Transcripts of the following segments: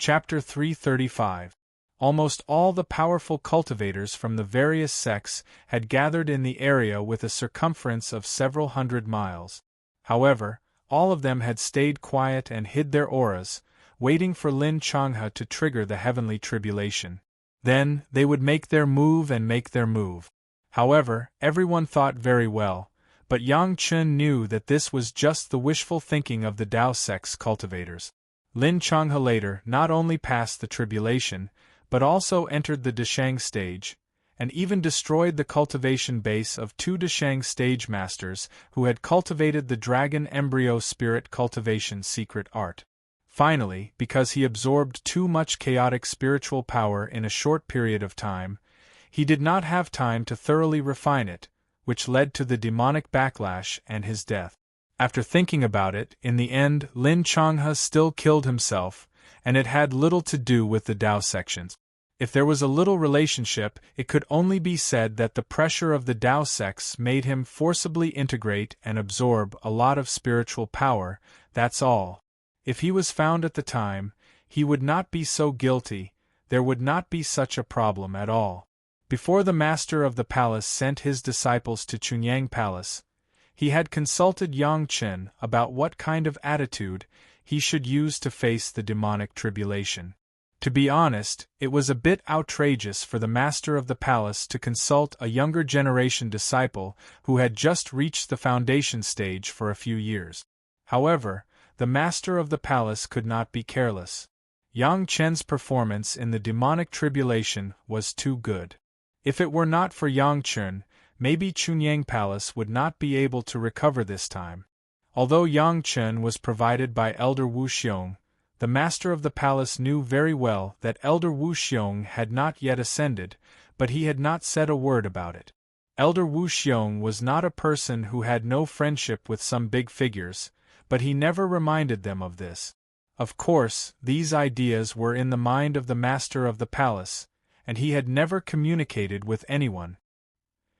Chapter 335. Almost all the powerful cultivators from the various sects had gathered in the area with a circumference of several hundred miles. However, all of them had stayed quiet and hid their auras, waiting for Lin Changhe to trigger the heavenly tribulation. Then, they would make their move. However, everyone thought very well, but Yang Chen knew that this was just the wishful thinking of the Dao sect's cultivators. Lin Changhe later not only passed the tribulation, but also entered the Deshang stage, and even destroyed the cultivation base of 2 Deshang stage masters who had cultivated the dragon embryo spirit cultivation secret art. Finally, because he absorbed too much chaotic spiritual power in a short period of time, he did not have time to thoroughly refine it, which led to the demonic backlash and his death. After thinking about it, in the end, Lin Changhe still killed himself, and it had little to do with the Dao sections. If there was a little relationship, it could only be said that the pressure of the Dao sects made him forcibly integrate and absorb a lot of spiritual power, that's all. If he was found at the time, he would not be so guilty, there would not be such a problem at all. Before the master of the palace sent his disciples to Chunyang Palace, he had consulted Yang Chen about what kind of attitude he should use to face the demonic tribulation. To be honest, it was a bit outrageous for the master of the palace to consult a younger generation disciple who had just reached the foundation stage for a few years. However, the master of the palace could not be careless. Yang Chen's performance in the demonic tribulation was too good. If it were not for Yang Chen, maybe Chunyang Palace would not be able to recover this time. Although Yang Chen was provided by Elder Wu Xiong, the master of the palace knew very well that Elder Wu Xiong had not yet ascended, but he had not said a word about it. Elder Wu Xiong was not a person who had no friendship with some big figures, but he never reminded them of this. Of course, these ideas were in the mind of the master of the palace, and he had never communicated with anyone.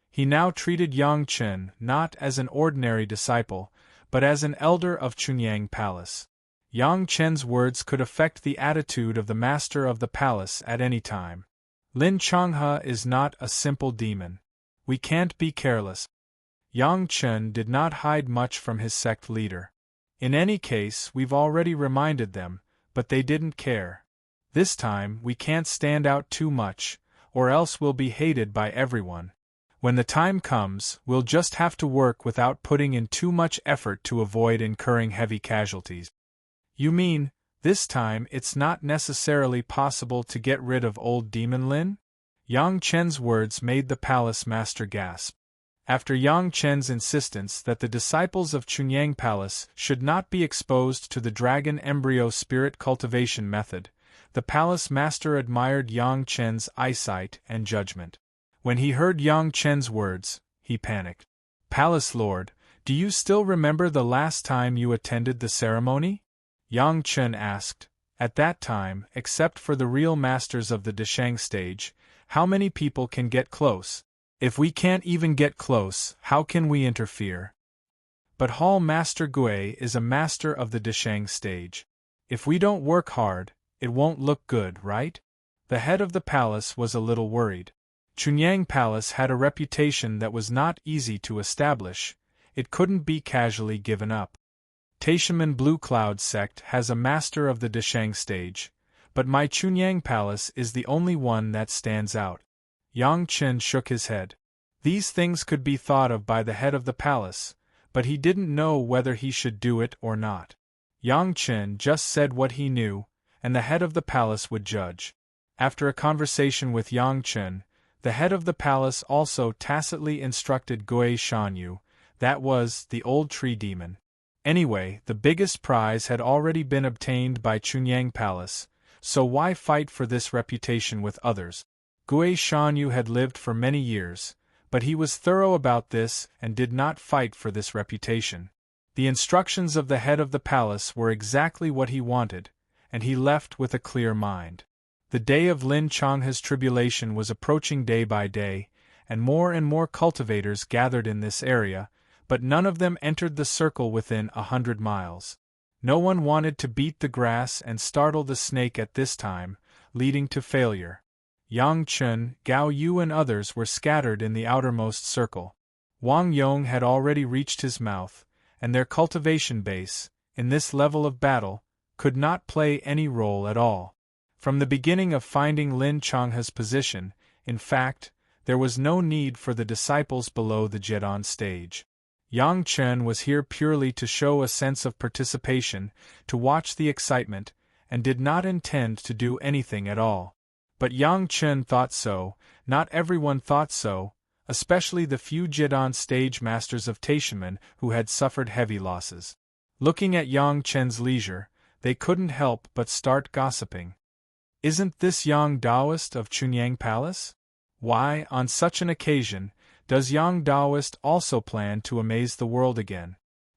He now treated Yang Chen not as an ordinary disciple, but as an elder of Chunyang Palace. Yang Chen's words could affect the attitude of the master of the palace at any time. Lin Changhe is not a simple demon. We can't be careless. Yang Chen did not hide much from his sect leader. In any case, we've already reminded them, but they didn't care. This time, we can't stand out too much, or else we'll be hated by everyone. When the time comes, we'll just have to work without putting in too much effort to avoid incurring heavy casualties. You mean, this time it's not necessarily possible to get rid of old Demon Lin? Yang Chen's words made the palace master gasp. After Yang Chen's insistence that the disciples of Chunyang Palace should not be exposed to the dragon embryo spirit cultivation method, the palace master admired Yang Chen's eyesight and judgment. When he heard Yang Chen's words, he panicked. "Palace Lord, do you still remember the last time you attended the ceremony?" Yang Chen asked. At that time, except for the real masters of the Deshang stage, how many people can get close? If we can't even get close, how can we interfere? But Hall Master Gui is a master of the Deshang stage. If we don't work hard, it won't look good, right? The head of the palace was a little worried. Chunyang Palace had a reputation that was not easy to establish, it couldn't be casually given up. Taishaman Blue Cloud sect has a master of the Deshang stage, but my Chunyang Palace is the only one that stands out. Yang Chen shook his head. These things could be thought of by the head of the palace, but he didn't know whether he should do it or not. Yang Chen just said what he knew, and the head of the palace would judge. After a conversation with Yang Chen, the head of the palace also tacitly instructed Gui Shanyu, that was, the old tree demon. Anyway, the biggest prize had already been obtained by Chunyang Palace, so why fight for this reputation with others? Gui Shanyu had lived for many years, but he was thorough about this and did not fight for this reputation. The instructions of the head of the palace were exactly what he wanted, and he left with a clear mind. The day of Lin Changhe's tribulation was approaching day by day, and more cultivators gathered in this area, but none of them entered the circle within 100 miles. No one wanted to beat the grass and startle the snake at this time, leading to failure. Yang Chen, Gao Yu and others were scattered in the outermost circle. Wang Yong had already reached his mouth, and their cultivation base, in this level of battle, could not play any role at all. From the beginning of finding Lin Changhe's position, in fact, there was no need for the disciples below the Jedon stage. Yang Chen was here purely to show a sense of participation, to watch the excitement, and did not intend to do anything at all. But Yang Chen thought so, not everyone thought so, especially the few Jedon stage masters of Taishanmen who had suffered heavy losses. Looking at Yang Chen's leisure, they couldn't help but start gossiping. Isn't this Yang Daoist of Chunyang Palace? Why, on such an occasion, does Yang Daoist also plan to amaze the world again?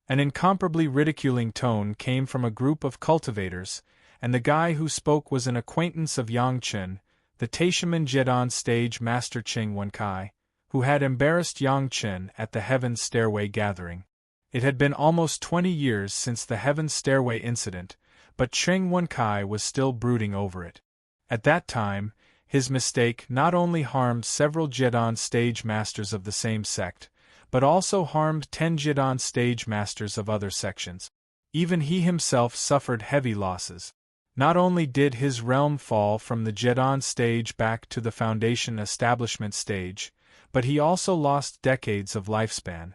An incomparably ridiculing tone came from a group of cultivators, and the guy who spoke was an acquaintance of Yang Chen, the Taishanmen Jedon stage master Cheng Wenkai, who had embarrassed Yang Chen at the Heaven's Stairway gathering. It had been almost 20 years since the Heaven's Stairway incident, but Cheng Wenkai was still brooding over it. At that time, his mistake not only harmed several Jedon stage masters of the same sect, but also harmed 10 Jedon stage masters of other sections. Even he himself suffered heavy losses. Not only did his realm fall from the Jedon stage back to the Foundation establishment stage, but he also lost decades of lifespan.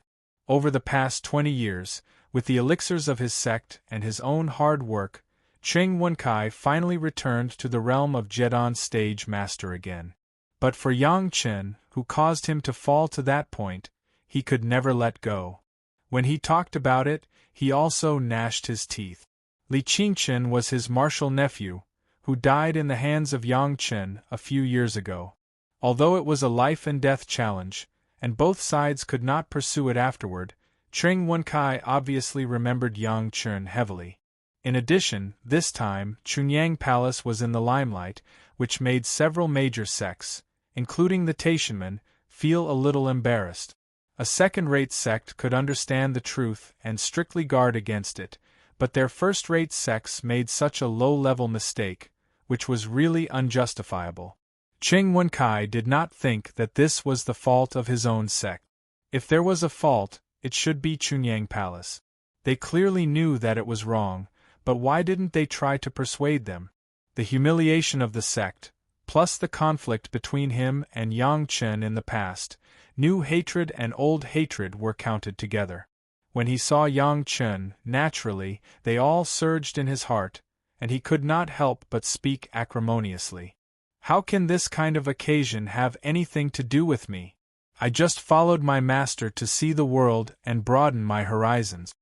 Over the past 20 years, with the elixirs of his sect and his own hard work, Cheng Wenkai finally returned to the realm of Jedon stage master again. But for Yang Chen, who caused him to fall to that point, he could never let go. When he talked about it, he also gnashed his teeth. Li Qingchen was his martial nephew, who died in the hands of Yang Chen a few years ago. Although it was a life-and-death challenge, and both sides could not pursue it afterward, Cheng Wenkai obviously remembered Yang Chen heavily. In addition, this time, Chunyang Palace was in the limelight, which made several major sects, including the Taishanmen, feel a little embarrassed. A second-rate sect could understand the truth and strictly guard against it, but their first-rate sects made such a low-level mistake, which was really unjustifiable. Cheng Wenkai did not think that this was the fault of his own sect. If there was a fault, it should be Chunyang Palace. They clearly knew that it was wrong, but why didn't they try to persuade them? The humiliation of the sect, plus the conflict between him and Yang Chen in the past, new hatred and old hatred were counted together. When he saw Yang Chen, naturally, they all surged in his heart, and he could not help but speak acrimoniously. How can this kind of occasion have anything to do with me? I just followed my master to see the world and broaden my horizons.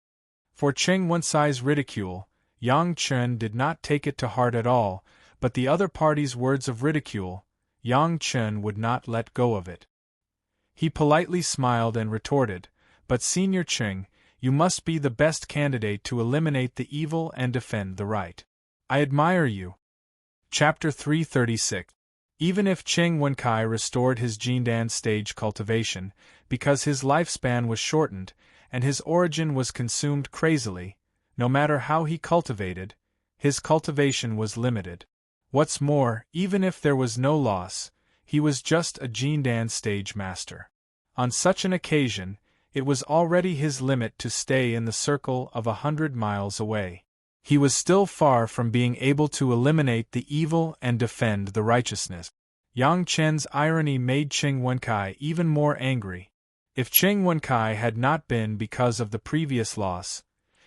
For Cheng Wenkai's ridicule, Yang Chen did not take it to heart at all, but the other party's words of ridicule, Yang Chen would not let go of it. He politely smiled and retorted, "But Senior Cheng, you must be the best candidate to eliminate the evil and defend the right. I admire you." Chapter 336. Even if Cheng Wenkai restored his Jindan stage cultivation, because his lifespan was shortened, and his origin was consumed crazily, no matter how he cultivated, his cultivation was limited. What's more, even if there was no loss, he was just a Jindan stage master. On such an occasion, it was already his limit to stay in the circle of 100 miles away. He was still far from being able to eliminate the evil and defend the righteousness. Yang Chen's irony made Cheng Wenkai even more angry. If Cheng Wenkai had not been because of the previous loss,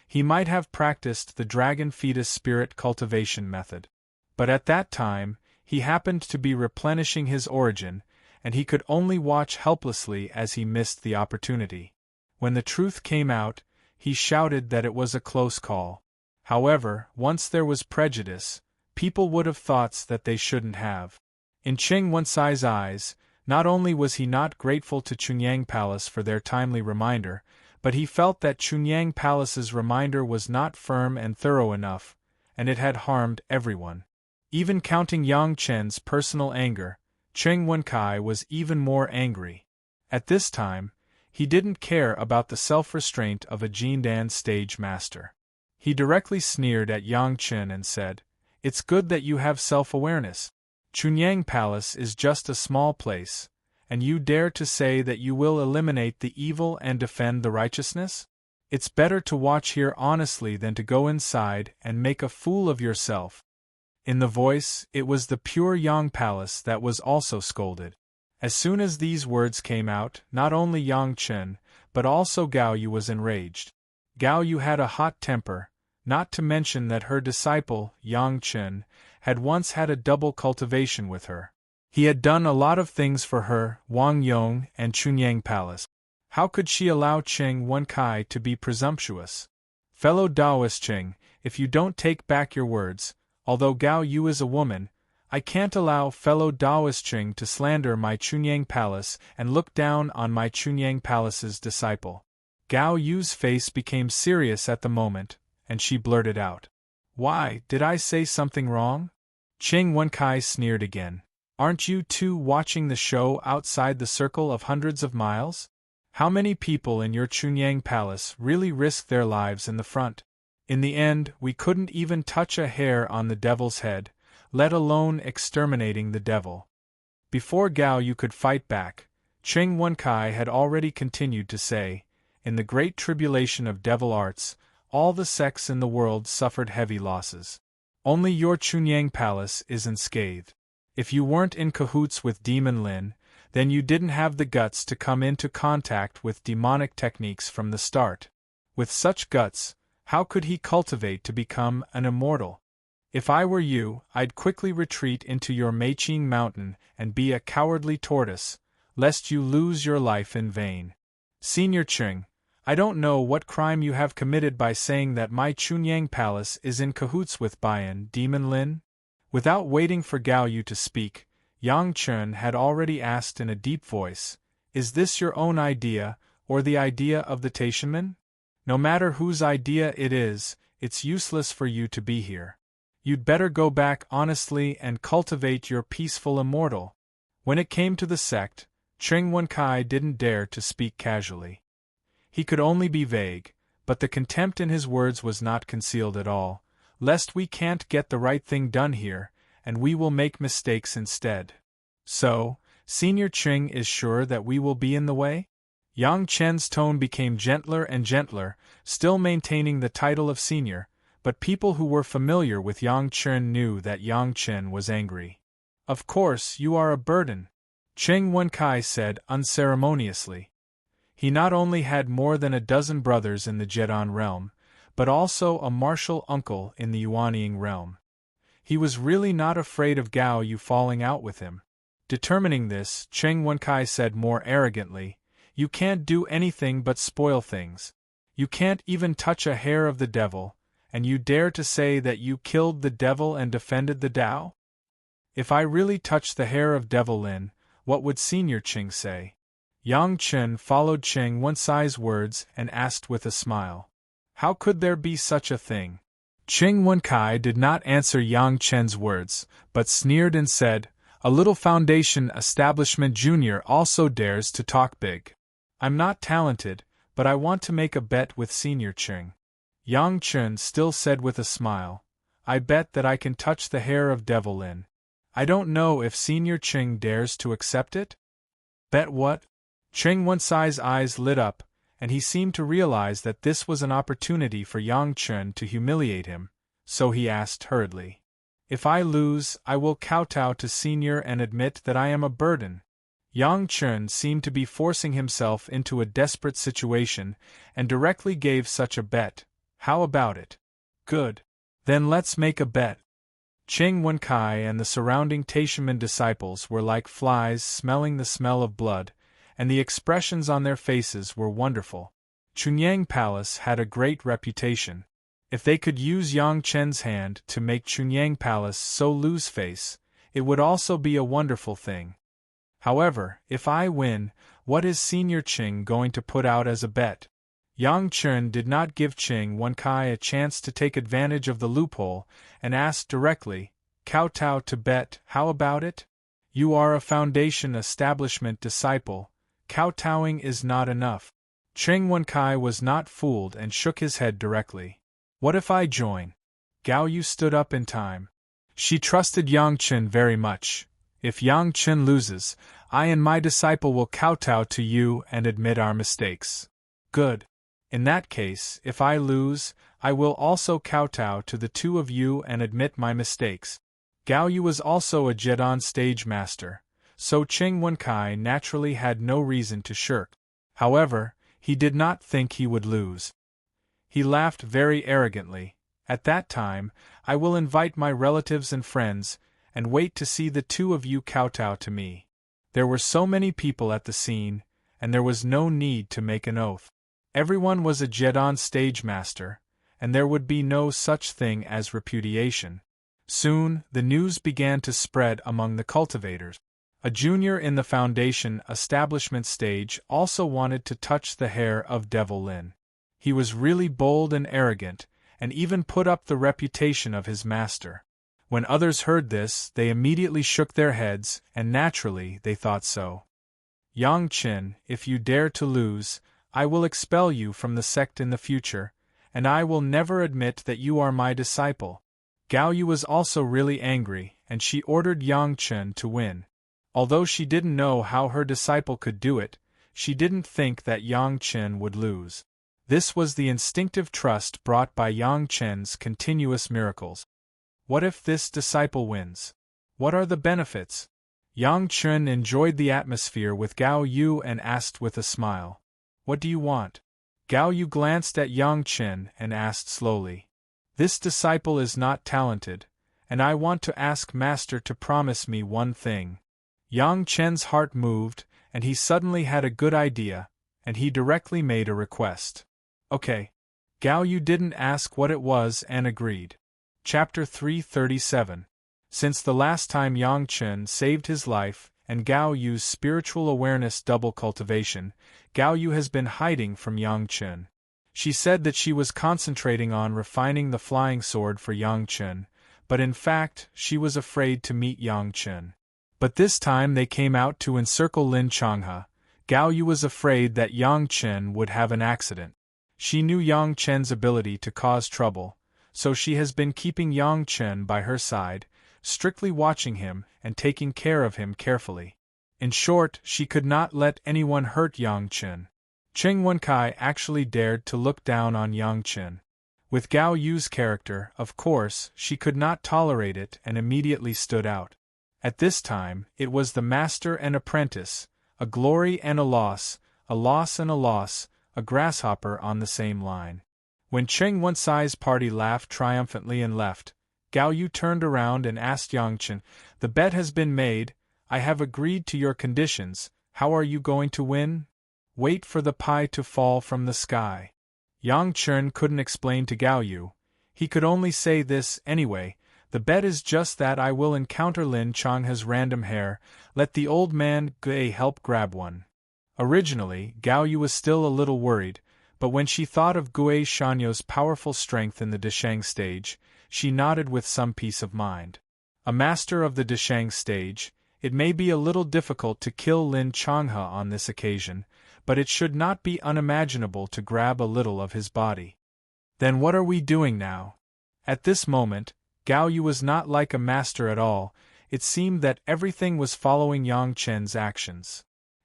he might have practiced the dragon fetus spirit cultivation method. But at that time, he happened to be replenishing his origin, and he could only watch helplessly as he missed the opportunity. When the truth came out, he shouted that it was a close call. However, once there was prejudice, people would have thought that they shouldn't have. In Cheng Wenkai's eyes, not only was he not grateful to Chunyang Palace for their timely reminder, but he felt that Chunyang Palace's reminder was not firm and thorough enough, and it had harmed everyone. Even counting Yang Chen's personal anger, Cheng Wenkai was even more angry. At this time, he didn't care about the self-restraint of a Jindan stage master. He directly sneered at Yang Chen and said, "It's good that you have self-awareness. Chunyang Palace is just a small place, and you dare to say that you will eliminate the evil and defend the righteousness? It's better to watch here honestly than to go inside and make a fool of yourself." In the voice, it was the pure Yang Palace that was also scolded. As soon as these words came out, not only Yang Chen, but also Gao Yu was enraged. Gao Yu had a hot temper, not to mention that her disciple, Yang Chen, had once had a double cultivation with her. He had done a lot of things for her, Wang Yong and Chunyang Palace. How could she allow Cheng Wenkai to be presumptuous? Fellow Taoist Cheng, if you don't take back your words, although Gao Yu is a woman, I can't allow fellow Taoist Cheng to slander my Chunyang Palace and look down on my Chunyang Palace's disciple. Gao Yu's face became serious at the moment, and she blurted out, "Why, did I say something wrong?" Cheng Wenkai sneered again. "Aren't you two watching the show outside the circle of hundreds of miles? How many people in your Chunyang Palace really risk their lives in the front? In the end, we couldn't even touch a hair on the devil's head, let alone exterminating the devil." Before Gao Yu could fight back, Cheng Wenkai had already continued to say, "In the great tribulation of devil arts, all the sects in the world suffered heavy losses. Only your Chunyang Palace is unscathed. If you weren't in cahoots with Demon Lin, then you didn't have the guts to come into contact with demonic techniques from the start. With such guts, how could he cultivate to become an immortal? If I were you, I'd quickly retreat into your Meiqing mountain and be a cowardly tortoise, lest you lose your life in vain. Senior Cheng, I don't know what crime you have committed by saying that my Chunyang Palace is in cahoots with Bayan Demon Lin." Without waiting for Gao Yu to speak, Yang Chen had already asked in a deep voice, "Is this your own idea, or the idea of the Taishanmen? No matter whose idea it is, it's useless for you to be here. You'd better go back honestly and cultivate your peaceful immortal." When it came to the sect, Cheng Wenkai didn't dare to speak casually. He could only be vague, but the contempt in his words was not concealed at all, lest we can't get the right thing done here, and we will make mistakes instead. "So, Senior Cheng is sure that we will be in the way?" Yang Chen's tone became gentler and gentler, still maintaining the title of senior, but people who were familiar with Yang Chen knew that Yang Chen was angry. "Of course you are a burden," Cheng Wenkai said unceremoniously. He not only had more than a dozen brothers in the Jedan realm, but also a martial uncle in the Yuanying realm. He was really not afraid of Gao Yu falling out with him. Determining this, Cheng Wenkai said more arrogantly, "You can't do anything but spoil things. You can't even touch a hair of the devil, and you dare to say that you killed the devil and defended the Tao? If I really touched the hair of Devil Lin, what would Senior Cheng say?" Yang Chen followed Cheng Wenkai's words and asked with a smile, "How could there be such a thing?" Cheng Wenkai did not answer Yang Chen's words, but sneered and said, "A little foundation establishment junior also dares to talk big. I'm not talented, but I want to make a bet with Senior Cheng." Yang Chen still said with a smile, "I bet that I can touch the hair of Devil Lin. I don't know if Senior Cheng dares to accept it?" "Bet what?" Cheng Wenkai's eyes lit up, and he seemed to realize that this was an opportunity for Yang Chen to humiliate him, so he asked hurriedly, "If I lose, I will kowtow to Senior and admit that I am a burden." Yang Chen seemed to be forcing himself into a desperate situation, and directly gave such a bet. "How about it?" "Good. Then let's make a bet." Cheng Wenkai and the surrounding Taishanmen disciples were like flies smelling the smell of blood, and the expressions on their faces were wonderful. Chunyang Palace had a great reputation. If they could use Yang Chen's hand to make Chunyang Palace so lose face, it would also be a wonderful thing. However, if I win, what is Senior Cheng going to put out as a bet? Yang Chen did not give Cheng Wenkai a chance to take advantage of the loophole, and asked directly, "Kowtow to bet, how about it? You are a foundation establishment disciple. Kowtowing is not enough." Cheng Wenkai was not fooled and shook his head directly. What if I join? Gao Yu stood up in time. She trusted Yang Chen very much. If Yang Chen loses, I and my disciple will kowtow to you and admit our mistakes. Good. In that case, if I lose, I will also kowtow to the two of you and admit my mistakes. Gao Yu was also a Jedon stage master, so Qing Wenkai naturally had no reason to shirk. However, he did not think he would lose. He laughed very arrogantly. At that time, I will invite my relatives and friends, and wait to see the two of you kowtow to me. There were so many people at the scene, and there was no need to make an oath. Everyone was a Jedon stage master, and there would be no such thing as repudiation. Soon, the news began to spread among the cultivators. A junior in the foundation establishment stage also wanted to touch the hair of Devil Lin. He was really bold and arrogant, and even put up the reputation of his master. When others heard this, they immediately shook their heads, and naturally they thought so. Yang Chen, if you dare to lose, I will expel you from the sect in the future, and I will never admit that you are my disciple. Gao Yu was also really angry, and she ordered Yang Chen to win. Although she didn't know how her disciple could do it, she didn't think that Yang Chen would lose. This was the instinctive trust brought by Yang Chen's continuous miracles. What if this disciple wins? What are the benefits? Yang Chen enjoyed the atmosphere with Gao Yu and asked with a smile. What do you want? Gao Yu glanced at Yang Chen and asked slowly. This disciple is not talented, and I want to ask Master to promise me one thing. Yang Chen's heart moved, and he suddenly had a good idea, and he directly made a request. Okay. Gao Yu didn't ask what it was and agreed. Chapter 337. Since the last time Yang Chen saved his life, and Gao Yu's spiritual awareness double cultivation, Gao Yu has been hiding from Yang Chen. She said that she was concentrating on refining the flying sword for Yang Chen, but in fact, she was afraid to meet Yang Chen. But this time they came out to encircle Lin Changhe. Gao Yu was afraid that Yang Chen would have an accident. She knew Yang Chen's ability to cause trouble, so she has been keeping Yang Chen by her side, strictly watching him and taking care of him carefully. In short, she could not let anyone hurt Yang Chen. Qing Wenkai actually dared to look down on Yang Chen. With Gao Yu's character, of course, she could not tolerate it and immediately stood out. At this time, it was the master and apprentice, a glory and a loss and a loss, a grasshopper on the same line. When Qing Wenkai's party laughed triumphantly and left, Gao Yu turned around and asked Yang Chen, "The bet has been made, I have agreed to your conditions, how are you going to win?" "Wait for the pie to fall from the sky." Yang Chen couldn't explain to Gao Yu. He could only say this anyway. The bet is just that I will encounter Lin Changhe's random hair, let the old man Gui help grab one. Originally, Gao Yu was still a little worried, but when she thought of Gui Shanyo's powerful strength in the Deshang stage, she nodded with some peace of mind. A master of the Deshang stage, it may be a little difficult to kill Lin Changhe on this occasion, but it should not be unimaginable to grab a little of his body. Then what are we doing now? At this moment, Gao Yu was not like a master at all. It seemed that everything was following Yang Chen's actions.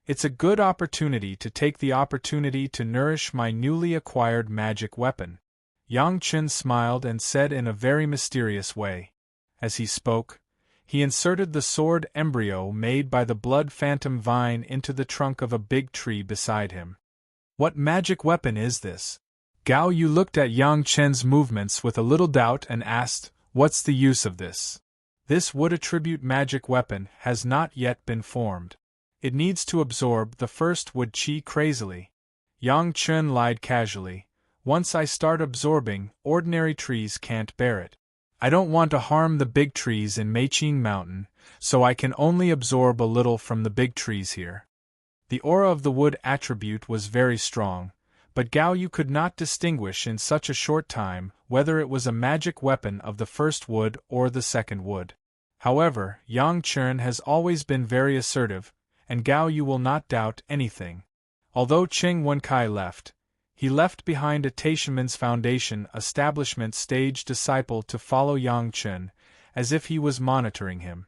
It's a good opportunity to take the opportunity to nourish my newly acquired magic weapon. Yang Chen smiled and said in a very mysterious way. As he spoke, he inserted the sword embryo made by the blood phantom vine into the trunk of a big tree beside him. What magic weapon is this? Gao Yu looked at Yang Chen's movements with a little doubt and asked, "What's the use of this?" "This wood attribute magic weapon has not yet been formed. It needs to absorb the first wood qi crazily." Yang Chen lied casually. "Once I start absorbing, ordinary trees can't bear it. I don't want to harm the big trees in Meiqing Mountain, so I can only absorb a little from the big trees here." The aura of the wood attribute was very strong, but Gao Yu could not distinguish in such a short time whether it was a magic weapon of the first wood or the second wood. However, Yang Chen has always been very assertive, and Gao Yu will not doubt anything. Although Qing Wenkai left, He left behind a Taishaman's Foundation establishment stage disciple to follow Yang Chen, as if he was monitoring him.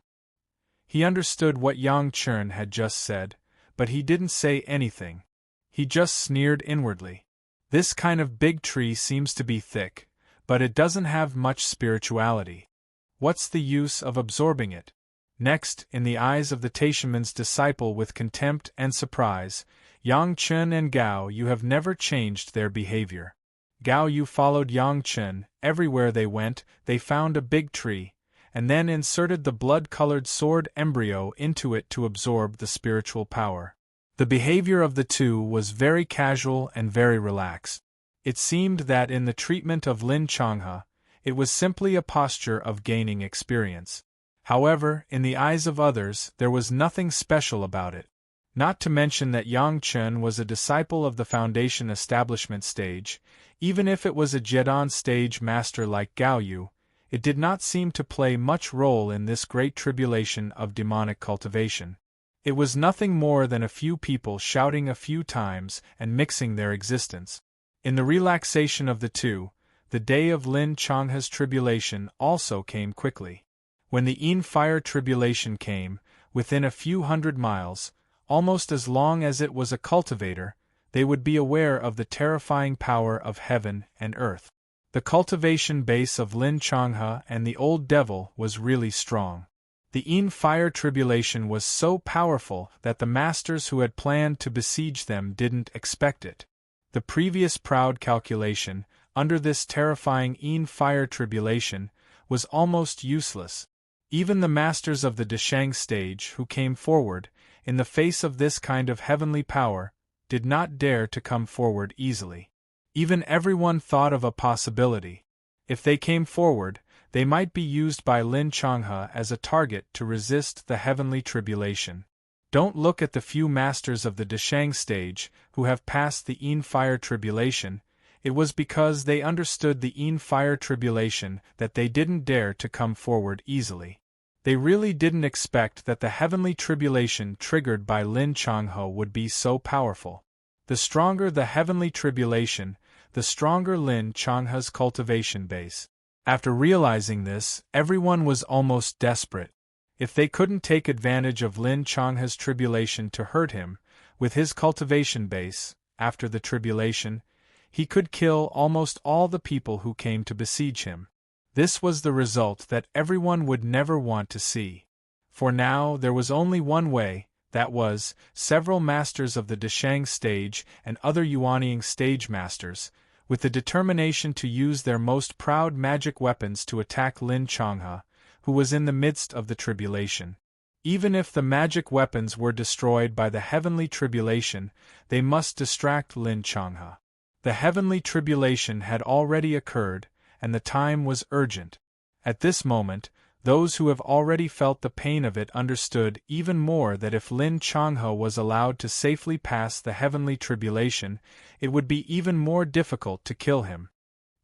He understood what Yang Chen had just said, but he didn't say anything. He just sneered inwardly. This kind of big tree seems to be thick, but it doesn't have much spirituality. What's the use of absorbing it? Next, in the eyes of the Taishaman's disciple with contempt and surprise, Yang Chen and Gao Yu have never changed their behavior. Gao Yu followed Yang Chen. Everywhere they went, they found a big tree, and then inserted the blood-colored sword embryo into it to absorb the spiritual power. The behavior of the two was very casual and very relaxed. It seemed that in the treatment of Lin Changhe, it was simply a posture of gaining experience. However, in the eyes of others, there was nothing special about it. Not to mention that Yang Chen was a disciple of the Foundation establishment stage. Even if it was a Jedan stage master like Gao Yu, it did not seem to play much role in this great tribulation of demonic cultivation. It was nothing more than a few people shouting a few times and mixing their existence. In the relaxation of the two, the day of Lin Changhe's tribulation also came quickly. When the Yin fire tribulation came, within a few hundred miles, almost as long as it was a cultivator, they would be aware of the terrifying power of heaven and earth. The cultivation base of Lin Changhe and the old devil was really strong. The Yin fire tribulation was so powerful that the masters who had planned to besiege them didn't expect it. The previous proud calculation, under this terrifying Yin fire tribulation, was almost useless. Even the masters of the Deshang stage who came forward, in the face of this kind of heavenly power, did not dare to come forward easily. Even everyone thought of a possibility. If they came forward, they might be used by Lin Changhe as a target to resist the heavenly tribulation. Don't look at the few masters of the Deshang stage who have passed the Yin fire tribulation. It was because they understood the Yin fire tribulation that they didn't dare to come forward easily. They really didn't expect that the heavenly tribulation triggered by Lin Changhe would be so powerful. The stronger the heavenly tribulation, the stronger Lin Changhe's cultivation base. After realizing this, everyone was almost desperate. If they couldn't take advantage of Lin Changhe's tribulation to hurt him, with his cultivation base, after the tribulation, he could kill almost all the people who came to besiege him. This was the result that everyone would never want to see. For now there was only one way, that was, several masters of the Deshang stage and other Yuanying stage masters, with the determination to use their most proud magic weapons to attack Lin Changhe, who was in the midst of the tribulation. Even if the magic weapons were destroyed by the heavenly tribulation, they must distract Lin Changhe. The heavenly tribulation had already occurred, and the time was urgent. At this moment, those who have already felt the pain of it understood even more that if Lin Changhe was allowed to safely pass the heavenly tribulation, it would be even more difficult to kill him.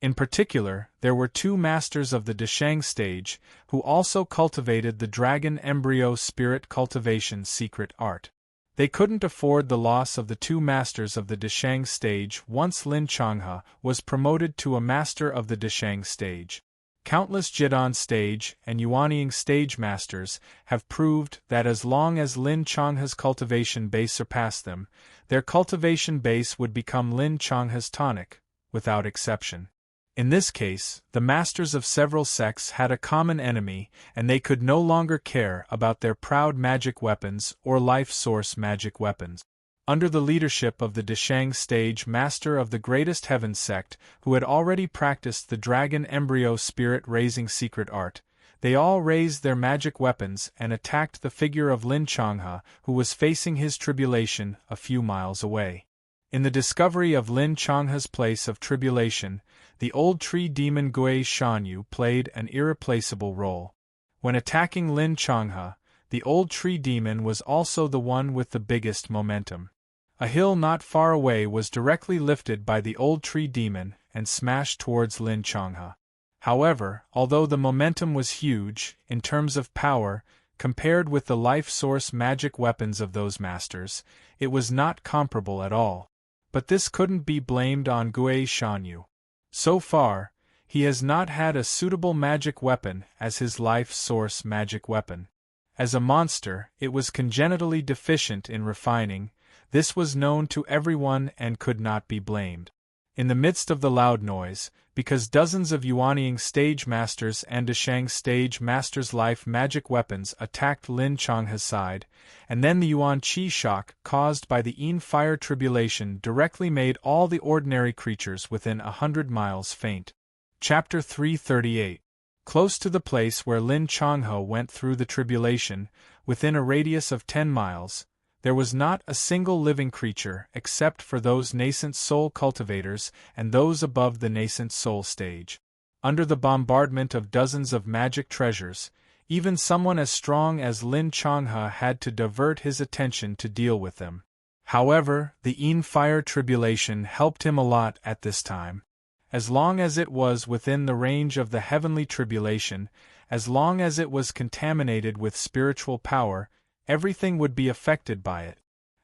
In particular, there were two masters of the Deshang stage who also cultivated the dragon embryo spirit cultivation secret art. They couldn't afford the loss of the two masters of the Deshang stage once Lin Changhe was promoted to a master of the Deshang stage. Countless Jedan stage and Yuanying stage masters have proved that as long as Lin Changhe's cultivation base surpassed them, their cultivation base would become Lin Changhe's tonic, without exception. In this case, the masters of several sects had a common enemy, and they could no longer care about their proud magic weapons or life source magic weapons. Under the leadership of the Deshang stage master of the Greatest Heaven sect, who had already practiced the dragon embryo spirit-raising secret art, they all raised their magic weapons and attacked the figure of Lin Changhe, who was facing his tribulation a few miles away. In the discovery of Lin Changhe's place of tribulation, the old tree demon Gui Shanyu played an irreplaceable role. When attacking Lin Changhe, the old tree demon was also the one with the biggest momentum. A hill not far away was directly lifted by the old tree demon and smashed towards Lin Changhe. However, although the momentum was huge, in terms of power, compared with the life source magic weapons of those masters, it was not comparable at all. But this couldn't be blamed on Gui Shanyu. So far, he has not had a suitable magic weapon as his life source magic weapon. As a monster, it was congenitally deficient in refining. This was known to everyone and could not be blamed. In the midst of the loud noise, because dozens of Yuanying stage masters and Deshang stage masters' life magic weapons attacked Lin Changhe's side, and then the Yuan Qi shock caused by the Yin fire tribulation directly made all the ordinary creatures within 100 miles faint. Chapter 338. Close to the place where Lin Changhe went through the tribulation, within a radius of 10 miles, there was not a single living creature except for those nascent soul cultivators and those above the nascent soul stage. Under the bombardment of dozens of magic treasures, even someone as strong as Lin Changhe had to divert his attention to deal with them. However, the Yin fire tribulation helped him a lot at this time. As long as it was within the range of the heavenly tribulation, as long as it was contaminated with spiritual power, everything would be affected by it.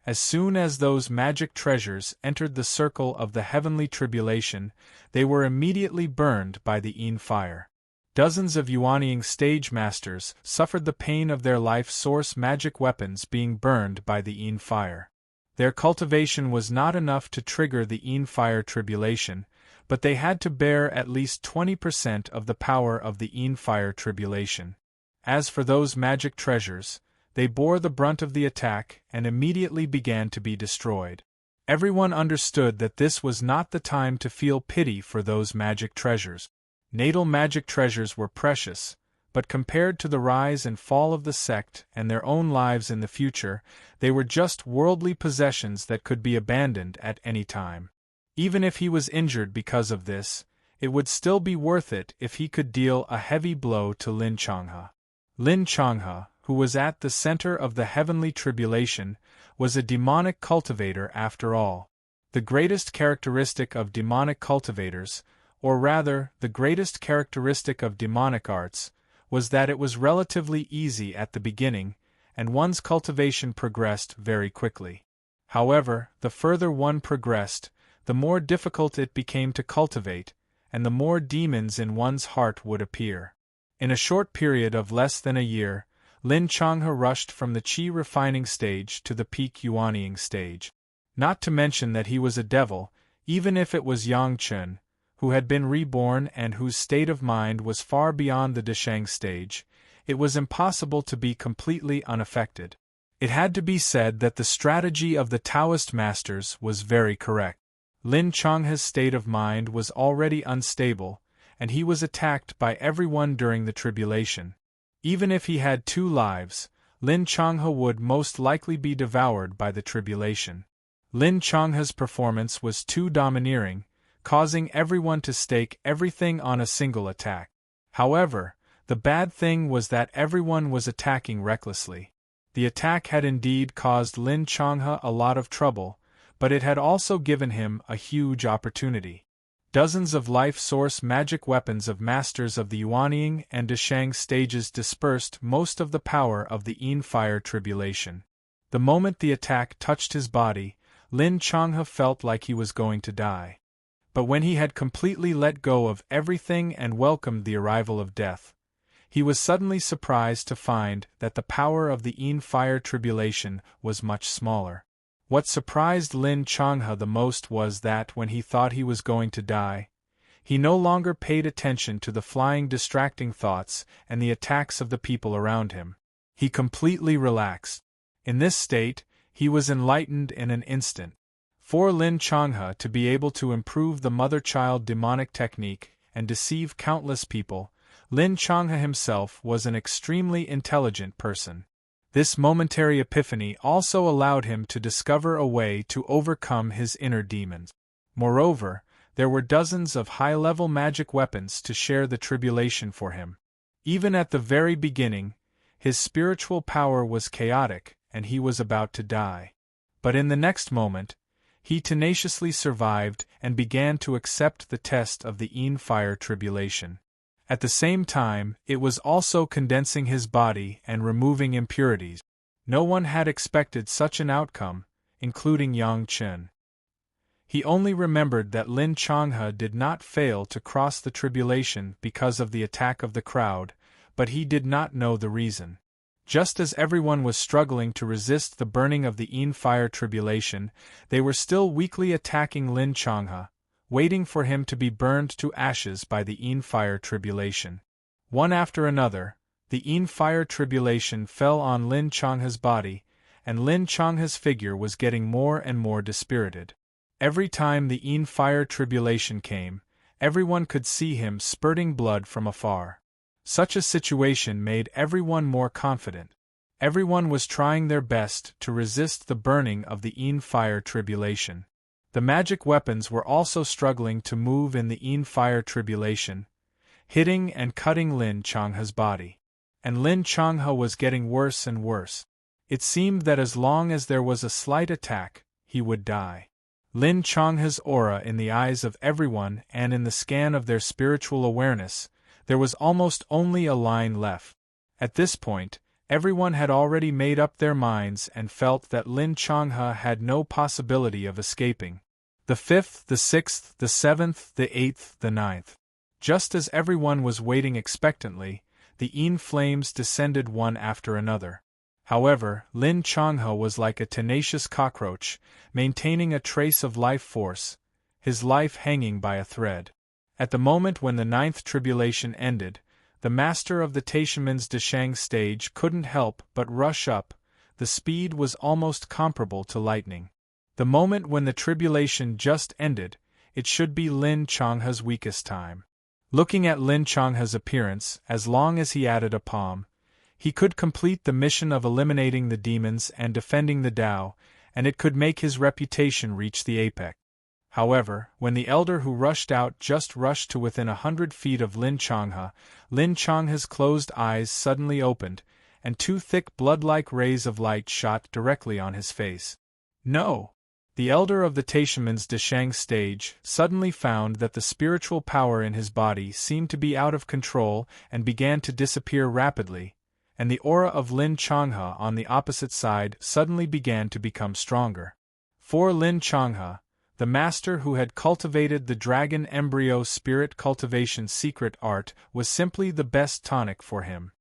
As soon as those magic treasures entered the circle of the heavenly tribulation, they were immediately burned by the Yin fire. Dozens of Yuanying stage masters suffered the pain of their life source magic weapons being burned by the Yin fire. Their cultivation was not enough to trigger the Yin fire tribulation, but they had to bear at least 20% of the power of the Yin fire tribulation. As for those magic treasures, they bore the brunt of the attack and immediately began to be destroyed. Everyone understood that this was not the time to feel pity for those magic treasures. Natal magic treasures were precious, but compared to the rise and fall of the sect and their own lives in the future, they were just worldly possessions that could be abandoned at any time. Even if he was injured because of this, it would still be worth it if he could deal a heavy blow to Lin Changhe. Lin Changhe, who was at the center of the heavenly tribulation, was a demonic cultivator after all. The greatest characteristic of demonic cultivators, or rather, the greatest characteristic of demonic arts, was that it was relatively easy at the beginning, and one's cultivation progressed very quickly. However, the further one progressed, the more difficult it became to cultivate, and the more demons in one's heart would appear. In a short period of less than a year, Lin Changhe rushed from the Qi refining stage to the peak Yuanying stage. Not to mention that he was a devil, even if it was Yang Chen, who had been reborn and whose state of mind was far beyond the Deshang stage, it was impossible to be completely unaffected. It had to be said that the strategy of the Taoist masters was very correct. Lin Changhe's state of mind was already unstable, and he was attacked by everyone during the tribulation. Even if he had 2 lives, Lin Changhe would most likely be devoured by the tribulation. Lin Changhe's performance was too domineering, causing everyone to stake everything on a single attack. However, the bad thing was that everyone was attacking recklessly. The attack had indeed caused Lin Changhe a lot of trouble, but it had also given him a huge opportunity. Dozens of life-source magic weapons of masters of the Yuanying and Deshang stages dispersed most of the power of the Yin fire tribulation. The moment the attack touched his body, Lin Changhe felt like he was going to die. But when he had completely let go of everything and welcomed the arrival of death, he was suddenly surprised to find that the power of the Yin fire tribulation was much smaller. What surprised Lin Changhe the most was that when he thought he was going to die, he no longer paid attention to the flying distracting thoughts and the attacks of the people around him. He completely relaxed. In this state, he was enlightened in an instant. For Lin Changhe to be able to improve the mother-child demonic technique and deceive countless people, Lin Changhe himself was an extremely intelligent person. This momentary epiphany also allowed him to discover a way to overcome his inner demons. Moreover, there were dozens of high-level magic weapons to share the tribulation for him. Even at the very beginning, his spiritual power was chaotic and he was about to die. But in the next moment, he tenaciously survived and began to accept the test of the Yin fire tribulation. At the same time, it was also condensing his body and removing impurities. No one had expected such an outcome, including Yang Chen. He only remembered that Lin Changhe did not fail to cross the tribulation because of the attack of the crowd, but he did not know the reason. Just as everyone was struggling to resist the burning of the Yin fire tribulation, they were still weakly attacking Lin Changhe, waiting for him to be burned to ashes by the Yin fire tribulation. One after another, the Yin fire tribulation fell on Lin Changhe's body, and Lin Changhe's figure was getting more and more dispirited. Every time the Yin fire tribulation came, everyone could see him spurting blood from afar. Such a situation made everyone more confident. Everyone was trying their best to resist the burning of the Yin fire tribulation. The magic weapons were also struggling to move in the Yin fire tribulation, hitting and cutting Lin Changhe's body. And Lin Changhe was getting worse and worse. It seemed that as long as there was a slight attack, he would die. Lin Changhe's aura in the eyes of everyone and in the scan of their spiritual awareness, there was almost only a line left. At this point, everyone had already made up their minds and felt that Lin Changhe had no possibility of escaping. The 5th, the 6th, the 7th, the 8th, the 9th. Just as everyone was waiting expectantly, the Yin flames descended one after another. However, Lin Changhe was like a tenacious cockroach, maintaining a trace of life force, his life hanging by a thread. At the moment when the 9th tribulation ended, the master of the Taishaman's Deshang stage couldn't help but rush up. The speed was almost comparable to lightning. The moment when the tribulation just ended, it should be Lin Changhe's weakest time. Looking at Lin Changhe's appearance, as long as he added a palm, he could complete the mission of eliminating the demons and defending the Tao, and it could make his reputation reach the apex. However, when the elder who rushed out just rushed to within 100 feet of Lin Changhe's closed eyes suddenly opened, and two thick blood-like rays of light shot directly on his face. No! The elder of the Taishaman's Deshang stage suddenly found that the spiritual power in his body seemed to be out of control and began to disappear rapidly, and the aura of Lin Changhe on the opposite side suddenly began to become stronger. For Lin Changhe, the master who had cultivated the dragon embryo spirit cultivation secret art was simply the best tonic for him.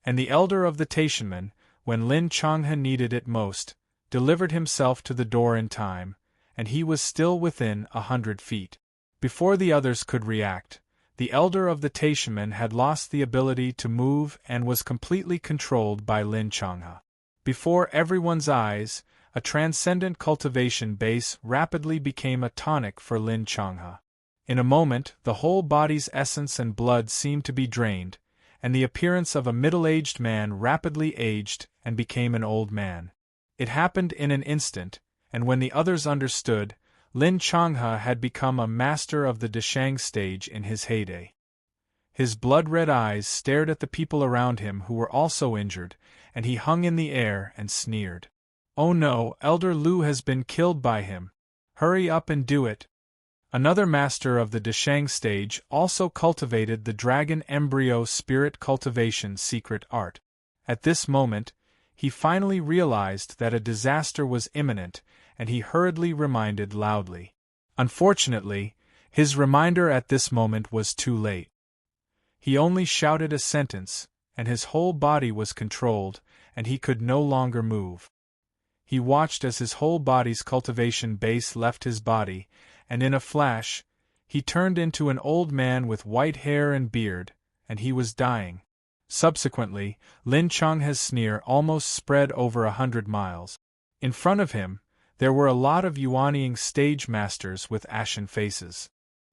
And the elder of the Taishaman, when Lin Changhe needed it most, delivered himself to the door in time, and he was still within 100 feet. Before the others could react, the elder of the Taishaman had lost the ability to move and was completely controlled by Lin Changhe. Before everyone's eyes, a transcendent cultivation base rapidly became a tonic for Lin Changhe. In a moment, the whole body's essence and blood seemed to be drained, and the appearance of a middle-aged man rapidly aged and became an old man. It happened in an instant, and when the others understood, Lin Changhe had become a master of the Deshang stage in his heyday. His blood-red eyes stared at the people around him who were also injured, and he hung in the air and sneered. "Oh no, Elder Lu has been killed by him. Hurry up and do it." Another master of the Deshang stage also cultivated the dragon embryo spirit cultivation secret art. At this moment, he finally realized that a disaster was imminent, and he hurriedly reminded loudly. Unfortunately, his reminder at this moment was too late. He only shouted a sentence, and his whole body was controlled, and he could no longer move. He watched as his whole body's cultivation base left his body, and in a flash, he turned into an old man with white hair and beard, and he was dying. Subsequently, Lin Changhe's sneer almost spread over 100 miles. In front of him, there were a lot of Yuanying stage masters with ashen faces.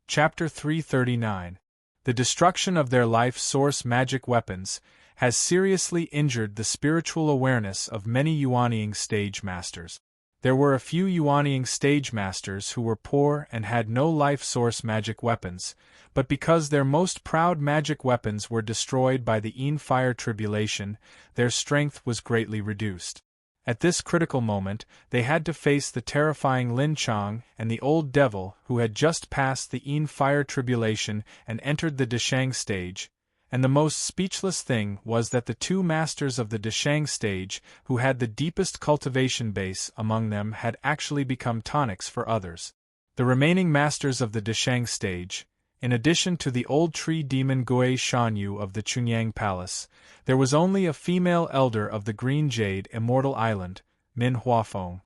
Chapter 339. The destruction of their life source magic weapons has seriously injured the spiritual awareness of many Yuanying stage masters. There were a few Yuanying stage masters who were poor and had no life source magic weapons, but because their most proud magic weapons were destroyed by the Yin fire tribulation, their strength was greatly reduced. At this critical moment, they had to face the terrifying Lin Chang and the old devil who had just passed the Yin fire tribulation and entered the Deshang stage, and the most speechless thing was that the two masters of the Deshang stage, who had the deepest cultivation base among them, had actually become tonics for others. The remaining masters of the Deshang stage, in addition to the old tree demon Gui Shanyu of the Chunyang Palace, there was only a female elder of the Green Jade Immortal Island, Min Huafeng.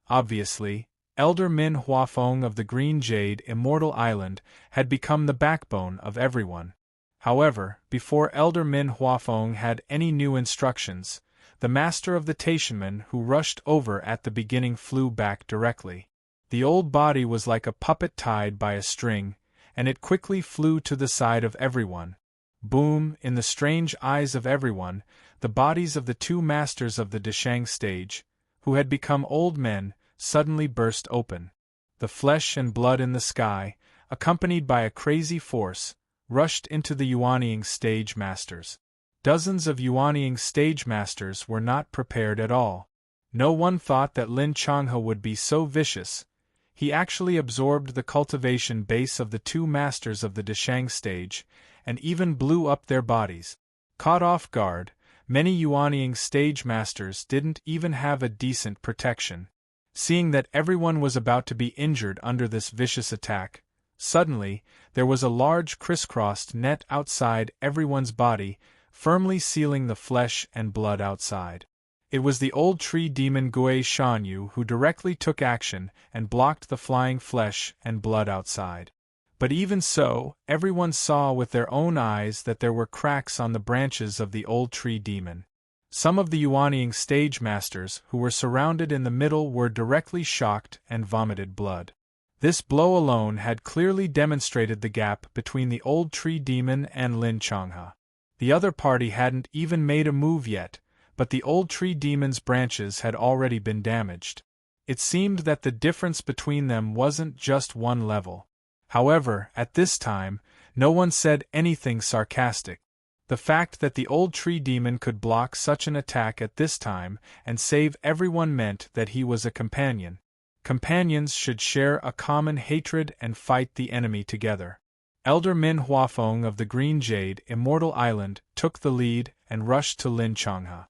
Obviously, Elder Min Huafeng of the Green Jade Immortal Island had become the backbone of everyone. However, before Elder Min Huafeng had any new instructions, the master of the Taishanmen who rushed over at the beginning flew back directly. The old body was like a puppet tied by a string, and it quickly flew to the side of everyone. Boom! In the strange eyes of everyone, the bodies of the two masters of the Deshang stage, who had become old men, suddenly burst open. The flesh and blood in the sky, accompanied by a crazy force, rushed into the Yuanying stage masters. Dozens of Yuanying stage masters were not prepared at all. No one thought that Lin Changhe would be so vicious. He actually absorbed the cultivation base of the two masters of the Deshang stage, and even blew up their bodies. Caught off guard, many Yuanying stage masters didn't even have a decent protection. Seeing that everyone was about to be injured under this vicious attack, suddenly, there was a large crisscrossed net outside everyone's body, firmly sealing the flesh and blood outside. It was the old tree demon Gui Shanyu who directly took action and blocked the flying flesh and blood outside. But even so, everyone saw with their own eyes that there were cracks on the branches of the old tree demon. Some of the Yuanying stage masters who were surrounded in the middle were directly shocked and vomited blood. This blow alone had clearly demonstrated the gap between the old tree demon and Lin Changhe. The other party hadn't even made a move yet, but the old tree demon's branches had already been damaged. It seemed that the difference between them wasn't just one level. However, at this time, no one said anything sarcastic. The fact that the old tree demon could block such an attack at this time and save everyone meant that he was a companion. Companions should share a common hatred and fight the enemy together. Elder Min Huafeng of the Green Jade Immortal Island took the lead and rushed to Lin Changhe.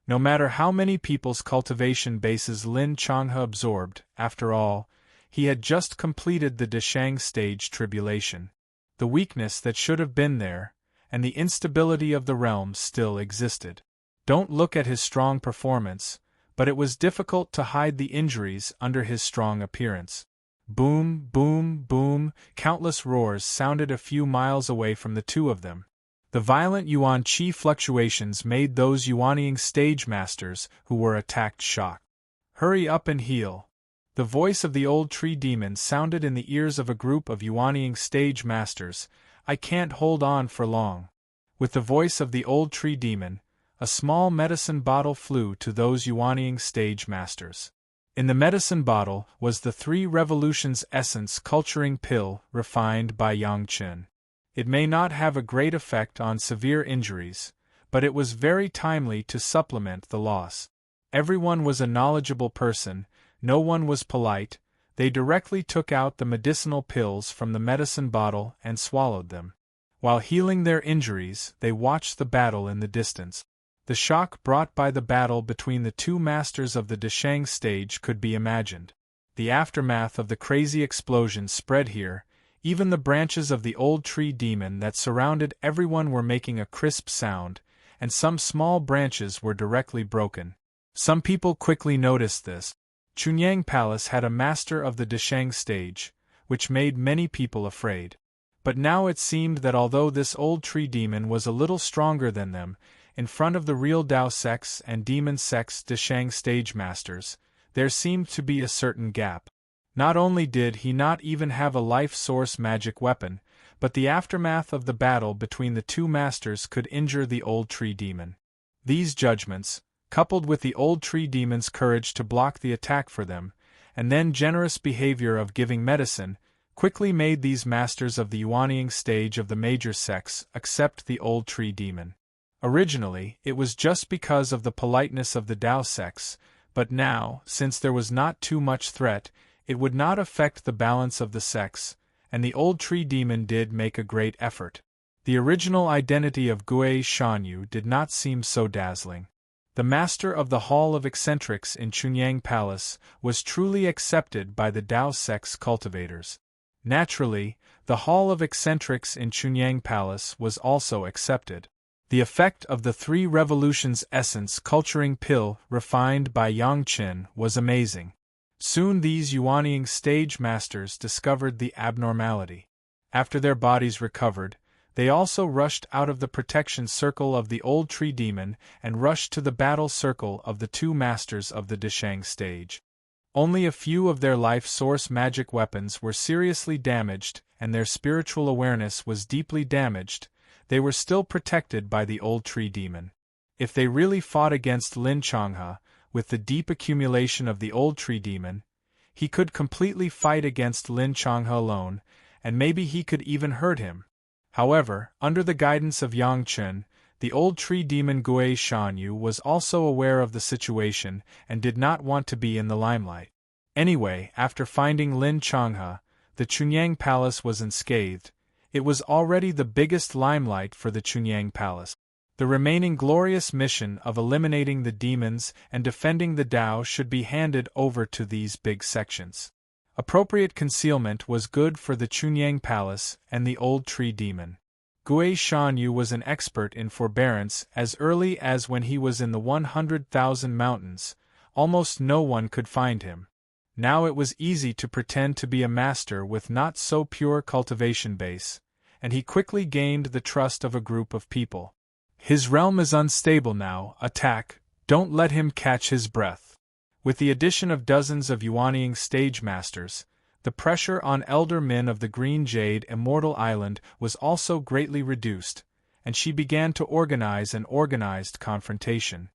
No matter how many people's cultivation bases Lin Changhe absorbed, after all, he had just completed the Deshang stage tribulation. The weakness that should have been there, and the instability of the realm still existed. Don't look at his strong performance, but it was difficult to hide the injuries under his strong appearance. Boom, boom, boom, countless roars sounded a few miles away from the two of them. The violent yuan qi fluctuations made those Yuanying stage masters who were attacked shocked. Hurry up and heal. The voice of the old tree demon sounded in the ears of a group of Yuanying stage masters. I can't hold on for long. With the voice of the old tree demon, a small medicine bottle flew to those Yuanying stage masters. In the medicine bottle was the 3 Revolutions Essence Culturing Pill refined by Yang Chen. It may not have a great effect on severe injuries, but it was very timely to supplement the loss. Everyone was a knowledgeable person, no one was polite. They directly took out the medicinal pills from the medicine bottle and swallowed them. While healing their injuries, they watched the battle in the distance. The shock brought by the battle between the two masters of the Deshang stage could be imagined. The aftermath of the crazy explosion spread here. Even the branches of the old tree demon that surrounded everyone were making a crisp sound, and some small branches were directly broken. Some people quickly noticed this. Chunyang Palace had a master of the Deshang stage, which made many people afraid. But now it seemed that although this old tree demon was a little stronger than them, in front of the real Dao sects and demon sects Deshang stage masters, there seemed to be a certain gap. Not only did he not even have a life source magic weapon, but the aftermath of the battle between the two masters could injure the old tree demon. These judgments, coupled with the old tree demon's courage to block the attack for them, and then generous behavior of giving medicine, quickly made these masters of the Yuanying stage of the major sects accept the old tree demon. Originally, it was just because of the politeness of the Dao sects, but now, since there was not too much threat, it would not affect the balance of the sects, and the old tree demon did make a great effort. The original identity of Gui Shanyu did not seem so dazzling. The master of the Hall of Eccentrics in Chunyang Palace was truly accepted by the Dao Sect's cultivators. Naturally, the Hall of Eccentrics in Chunyang Palace was also accepted. The effect of the 3 Revolutions Essence Culturing Pill refined by Yang Chen was amazing. Soon these Yuanying stage masters discovered the abnormality. After their bodies recovered, they also rushed out of the protection circle of the old tree demon and rushed to the battle circle of the 2 masters of the Deshang stage. Only a few of their life source magic weapons were seriously damaged, and their spiritual awareness was deeply damaged. They were still protected by the old tree demon. If they really fought against Lin Changhe, with the deep accumulation of the old tree demon, he could completely fight against Lin Changhe alone, and maybe he could even hurt him. However, under the guidance of Yang Chen, the old tree demon Gui Shanyu was also aware of the situation and did not want to be in the limelight. Anyway, after finding Lin Changhe, the Chunyang Palace was unscathed. It was already the biggest limelight for the Chunyang Palace. The remaining glorious mission of eliminating the demons and defending the Dao should be handed over to these big sections. Appropriate concealment was good for the Chunyang Palace and the old tree demon. Gui Shanyu was an expert in forbearance as early as when he was in the 100,000 mountains. Almost no one could find him. Now it was easy to pretend to be a master with not so pure cultivation base, and he quickly gained the trust of a group of people. His realm is unstable now, attack, don't let him catch his breath. With the addition of dozens of Yuanying stage masters, the pressure on Elder Min of the Green Jade Immortal Island was also greatly reduced, and she began to organize an organized confrontation.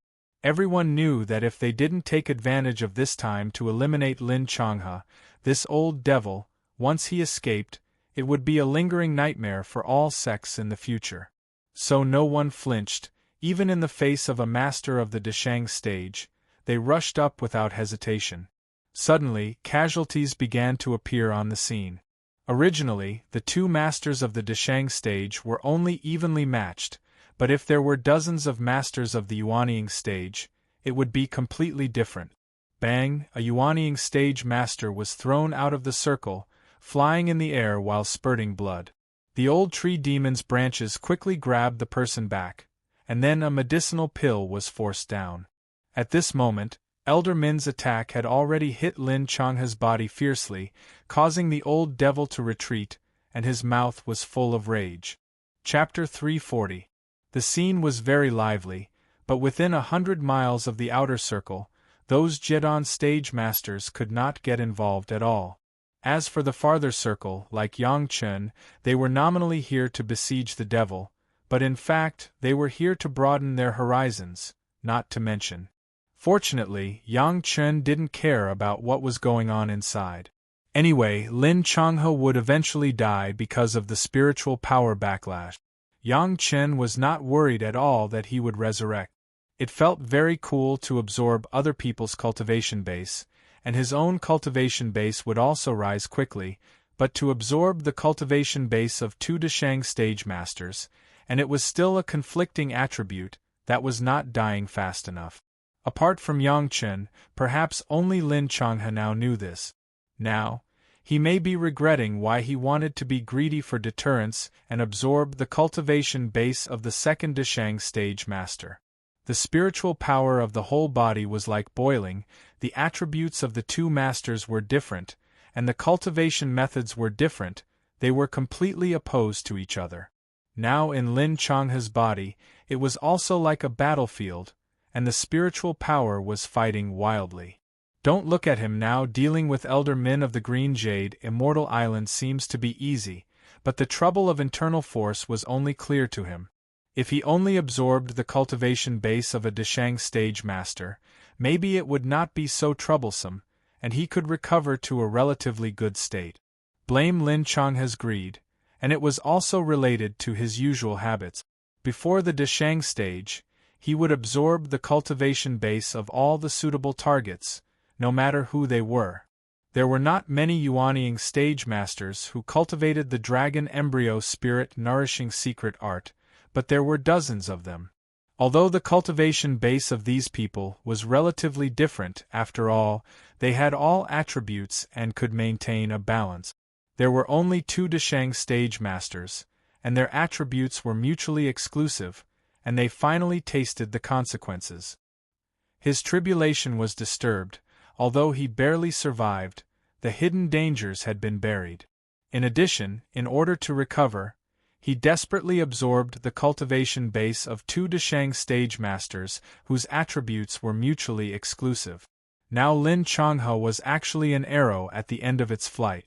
Everyone knew that if they didn't take advantage of this time to eliminate Lin Changhe, this old devil, once he escaped, it would be a lingering nightmare for all sects in the future. So no one flinched, even in the face of a master of the Deshang stage. They rushed up without hesitation. Suddenly, casualties began to appear on the scene. Originally, the 2 masters of the Deshang stage were only evenly matched, but if there were dozens of masters of the Yuanying stage, it would be completely different. Bang! A Yuanying stage master was thrown out of the circle, flying in the air while spurting blood. The old tree demon's branches quickly grabbed the person back, and then a medicinal pill was forced down. At this moment, Elder Min's attack had already hit Lin Changhe's body fiercely, causing the old devil to retreat, and his mouth was full of rage. Chapter 340. The scene was very lively, but within 100 miles of the outer circle, those Jedon stage masters could not get involved at all. As for the farther circle, like Yang Chen, they were nominally here to besiege the devil, but in fact they were here to broaden their horizons, not to mention. Fortunately, Yang Chen didn't care about what was going on inside. Anyway, Lin Changhe would eventually die because of the spiritual power backlash. Yang Chen was not worried at all that he would resurrect. It felt very cool to absorb other people's cultivation base, and his own cultivation base would also rise quickly, but to absorb the cultivation base of 2 Deshang stage masters, and it was still a conflicting attribute, that was not dying fast enough. Apart from Yang Chen, perhaps only Lin Changhe now knew this. Now, he may be regretting why he wanted to be greedy for deterrence and absorb the cultivation base of the 2nd Deshang stage master. The spiritual power of the whole body was like boiling, the attributes of the 2 masters were different, and the cultivation methods were different, they were completely opposed to each other. Now in Lin Changhe's body, it was also like a battlefield, and the spiritual power was fighting wildly. Don't look at him now. Dealing with Elder Min of the Green Jade Immortal Island seems to be easy, but the trouble of internal force was only clear to him. If he only absorbed the cultivation base of a Deshang stage master, maybe it would not be so troublesome, and he could recover to a relatively good state. Blame Lin Changhe's greed, and it was also related to his usual habits. Before the Deshang stage, he would absorb the cultivation base of all the suitable targets, no matter who they were. There were not many Yuanying stage masters who cultivated the dragon embryo spirit nourishing secret art, but there were dozens of them. Although the cultivation base of these people was relatively different, after all, they had all attributes and could maintain a balance. There were only 2 Desheng stage masters, and their attributes were mutually exclusive, and they finally tasted the consequences. His tribulation was disturbed, although he barely survived. The hidden dangers had been buried. In addition, in order to recover, he desperately absorbed the cultivation base of 2 Desheng stage masters whose attributes were mutually exclusive. Now Lin Changhe was actually an arrow at the end of its flight.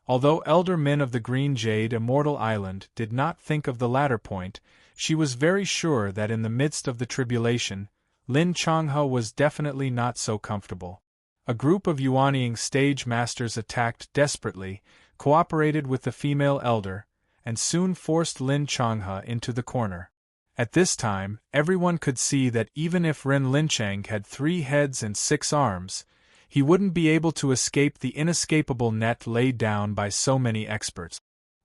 Although Elder Min of the Green Jade Immortal Island did not think of the latter point, she was very sure that in the midst of the tribulation, Lin Changhe was definitely not so comfortable. A group of Yuanying stage masters attacked desperately, cooperated with the female elder, and soon forced Lin Changhe into the corner. At this time, everyone could see that even if Ren Linchang had 3 heads and 6 arms, he wouldn't be able to escape the inescapable net laid down by so many experts.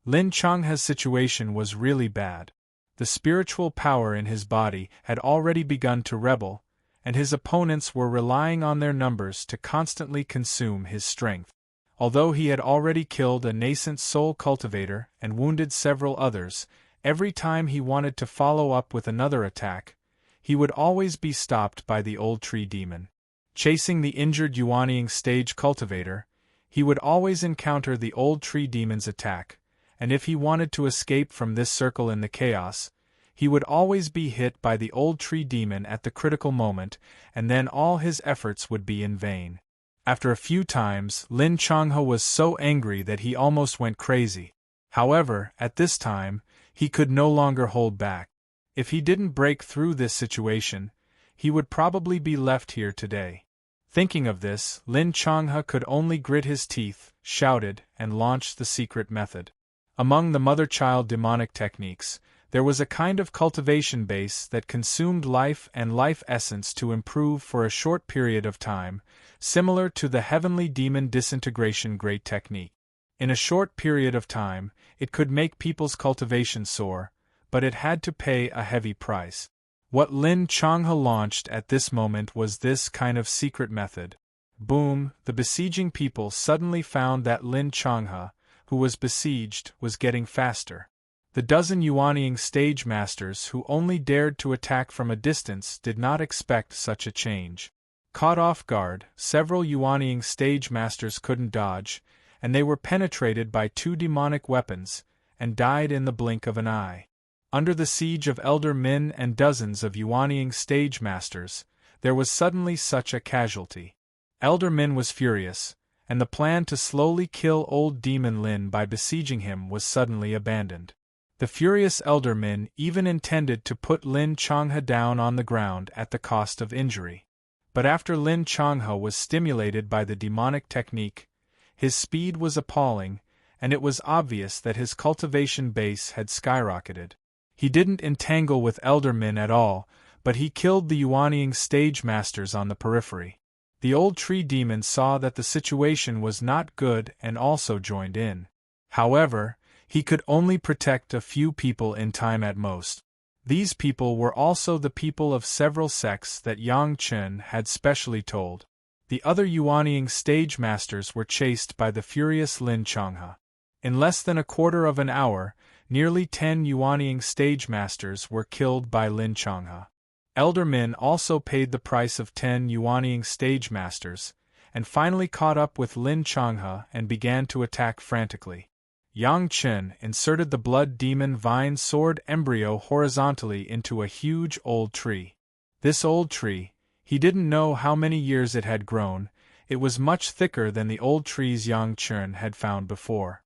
Lin Changhe's situation was really bad. The spiritual power in his body had already begun to rebel, and his opponents were relying on their numbers to constantly consume his strength. Although he had already killed a nascent soul cultivator and wounded several others, every time he wanted to follow up with another attack, he would always be stopped by the old tree demon. Chasing the injured Yuanying stage cultivator, he would always encounter the old tree demon's attack, and if he wanted to escape from this circle in the chaos, he would always be hit by the old tree demon at the critical moment, and then all his efforts would be in vain. After a few times, Lin Changhe was so angry that he almost went crazy. However, at this time, he could no longer hold back. If he didn't break through this situation, he would probably be left here today. Thinking of this, Lin Changhe could only grit his teeth, shouted, and launched the secret method. Among the mother-child demonic techniques, there was a kind of cultivation base that consumed life and life essence to improve for a short period of time, similar to the heavenly demon disintegration great technique. In a short period of time, it could make people's cultivation soar, but it had to pay a heavy price. What Lin Changhe launched at this moment was this kind of secret method. Boom! The besieging people suddenly found that Lin Changhe, who was besieged, was getting faster. The dozen Yuanying stage masters who only dared to attack from a distance did not expect such a change. Caught off guard, several Yuanying stage masters couldn't dodge, and they were penetrated by 2 demonic weapons, and died in the blink of an eye. Under the siege of Elder Min and dozens of Yuanying stage masters, there was suddenly such a casualty. Elder Min was furious, and the plan to slowly kill old Demon Lin by besieging him was suddenly abandoned. The furious Elder Min even intended to put Lin Changhe down on the ground at the cost of injury. But after Lin Changhe was stimulated by the demonic technique, his speed was appalling, and it was obvious that his cultivation base had skyrocketed. He didn't entangle with Elder Min at all, but he killed the Yuanying stage masters on the periphery. The old tree demon saw that the situation was not good and also joined in. However, he could only protect a few people in time at most. These people were also the people of several sects that Yang Chen had specially told. The other Yuanying stage masters were chased by the furious Lin Changhe. In less than a quarter of an hour, nearly 10 Yuanying stage masters were killed by Lin Changhe. Elder Min also paid the price of 10 Yuanying stage masters, and finally caught up with Lin Changhe and began to attack frantically. Yang Chen inserted the blood demon vine sword embryo horizontally into a huge old tree. This old tree, he didn't know how many years it had grown, it was much thicker than the old trees Yang Chen had found before.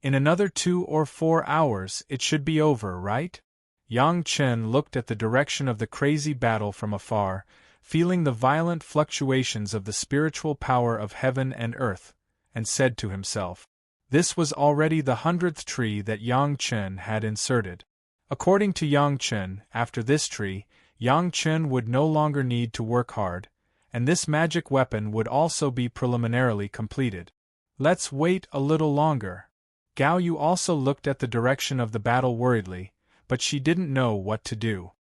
In another 2 or 4 hours it should be over, right? Yang Chen looked at the direction of the crazy battle from afar, feeling the violent fluctuations of the spiritual power of heaven and earth, and said to himself, this was already the 100th tree that Yang Chen had inserted. According to Yang Chen, after this tree, Yang Chen would no longer need to work hard, and this magic weapon would also be preliminarily completed. Let's wait a little longer. Gao Yu also looked at the direction of the battle worriedly, but she didn't know what to do.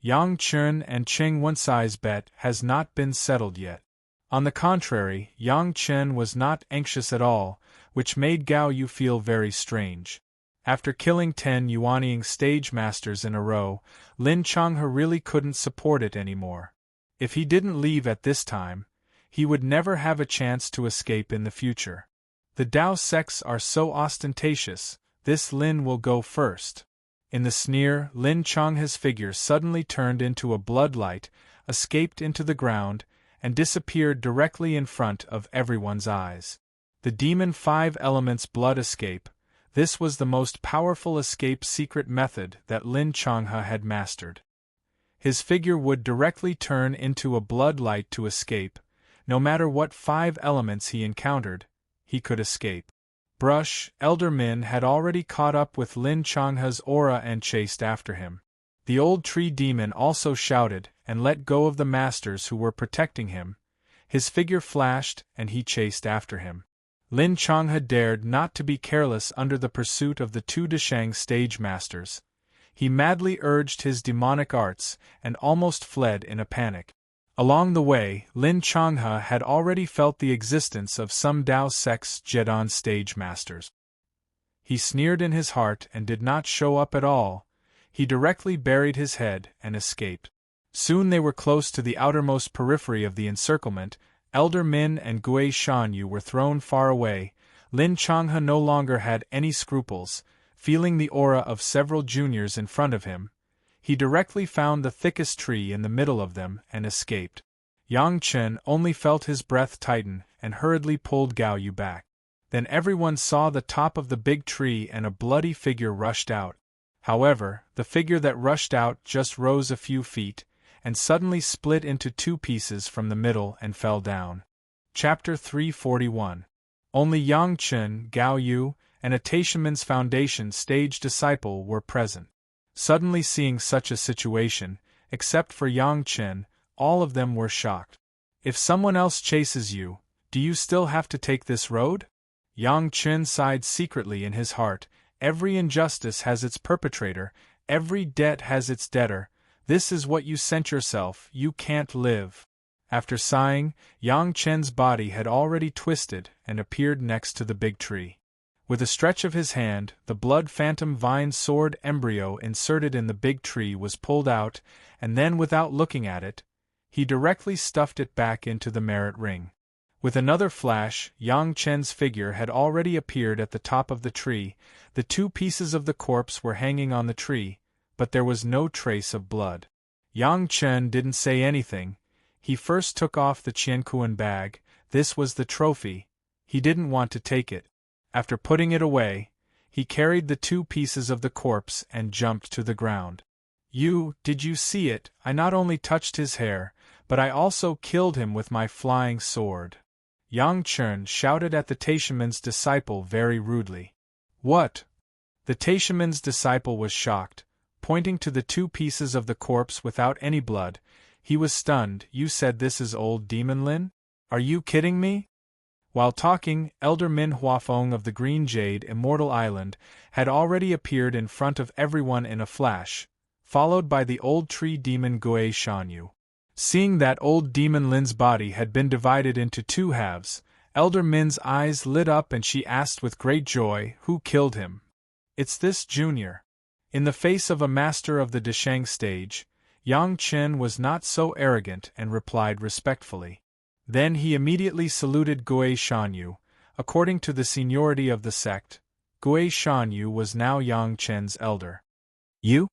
Yang Chen and Qing Wensai's bet has not been settled yet. On the contrary, Yang Chen was not anxious at all, which made Gao Yu feel very strange. After killing 10 Yuanying stage masters in a row, Lin Changhe really couldn't support it anymore. If he didn't leave at this time, he would never have a chance to escape in the future. The Dao sects are so ostentatious, this Lin will go first. In the sneer, Lin Changhe's figure suddenly turned into a bloodlight, escaped into the ground, and disappeared directly in front of everyone's eyes. The demon 5 elements blood escape. This was the most powerful escape secret method that Lin Changhe had mastered. His figure would directly turn into a bloodlight to escape. No matter what 5 elements he encountered, he could escape. Brush, Elder Min had already caught up with Lin Changhe's aura and chased after him. The old tree demon also shouted and let go of the masters who were protecting him. His figure flashed and he chased after him. Lin Changhe dared not to be careless under the pursuit of the 2 Deshang stage masters. He madly urged his demonic arts and almost fled in a panic. Along the way, Lin Changhe had already felt the existence of some Dao sect's Jedon stage masters. He sneered in his heart and did not show up at all. He directly buried his head and escaped. Soon they were close to the outermost periphery of the encirclement. Elder Min and Gui Shanyu were thrown far away. Lin Changhe no longer had any scruples. Feeling the aura of several juniors in front of him, he directly found the thickest tree in the middle of them and escaped. Yang Chen only felt his breath tighten and hurriedly pulled Gao Yu back. Then everyone saw the top of the big tree and a bloody figure rushed out. However, the figure that rushed out just rose a few feet, and suddenly split into 2 pieces from the middle and fell down. Chapter 341. Only Yang Chen, Gao Yu, and a Taishaman's Foundation stage disciple were present. Suddenly seeing such a situation, except for Yang Chen, all of them were shocked. If someone else chases you, do you still have to take this road? Yang Chen sighed secretly in his heart. Every injustice has its perpetrator, every debt has its debtor. This is what you sent yourself, you can't live. After sighing, Yang Chen's body had already twisted and appeared next to the big tree. With a stretch of his hand, the blood phantom vine sword embryo inserted in the big tree was pulled out, and then without looking at it, he directly stuffed it back into the merit ring. With another flash, Yang Chen's figure had already appeared at the top of the tree. The 2 pieces of the corpse were hanging on the tree, but there was no trace of blood. Yang Chen didn't say anything. He first took off the Qiankuan bag. This was the trophy. He didn't want to take it. After putting it away, he carried the 2 pieces of the corpse and jumped to the ground. Did you see it? I not only touched his hair, but I also killed him with my flying sword. Yang Chen shouted at the Taishaman's disciple very rudely. What? The Taishaman's disciple was shocked, pointing to the 2 pieces of the corpse without any blood. He was stunned. You said this is old Demon Lin? Are you kidding me? While talking, Elder Min Huafeng of the Green Jade Immortal Island had already appeared in front of everyone in a flash, followed by the old tree demon Gui Shanyu. Seeing that old demon Lin's body had been divided into 2 halves, Elder Min's eyes lit up and she asked with great joy, who killed him? It's this junior. In the face of a master of the Deshang stage, Yang Chen was not so arrogant and replied respectfully. Then he immediately saluted Gui Shanyu. According to the seniority of the sect, Gui Shanyu was now Yang Chen's elder. You?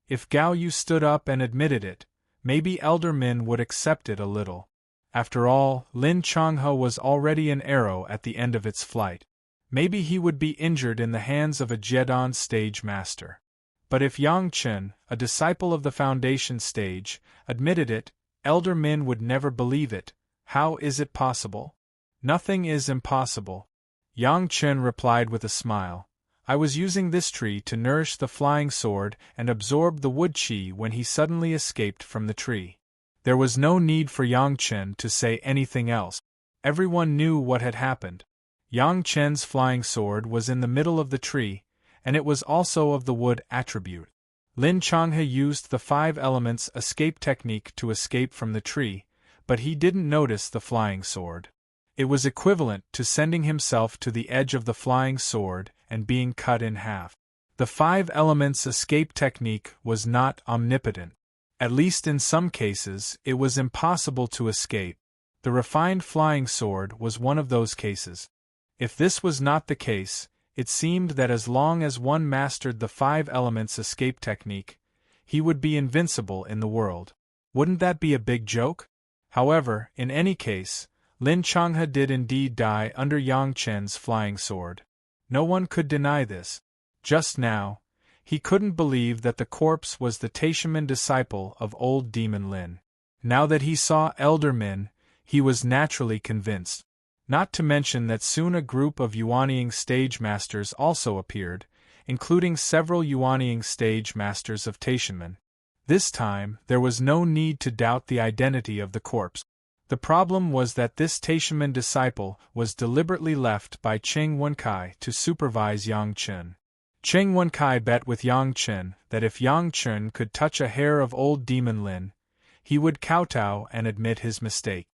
If Gao Yu stood up and admitted it, maybe Elder Min would accept it a little. After all, Lin Changhe was already an arrow at the end of its flight. Maybe he would be injured in the hands of a Jedon stage master. But if Yang Chen, a disciple of the Foundation stage, admitted it, Elder Min would never believe it. How is it possible? Nothing is impossible. Yang Chen replied with a smile. I was using this tree to nourish the flying sword and absorb the wood qi when he suddenly escaped from the tree. There was no need for Yang Chen to say anything else. Everyone knew what had happened. Yang Chen's flying sword was in the middle of the tree, and it was also of the wood attribute. Lin Changhe used the 5 elements escape technique to escape from the tree, but he didn't notice the flying sword. It was equivalent to sending himself to the edge of the flying sword and being cut in half. The 5 elements escape technique was not omnipotent. At least in some cases, it was impossible to escape. The refined flying sword was one of those cases. If this was not the case, it seemed that as long as one mastered the 5 elements escape technique, he would be invincible in the world. Wouldn't that be a big joke? However, in any case, Lin Changhe did indeed die under Yang Chen's flying sword. No one could deny this. Just now, he couldn't believe that the corpse was the Taishaman disciple of old demon Lin. Now that he saw Elder Min, he was naturally convinced. Not to mention that soon a group of Yuanying stage masters also appeared, including several Yuanying stage masters of Taishaman. This time, there was no need to doubt the identity of the corpse. The problem was that this Taishaman disciple was deliberately left by Cheng Wenkai to supervise Yang Chen. Cheng Wenkai bet with Yang Chen that if Yang Chen could touch a hair of old demon Lin, he would kowtow and admit his mistake.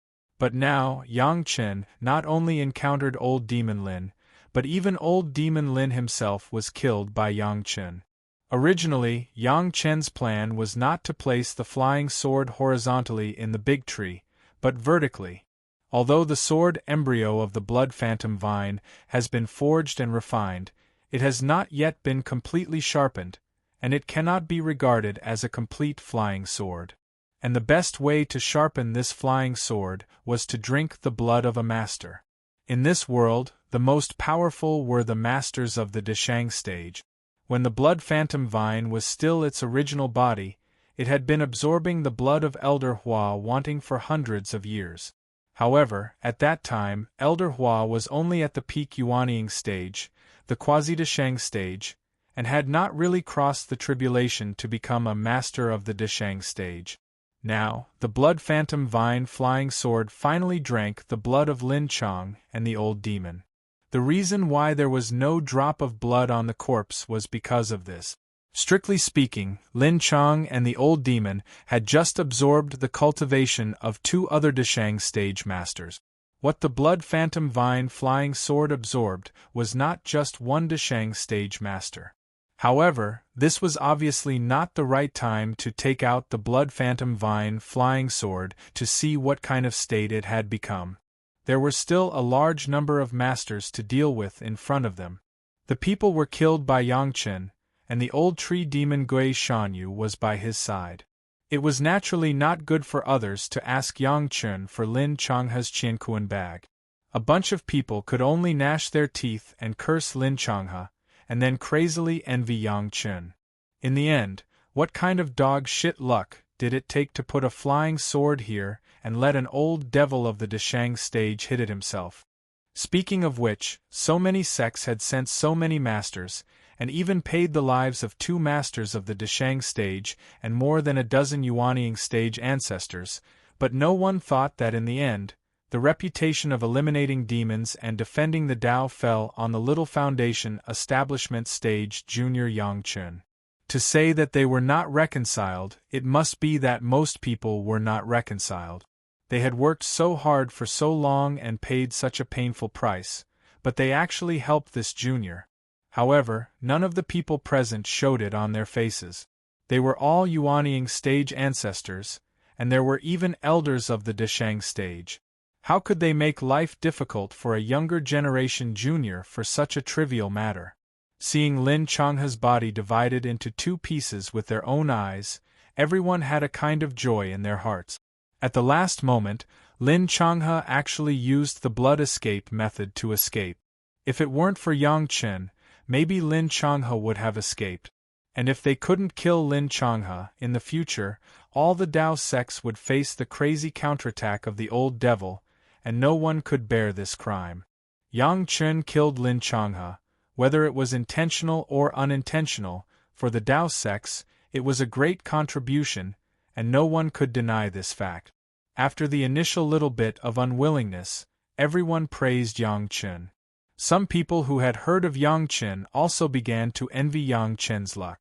But now, Yang Chen not only encountered old demon Lin, but even old demon Lin himself was killed by Yang Chen. Originally, Yang Chen's plan was not to place the flying sword horizontally in the big tree, but vertically. Although the sword embryo of the blood phantom vine has been forged and refined, it has not yet been completely sharpened, and it cannot be regarded as a complete flying sword. And the best way to sharpen this flying sword was to drink the blood of a master. In this world, the most powerful were the masters of the Deshang stage. When the blood phantom vine was still its original body, it had been absorbing the blood of Elder Hua wanting for hundreds of years. However, at that time, Elder Hua was only at the peak Yuanying stage, the quasi-Deshang stage, and had not really crossed the tribulation to become a master of the Deshang stage. Now, the blood phantom vine flying sword finally drank the blood of Lin Chang and the old demon. The reason why there was no drop of blood on the corpse was because of this. Strictly speaking, Lin Chang and the old demon had just absorbed the cultivation of 2 other Deshang stage masters. What the blood phantom vine flying sword absorbed was not just one Deshang stage master. However, this was obviously not the right time to take out the blood phantom vine flying sword to see what kind of state it had become. There were still a large number of masters to deal with in front of them. The people were killed by Yang Chen, and the old tree demon Gui Shanyu was by his side. It was naturally not good for others to ask Yang Chen for Lin Changhe's Qiankuan bag. A bunch of people could only gnash their teeth and curse Lin Changhe, and then crazily envy Yang Chen. In the end, what kind of dog shit luck did it take to put a flying sword here and let an old devil of the Deshang stage hit it himself? Speaking of which, so many sects had sent so many masters, and even paid the lives of 2 masters of the Deshang stage and more than a dozen Yuanying stage ancestors, but no one thought that in the end, the reputation of eliminating demons and defending the Dao fell on the little foundation establishment stage junior Yang Chen. To say that they were not reconciled, it must be that most people were not reconciled. They had worked so hard for so long and paid such a painful price, but they actually helped this junior. However, none of the people present showed it on their faces. They were all Yuanying stage ancestors, and there were even elders of the Deshang stage. How could they make life difficult for a younger generation junior for such a trivial matter? Seeing Lin Changhe's body divided into 2 pieces with their own eyes, everyone had a kind of joy in their hearts. At the last moment, Lin Changhe actually used the blood escape method to escape. If it weren't for Yang Chen, maybe Lin Changhe would have escaped. And if they couldn't kill Lin Changhe, in the future, all the Dao sects would face the crazy counterattack of the old devil, and no one could bear this crime. Yang Chen killed Lin Changhe, whether it was intentional or unintentional, for the Dao sects, it was a great contribution, and no one could deny this fact. After the initial little bit of unwillingness, everyone praised Yang Chen. Some people who had heard of Yang Chen also began to envy Yang Chen's luck.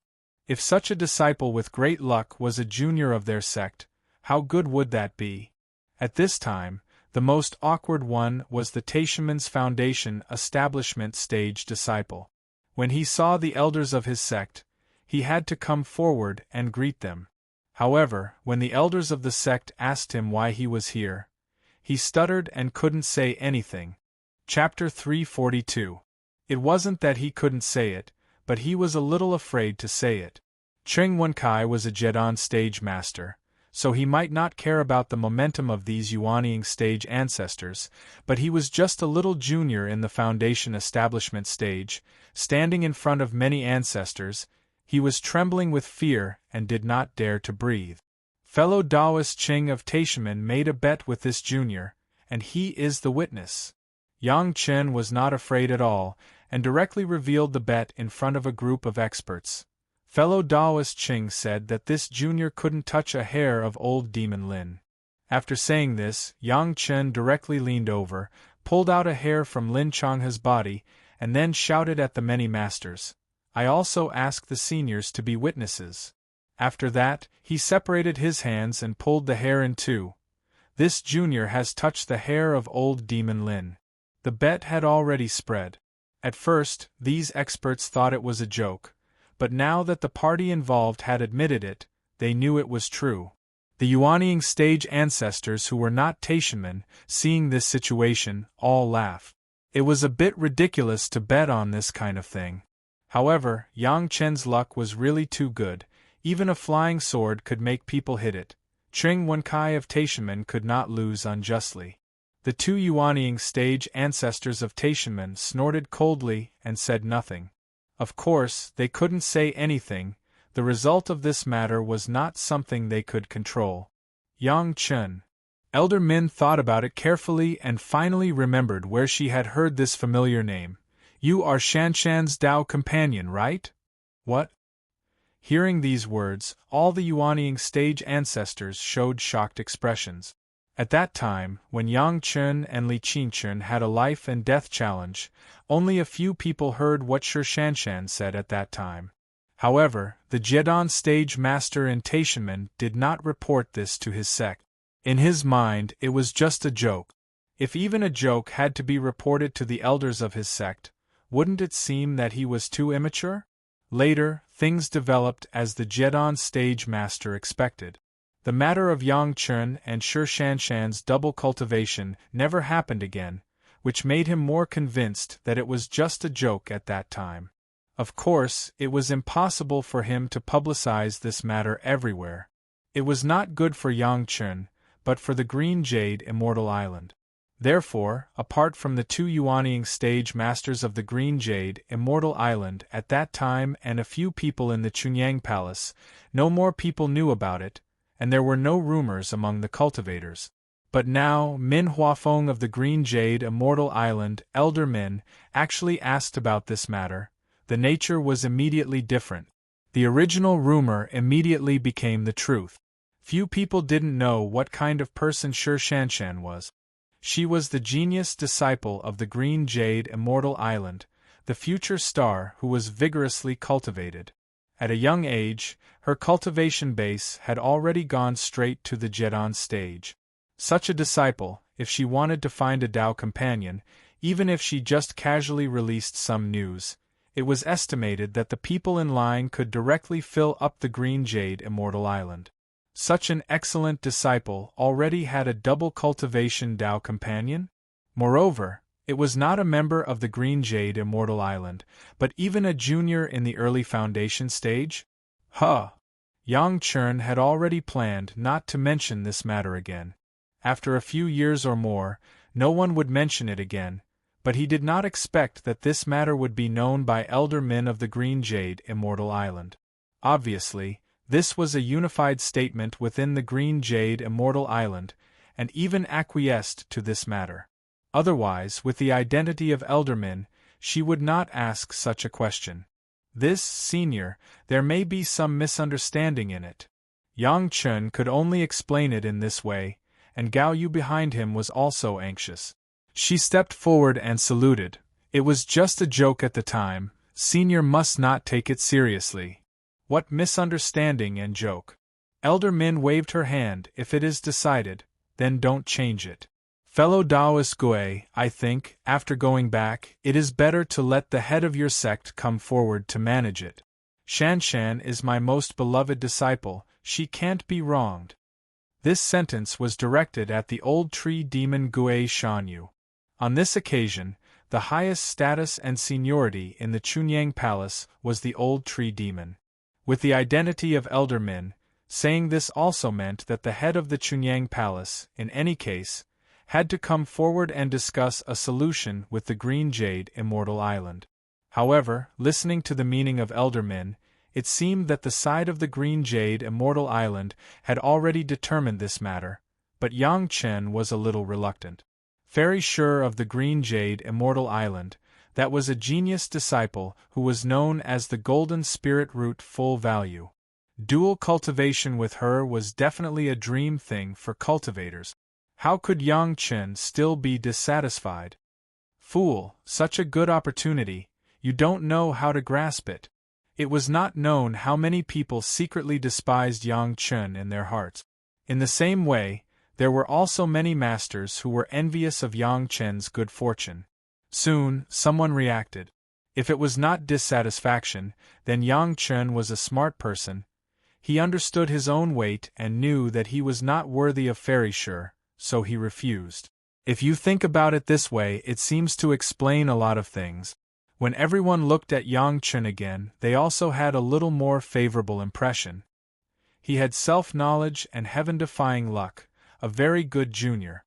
If such a disciple with great luck was a junior of their sect, how good would that be? At this time, the most awkward one was the Taishaman's Foundation establishment stage disciple. When he saw the elders of his sect, he had to come forward and greet them. However, when the elders of the sect asked him why he was here, he stuttered and couldn't say anything. Chapter 342. It wasn't that he couldn't say it, but he was a little afraid to say it. Cheng Wenkai was a Jedon stage master, so he might not care about the momentum of these Yuanying stage ancestors, but he was just a little junior in the Foundation establishment stage, standing in front of many ancestors. He was trembling with fear and did not dare to breathe. Fellow Taoist Cheng of Taishaman made a bet with this junior, and he is the witness. Yang Chen was not afraid at all, and directly revealed the bet in front of a group of experts. Fellow Taoist Cheng said that this junior couldn't touch a hair of old Demon Lin. After saying this, Yang Chen directly leaned over, pulled out a hair from Lin Changhe's body, and then shouted at the many masters, "I also ask the seniors to be witnesses." After that, he separated his hands and pulled the hair in two. This junior has touched the hair of old Demon Lin. The bet had already spread. At first, these experts thought it was a joke, but now that the party involved had admitted it, they knew it was true. The Yuanying stage ancestors who were not Taishaman, seeing this situation, all laughed. It was a bit ridiculous to bet on this kind of thing. However, Yang Chen's luck was really too good. Even a flying sword could make people hit it. Cheng Wenkai of Taishaman could not lose unjustly. The two Yuanying stage ancestors of Taishaman snorted coldly and said nothing. Of course, they couldn't say anything. The result of this matter was not something they could control. Yang Chen. Elder Min thought about it carefully and finally remembered where she had heard this familiar name. "You are Shanshan's Tao companion, right?" "What?" Hearing these words, all the Yuanying stage ancestors showed shocked expressions. At that time, when Yang Chen and Li Qingchen had a life and death challenge, only a few people heard what Shi Shanshan said at that time. However, the Jedon stage master in Taishaman did not report this to his sect. In his mind, it was just a joke. If even a joke had to be reported to the elders of his sect, wouldn't it seem that he was too immature? Later, things developed as the Jedon stage master expected. The matter of Yang Chen and Shi Shanshan's double cultivation never happened again, which made him more convinced that it was just a joke at that time. Of course, it was impossible for him to publicize this matter everywhere. It was not good for Yang Chen, but for the Green Jade Immortal Island. Therefore, apart from the two Yuanying stage masters of the Green Jade Immortal Island at that time and a few people in the Chunyang Palace, no more people knew about it, and there were no rumors among the cultivators. But now, Min Huafeng of the Green Jade Immortal Island, Elder Min, actually asked about this matter. The nature was immediately different. The original rumor immediately became the truth. Few people didn't know what kind of person Shi Shanshan was. She was the genius disciple of the Green Jade Immortal Island, the future star who was vigorously cultivated. At a young age, her cultivation base had already gone straight to the Jedon stage. Such a disciple, if she wanted to find a Tao companion, even if she just casually released some news, it was estimated that the people in line could directly fill up the Green Jade Immortal Island. Such an excellent disciple already had a double cultivation Tao companion? Moreover, it was not a member of the Green Jade Immortal Island, but even a junior in the early foundation stage? Yang Chen had already planned not to mention this matter again. After a few years or more, no one would mention it again, but he did not expect that this matter would be known by Elder Min of the Green Jade Immortal Island. Obviously, this was a unified statement within the Green Jade Immortal Island, and even acquiesced to this matter. Otherwise, with the identity of Elder Min, she would not ask such a question. This, senior, there may be some misunderstanding in it. Yang Chen could only explain it in this way, and Gao Yu behind him was also anxious. She stepped forward and saluted. It was just a joke at the time, senior must not take it seriously. What misunderstanding and joke. Elder Min waved her hand. If it is decided, then don't change it. Fellow Taoist Gui, I think, after going back, it is better to let the head of your sect come forward to manage it. Shanshan is my most beloved disciple, she can't be wronged. This sentence was directed at the old tree demon Gui Shanyu. On this occasion, the highest status and seniority in the Chunyang Palace was the old tree demon. With the identity of Elder Min, saying this also meant that the head of the Chunyang Palace, in any case, had to come forward and discuss a solution with the Green Jade Immortal Island. However, listening to the meaning of Elder Min, it seemed that the side of the Green Jade Immortal Island had already determined this matter, but Yang Chen was a little reluctant. Very sure of the Green Jade Immortal Island, that was a genius disciple who was known as the Golden Spirit Root Full Value. Dual cultivation with her was definitely a dream thing for cultivators. How could Yang Chen still be dissatisfied? Fool, such a good opportunity, you don't know how to grasp it. It was not known how many people secretly despised Yang Chen in their hearts. In the same way, there were also many masters who were envious of Yang Chen's good fortune. Soon, someone reacted. If it was not dissatisfaction, then Yang Chen was a smart person. He understood his own weight and knew that he was not worthy of fairy sure, so he refused. If you think about it this way, it seems to explain a lot of things. When everyone looked at Yang Chen again, they also had a little more favorable impression. He had self-knowledge and heaven-defying luck, a very good junior.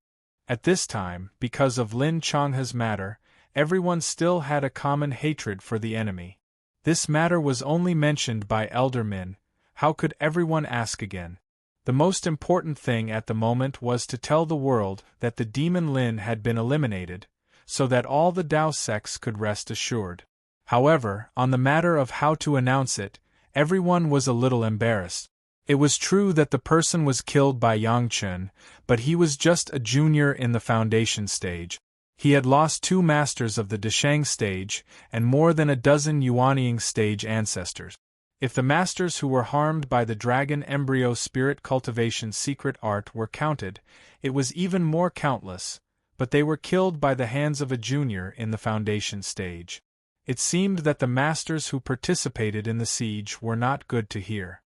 At this time, because of Lin Changhe's matter, everyone still had a common hatred for the enemy. This matter was only mentioned by Elder Min. How could everyone ask again? The most important thing at the moment was to tell the world that the demon Lin had been eliminated, so that all the Tao sects could rest assured. However, on the matter of how to announce it, everyone was a little embarrassed. It was true that the person was killed by Yang Chen, but he was just a junior in the foundation stage. He had lost 2 masters of the Deshang stage and more than a dozen Yuanying stage ancestors. If the masters who were harmed by the dragon embryo spirit cultivation secret art were counted, it was even more countless, but they were killed by the hands of a junior in the foundation stage. It seemed that the masters who participated in the siege were not good to hear.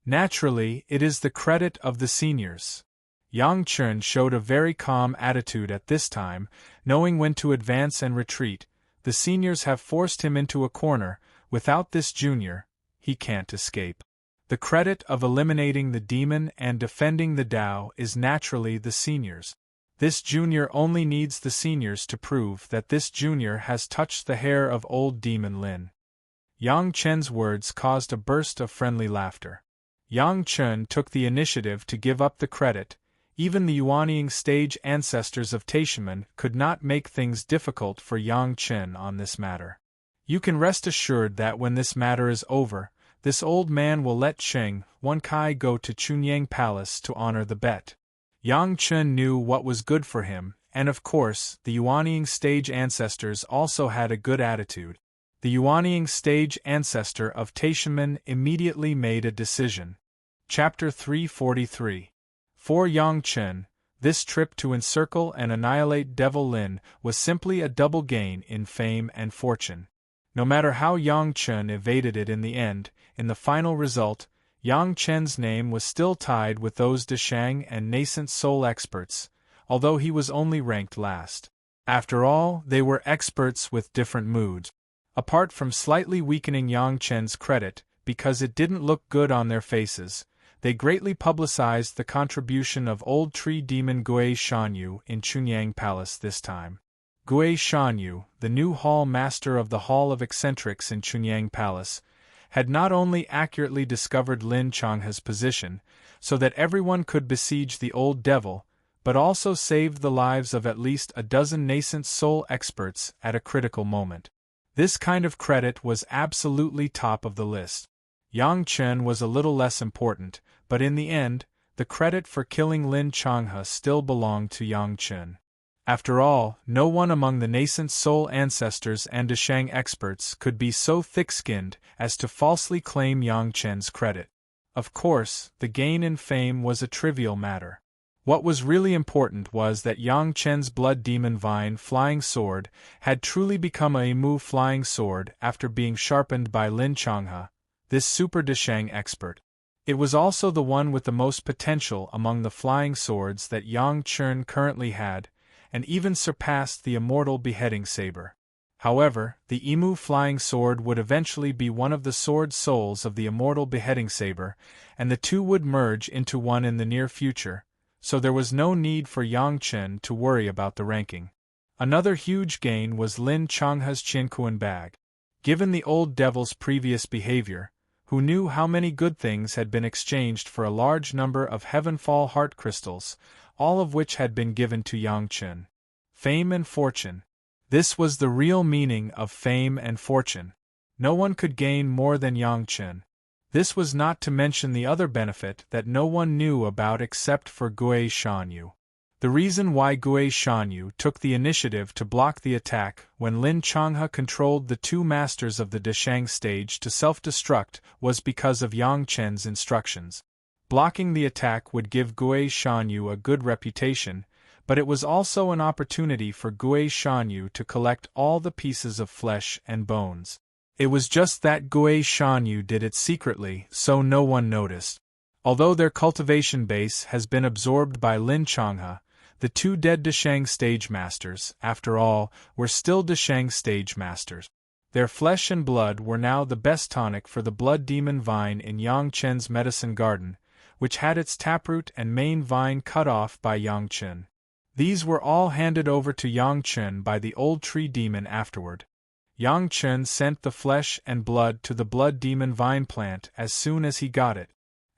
Naturally, it is the credit of the seniors. Yang Chen showed a very calm attitude at this time, knowing when to advance and retreat. The seniors have forced him into a corner. Without this junior, he can't escape. The credit of eliminating the demon and defending the Tao is naturally the seniors. This junior only needs the seniors to prove that this junior has touched the hair of old demon Lin. Yang Chen's words caused a burst of friendly laughter. Yang Chen took the initiative to give up the credit. Even the Yuanying stage ancestors of Taishimen could not make things difficult for Yang Chen on this matter. You can rest assured that when this matter is over, this old man will let Cheng Wenkai go to Chunyang Palace to honor the bet. Yang Chen knew what was good for him, and of course, the Yuanying stage ancestors also had a good attitude. The Yuanying stage ancestor of Taishimen immediately made a decision. Chapter 343. For Yang Chen, this trip to encircle and annihilate Devil Lin was simply a double gain in fame and fortune. No matter how Yang Chen evaded it in the end, in the final result, Yang Chen's name was still tied with those Deshang and nascent soul experts, although he was only ranked last. After all, they were experts with different moods. Apart from slightly weakening Yang Chen's credit, because it didn't look good on their faces, they greatly publicized the contribution of old tree demon Gui Shanyu in Chunyang Palace this time. Gui Shanyu, the new hall master of the Hall of Eccentrics in Chunyang Palace, had not only accurately discovered Lin Changhe's position, so that everyone could besiege the old devil, but also saved the lives of at least a dozen nascent soul experts at a critical moment. This kind of credit was absolutely top of the list. Yang Chen was a little less important, but in the end, the credit for killing Lin Changhe still belonged to Yang Chen. After all, no one among the nascent soul ancestors and Deshang experts could be so thick-skinned as to falsely claim Yang Chen's credit. Of course, the gain in fame was a trivial matter. What was really important was that Yang Chen's blood demon vine flying sword had truly become a Imu flying sword after being sharpened by Lin Changhe, this super Deshang expert. It was also the one with the most potential among the flying swords that Yang Chen currently had, and even surpassed the Immortal beheading saber. However, the Imu flying sword would eventually be one of the sword souls of the Immortal beheading saber, and the two would merge into one in the near future, so there was no need for Yang Chen to worry about the ranking. Another huge gain was Lin Changhe's Qinquan bag. Given the old devil's previous behavior, who knew how many good things had been exchanged for a large number of Heavenfall heart crystals, all of which had been given to Yang Chen. Fame and fortune. This was the real meaning of fame and fortune. No one could gain more than Yang Chen. This was not to mention the other benefit that no one knew about except for Gui Shanyu. The reason why Gui Shanyu took the initiative to block the attack when Lin Changhe controlled the two masters of the Deshang stage to self-destruct was because of Yang Chen's instructions. Blocking the attack would give Gui Shanyu a good reputation, but it was also an opportunity for Gui Shanyu to collect all the pieces of flesh and bones. It was just that Gui Shanyu did it secretly, so no one noticed. Although their cultivation base has been absorbed by Lin Changhe, the two dead Deshang stage masters, after all, were still Deshang stage masters. Their flesh and blood were now the best tonic for the blood demon vine in Yang Chen's medicine garden, which had its taproot and main vine cut off by Yang Chen. These were all handed over to Yang Chen by the old tree demon afterward. Yang Chen sent the flesh and blood to the blood demon vine plant as soon as he got it.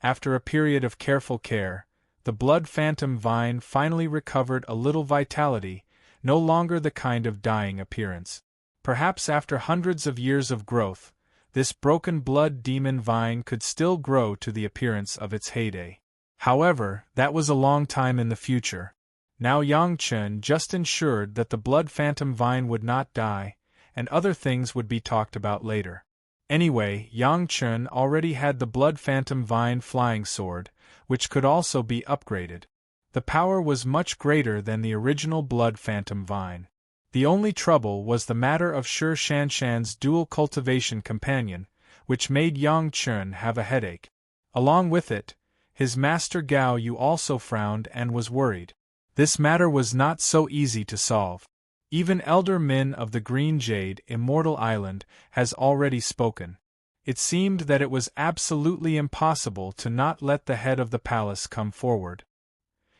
After a period of careful care, the blood phantom vine finally recovered a little vitality, no longer the kind of dying appearance. Perhaps after hundreds of years of growth, this broken blood demon vine could still grow to the appearance of its heyday. However, that was a long time in the future. Now Yang Chen just ensured that the blood phantom vine would not die, and other things would be talked about later. Anyway, Yang Chen already had the blood phantom vine flying sword, which could also be upgraded. The power was much greater than the original blood phantom vine. The only trouble was the matter of Shi Shanshan's dual cultivation companion, which made Yang Chen have a headache. Along with it, his master Gao Yu also frowned and was worried. This matter was not so easy to solve. Even Elder Min of the Green Jade, Immortal Island, has already spoken. It seemed that it was absolutely impossible to not let the head of the palace come forward.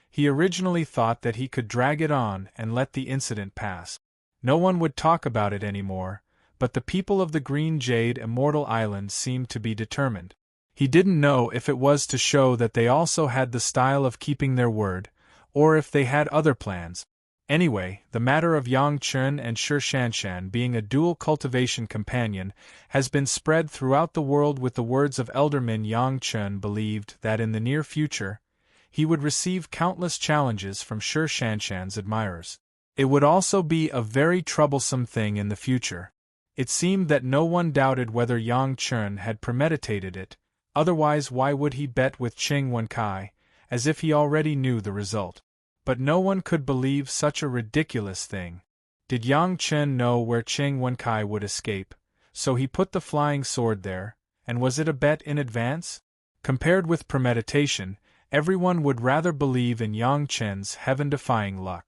He originally thought that he could drag it on and let the incident pass. No one would talk about it anymore, but the people of the Green Jade Immortal Island seemed to be determined. He didn't know if it was to show that they also had the style of keeping their word, or if they had other plans. Anyway, the matter of Yang Chen and Shi Shanshan being a dual cultivation companion has been spread throughout the world with the words of Elderman. Yang Chen believed that in the near future, he would receive countless challenges from Shi Shanshan's admirers. It would also be a very troublesome thing in the future. It seemed that no one doubted whether Yang Chen had premeditated it, otherwise why would he bet with Qing Wenkai, as if he already knew the result. But no one could believe such a ridiculous thing. Did Yang Chen know where Qing Wenkai would escape, so he put the flying sword there, and was it a bet in advance? Compared with premeditation, everyone would rather believe in Yang Chen's heaven-defying luck.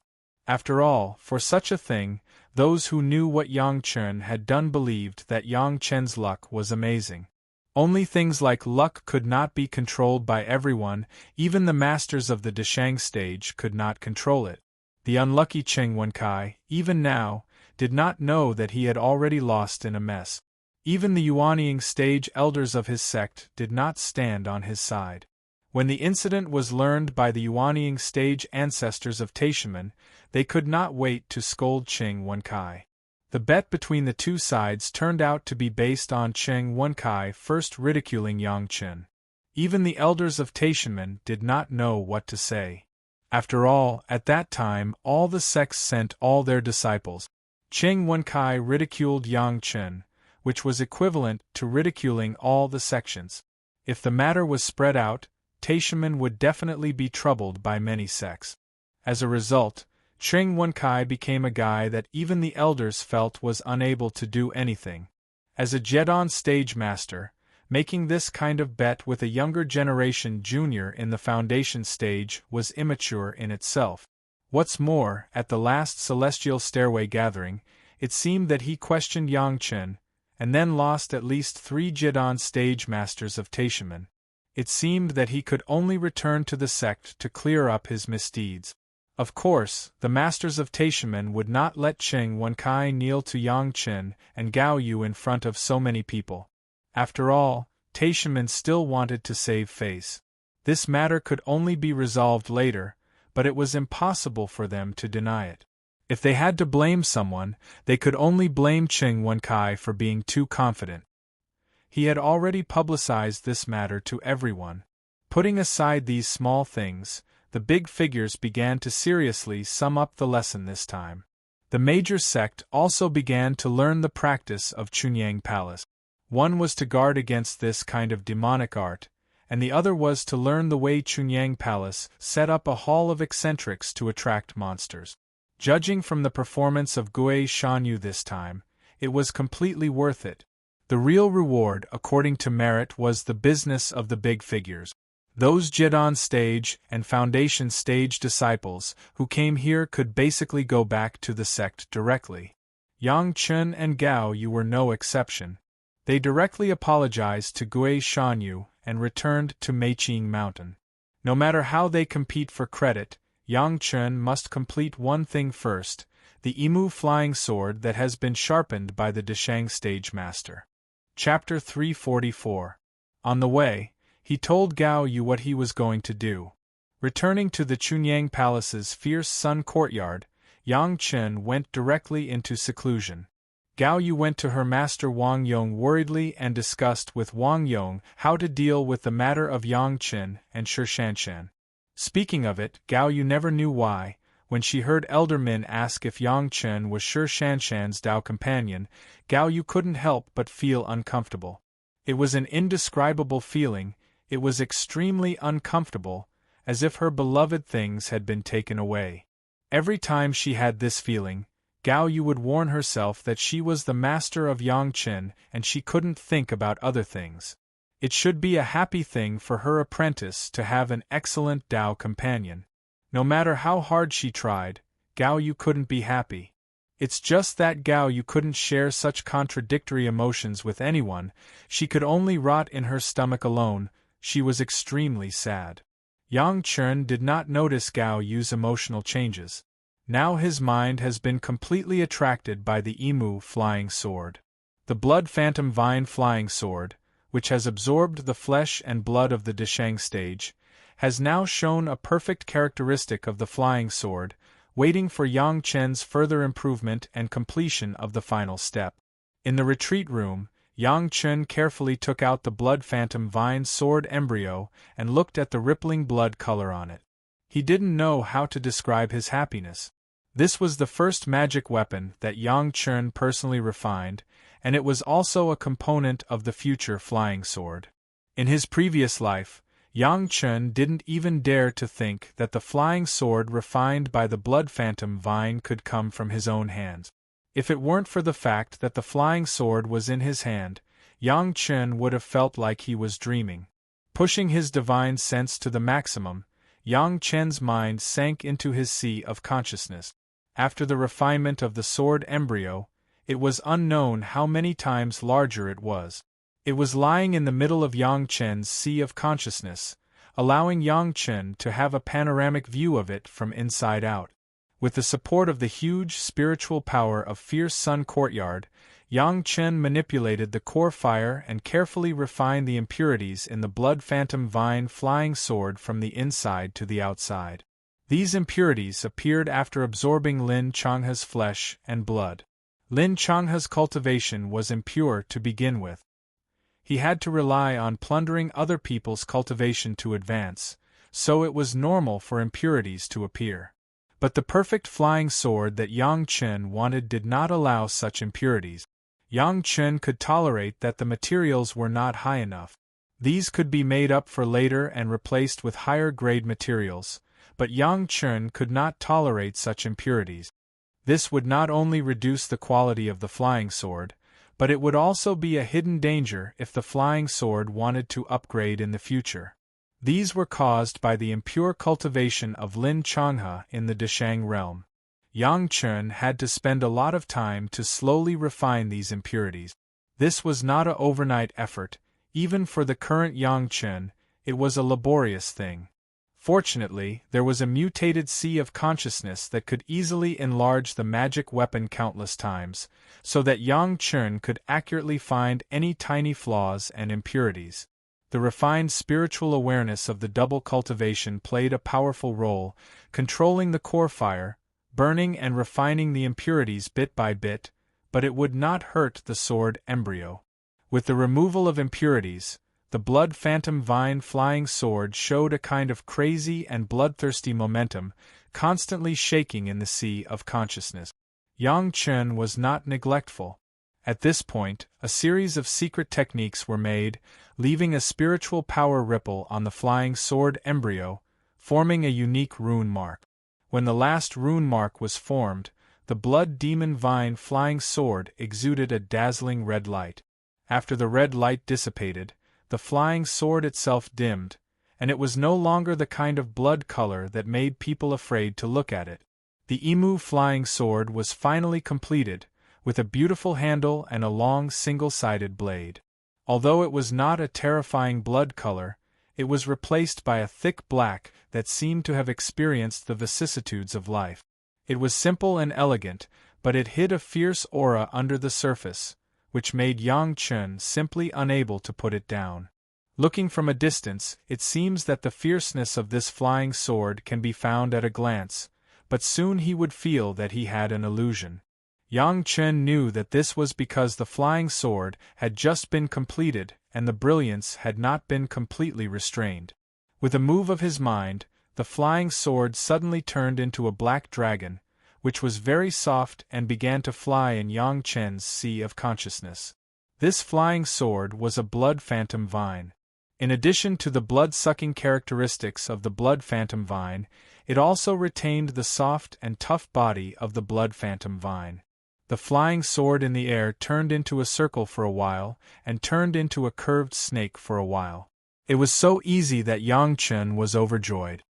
After all, for such a thing, those who knew what Yang Chen had done believed that Yang Chen's luck was amazing. Only things like luck could not be controlled by everyone, even the masters of the Deshang stage could not control it. The unlucky Qing Wenkai, even now, did not know that he had already lost in a mess. Even the Yuanying stage elders of his sect did not stand on his side. When the incident was learned by the Yuanying stage ancestors of Taishimen, they could not wait to scold Qing Wenkai. The bet between the two sides turned out to be based on Qing Wenkai first ridiculing Yang Chen. Even the elders of Taishimen did not know what to say. After all, at that time all the sects sent all their disciples. Cheng Wenkai ridiculed Yang Chen, which was equivalent to ridiculing all the sections. If the matter was spread out, Taishaman would definitely be troubled by many sects. As a result, Cheng Wenkai became a guy that even the elders felt was unable to do anything. As a Jedon stage master, making this kind of bet with a younger generation junior in the foundation stage was immature in itself. What's more, at the last Celestial Stairway gathering, it seemed that he questioned Yang Chen, and then lost at least 3 Jedon stage masters of Taishaman. It seemed that he could only return to the sect to clear up his misdeeds. Of course, the masters of Taishaman would not let Cheng Wenkai kneel to Yang Chen and Gao Yu in front of so many people. After all, Taishaman still wanted to save face. This matter could only be resolved later, but it was impossible for them to deny it. If they had to blame someone, they could only blame Cheng Wenkai for being too confident. He had already publicized this matter to everyone. Putting aside these small things, the big figures began to seriously sum up the lesson this time. The major sect also began to learn the practice of Chunyang Palace. One was to guard against this kind of demonic art, and the other was to learn the way Chunyang Palace set up a hall of eccentrics to attract monsters. Judging from the performance of Gui Shanyu this time, it was completely worth it. The real reward, according to merit, was the business of the big figures. Those Jedon stage and Foundation stage disciples who came here could basically go back to the sect directly. Yang Chen and Gao Yu were no exception. They directly apologized to Gui Shanyu and returned to Meiqing Mountain. No matter how they compete for credit, Yang Chen must complete one thing first, the Imu flying sword that has been sharpened by the Deshang stage master. Chapter 344. On the way, he told Gao Yu what he was going to do. Returning to the Chunyang Palace's fierce sun courtyard, Yang Chen went directly into seclusion. Gao Yu went to her master Wang Yong worriedly and discussed with Wang Yong how to deal with the matter of Yang Chen and Shi Shanshan. Speaking of it, Gao Yu never knew why, when she heard Elder Min ask if Yang Chen was Shi Shanshan's Dao companion, Gao Yu couldn't help but feel uncomfortable. It was an indescribable feeling, it was extremely uncomfortable, as if her beloved things had been taken away. Every time she had this feeling, Gao Yu would warn herself that she was the master of Yang Chen and she couldn't think about other things. It should be a happy thing for her apprentice to have an excellent Dao companion. No matter how hard she tried, Gao Yu couldn't be happy. It's just that Gao Yu couldn't share such contradictory emotions with anyone, she could only rot in her stomach alone, she was extremely sad. Yang Chen did not notice Gao Yu's emotional changes. Now his mind has been completely attracted by the Imu flying sword. The Blood Phantom Vine flying sword, which has absorbed the flesh and blood of the Deshang stage, has now shown a perfect characteristic of the flying sword, waiting for Yang Chen's further improvement and completion of the final step. In the retreat room, Yang Chen carefully took out the Blood Phantom Vine sword embryo and looked at the rippling blood color on it. He didn't know how to describe his happiness. This was the first magic weapon that Yang Chen personally refined, and it was also a component of the future flying sword. In his previous life, Yang Chen didn't even dare to think that the flying sword refined by the Blood Phantom Vine could come from his own hands. If it weren't for the fact that the flying sword was in his hand, Yang Chen would have felt like he was dreaming. Pushing his divine sense to the maximum, Yang Chen's mind sank into his sea of consciousness. After the refinement of the sword embryo, it was unknown how many times larger it was. It was lying in the middle of Yang Chen's sea of consciousness, allowing Yang Chen to have a panoramic view of it from inside out. With the support of the huge spiritual power of Fierce Sun Courtyard, Yang Chen manipulated the core fire and carefully refined the impurities in the Blood Phantom Vine flying sword from the inside to the outside. These impurities appeared after absorbing Lin Changhe's flesh and blood. Lin Changhe's cultivation was impure to begin with. He had to rely on plundering other people's cultivation to advance, so it was normal for impurities to appear. But the perfect flying sword that Yang Chen wanted did not allow such impurities. Yang Chen could tolerate that the materials were not high enough. These could be made up for later and replaced with higher-grade materials, but Yang Chen could not tolerate such impurities. This would not only reduce the quality of the flying sword, but it would also be a hidden danger if the flying sword wanted to upgrade in the future. These were caused by the impure cultivation of Lin Changhe in the Deshang realm. Yang Chen had to spend a lot of time to slowly refine these impurities. This was not an overnight effort, even for the current Yang Chen, it was a laborious thing. Fortunately, there was a mutated sea of consciousness that could easily enlarge the magic weapon countless times, so that Yang Chen could accurately find any tiny flaws and impurities. The refined spiritual awareness of the double cultivation played a powerful role, controlling the core fire, burning and refining the impurities bit by bit, but it would not hurt the sword embryo. With the removal of impurities, the blood phantom vine flying sword showed a kind of crazy and bloodthirsty momentum, constantly shaking in the sea of consciousness. Yang Chen was not neglectful. At this point, a series of secret techniques were made, leaving a spiritual power ripple on the flying sword embryo, forming a unique rune mark. When the last rune mark was formed, the blood demon vine flying sword exuded a dazzling red light. After the red light dissipated, the flying sword itself dimmed, and it was no longer the kind of blood color that made people afraid to look at it. The Emu flying sword was finally completed, with a beautiful handle and a long single-sided blade. Although it was not a terrifying blood color, it was replaced by a thick black that seemed to have experienced the vicissitudes of life. It was simple and elegant, but it hid a fierce aura under the surface, which made Yang Chen simply unable to put it down. Looking from a distance, it seems that the fierceness of this flying sword can be found at a glance, but soon he would feel that he had an illusion. Yang Chen knew that this was because the flying sword had just been completed and the brilliance had not been completely restrained. With a move of his mind, the flying sword suddenly turned into a black dragon, which was very soft and began to fly in Yang Chen's sea of consciousness. This flying sword was a blood phantom vine. In addition to the blood-sucking characteristics of the blood phantom vine, it also retained the soft and tough body of the blood phantom vine. The flying sword in the air turned into a circle for a while, and turned into a curved snake for a while. It was so easy that Yang Chen was overjoyed.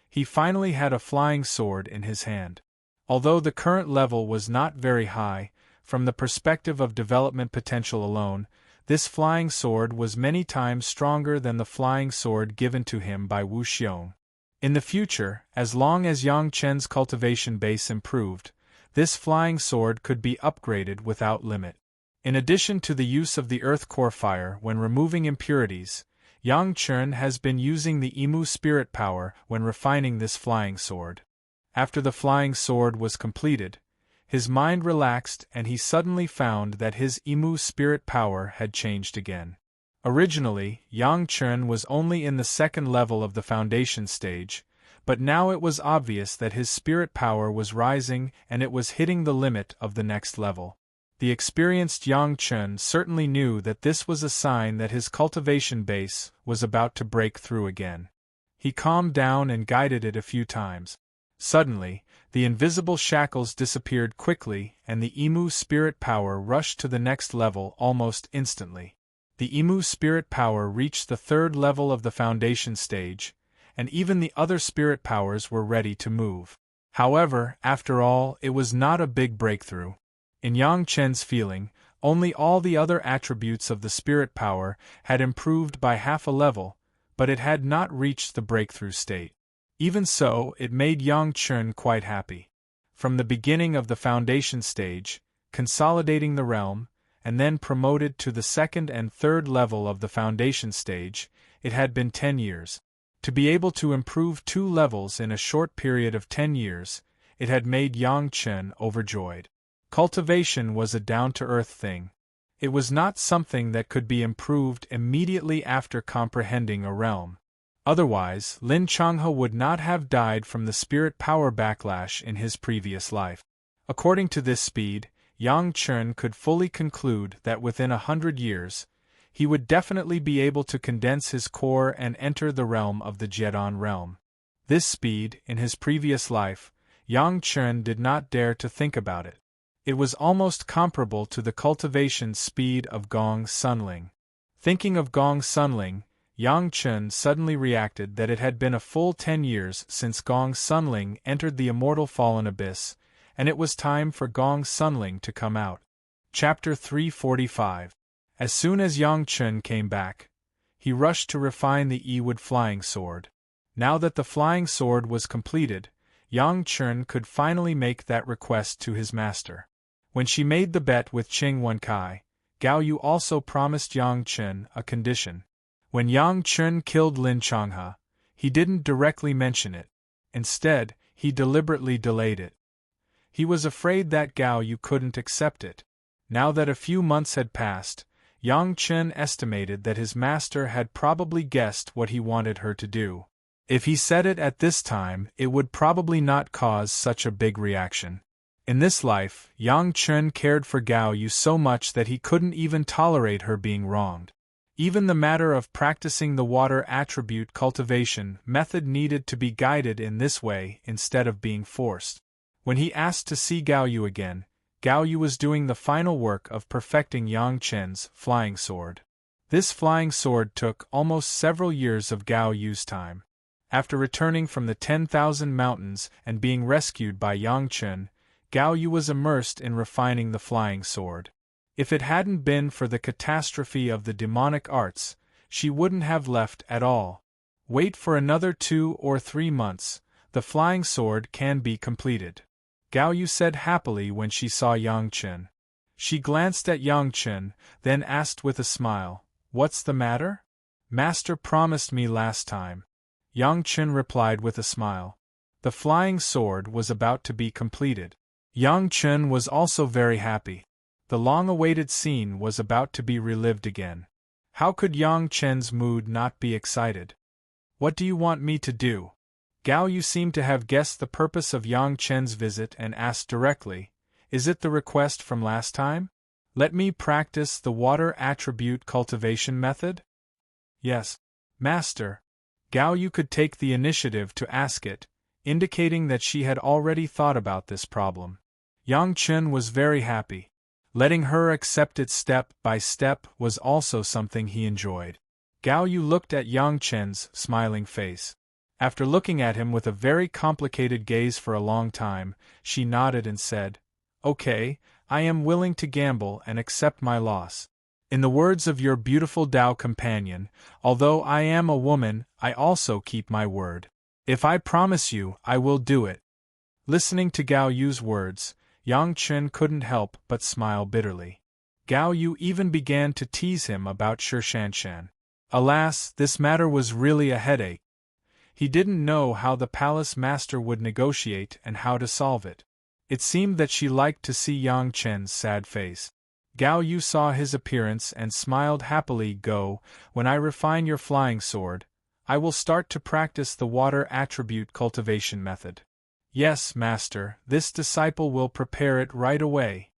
He finally had a flying sword in his hand. Although the current level was not very high, from the perspective of development potential alone, this flying sword was many times stronger than the flying sword given to him by Wu Xiong. In the future, as long as Yang Chen's cultivation base improved, this flying sword could be upgraded without limit. In addition to the use of the earth core fire when removing impurities, Yang Chen has been using the Emu spirit power when refining this flying sword. After the flying sword was completed, his mind relaxed and he suddenly found that his Emu spirit power had changed again. Originally, Yang Chen was only in the second level of the foundation stage, but now it was obvious that his spirit power was rising and it was hitting the limit of the next level. The experienced Yang Chen certainly knew that this was a sign that his cultivation base was about to break through again. He calmed down and guided it a few times. Suddenly, the invisible shackles disappeared quickly and the Emu spirit power rushed to the next level almost instantly. The Emu spirit power reached the third level of the foundation stage, and even the other spirit powers were ready to move. However, after all, it was not a big breakthrough. In Yang Chen's feeling, only all the other attributes of the spirit power had improved by half a level, but it had not reached the breakthrough state. Even so, it made Yang Chen quite happy. From the beginning of the foundation stage, consolidating the realm, and then promoted to the second and third level of the foundation stage, it had been 10 years. To be able to improve 2 levels in a short period of 10 years, it had made Yang Chen overjoyed. Cultivation was a down-to-earth thing. It was not something that could be improved immediately after comprehending a realm. Otherwise, Lin Changhe would not have died from the spirit power backlash in his previous life. According to this speed, Yang Chen could fully conclude that within 100 years, he would definitely be able to condense his core and enter the realm of the Jiedon realm. This speed, in his previous life, Yang Chen did not dare to think about it. It was almost comparable to the cultivation speed of Gong Sunling. Thinking of Gong Sunling, Yang Chen suddenly reacted that it had been a full 10 years since Gong Sunling entered the immortal fallen abyss, and it was time for Gong Sunling to come out. Chapter 345. As soon as Yang Chen came back, he rushed to refine the Yiwood flying sword. Now that the flying sword was completed, Yang Chen could finally make that request to his master. When she made the bet with Qing Wenkai, Gao Yu also promised Yang Chen a condition. When Yang Chen killed Lin Changhe, he didn't directly mention it. Instead, he deliberately delayed it. He was afraid that Gao Yu couldn't accept it. Now that a few months had passed, Yang Chen estimated that his master had probably guessed what he wanted her to do. If he said it at this time, it would probably not cause such a big reaction. In this life, Yang Chen cared for Gao Yu so much that he couldn't even tolerate her being wronged. Even the matter of practicing the water attribute cultivation method needed to be guided in this way instead of being forced. When he asked to see Gao Yu again, Gao Yu was doing the final work of perfecting Yang Chen's flying sword. This flying sword took almost several years of Gao Yu's time. After returning from the 10,000 mountains and being rescued by Yang Chen, Gao Yu was immersed in refining the flying sword. If it hadn't been for the catastrophe of the demonic arts, she wouldn't have left at all. Wait for another 2 or 3 months, the flying sword can be completed. Gao Yu said happily when she saw Yang Chen. She glanced at Yang Chen, then asked with a smile, "What's the matter?" "Master promised me last time." Yang Chen replied with a smile. The flying sword was about to be completed. Yang Chen was also very happy. The long-awaited scene was about to be relived again. How could Yang Chen's mood not be excited? "What do you want me to do?" Gao Yu seemed to have guessed the purpose of Yang Chen's visit and asked directly, "Is it the request from last time? Let me practice the water attribute cultivation method?" "Yes, Master." Gao Yu could take the initiative to ask it, indicating that she had already thought about this problem. Yang Chen was very happy. Letting her accept it step by step was also something he enjoyed. Gao Yu looked at Yang Chen's smiling face. After looking at him with a very complicated gaze for a long time, she nodded and said, "Okay, I am willing to gamble and accept my loss. In the words of your beautiful Tao companion, although I am a woman, I also keep my word. If I promise you, I will do it." Listening to Gao Yu's words, Yang Chen couldn't help but smile bitterly. Gao Yu even began to tease him about Shirshanshan. Alas, this matter was really a headache. He didn't know how the palace master would negotiate and how to solve it. It seemed that she liked to see Yang Chen's sad face. Gao Yu saw his appearance and smiled happily. "Go, when I refine your flying sword, I will start to practice the water attribute cultivation method." "Yes, Master, this disciple will prepare it right away."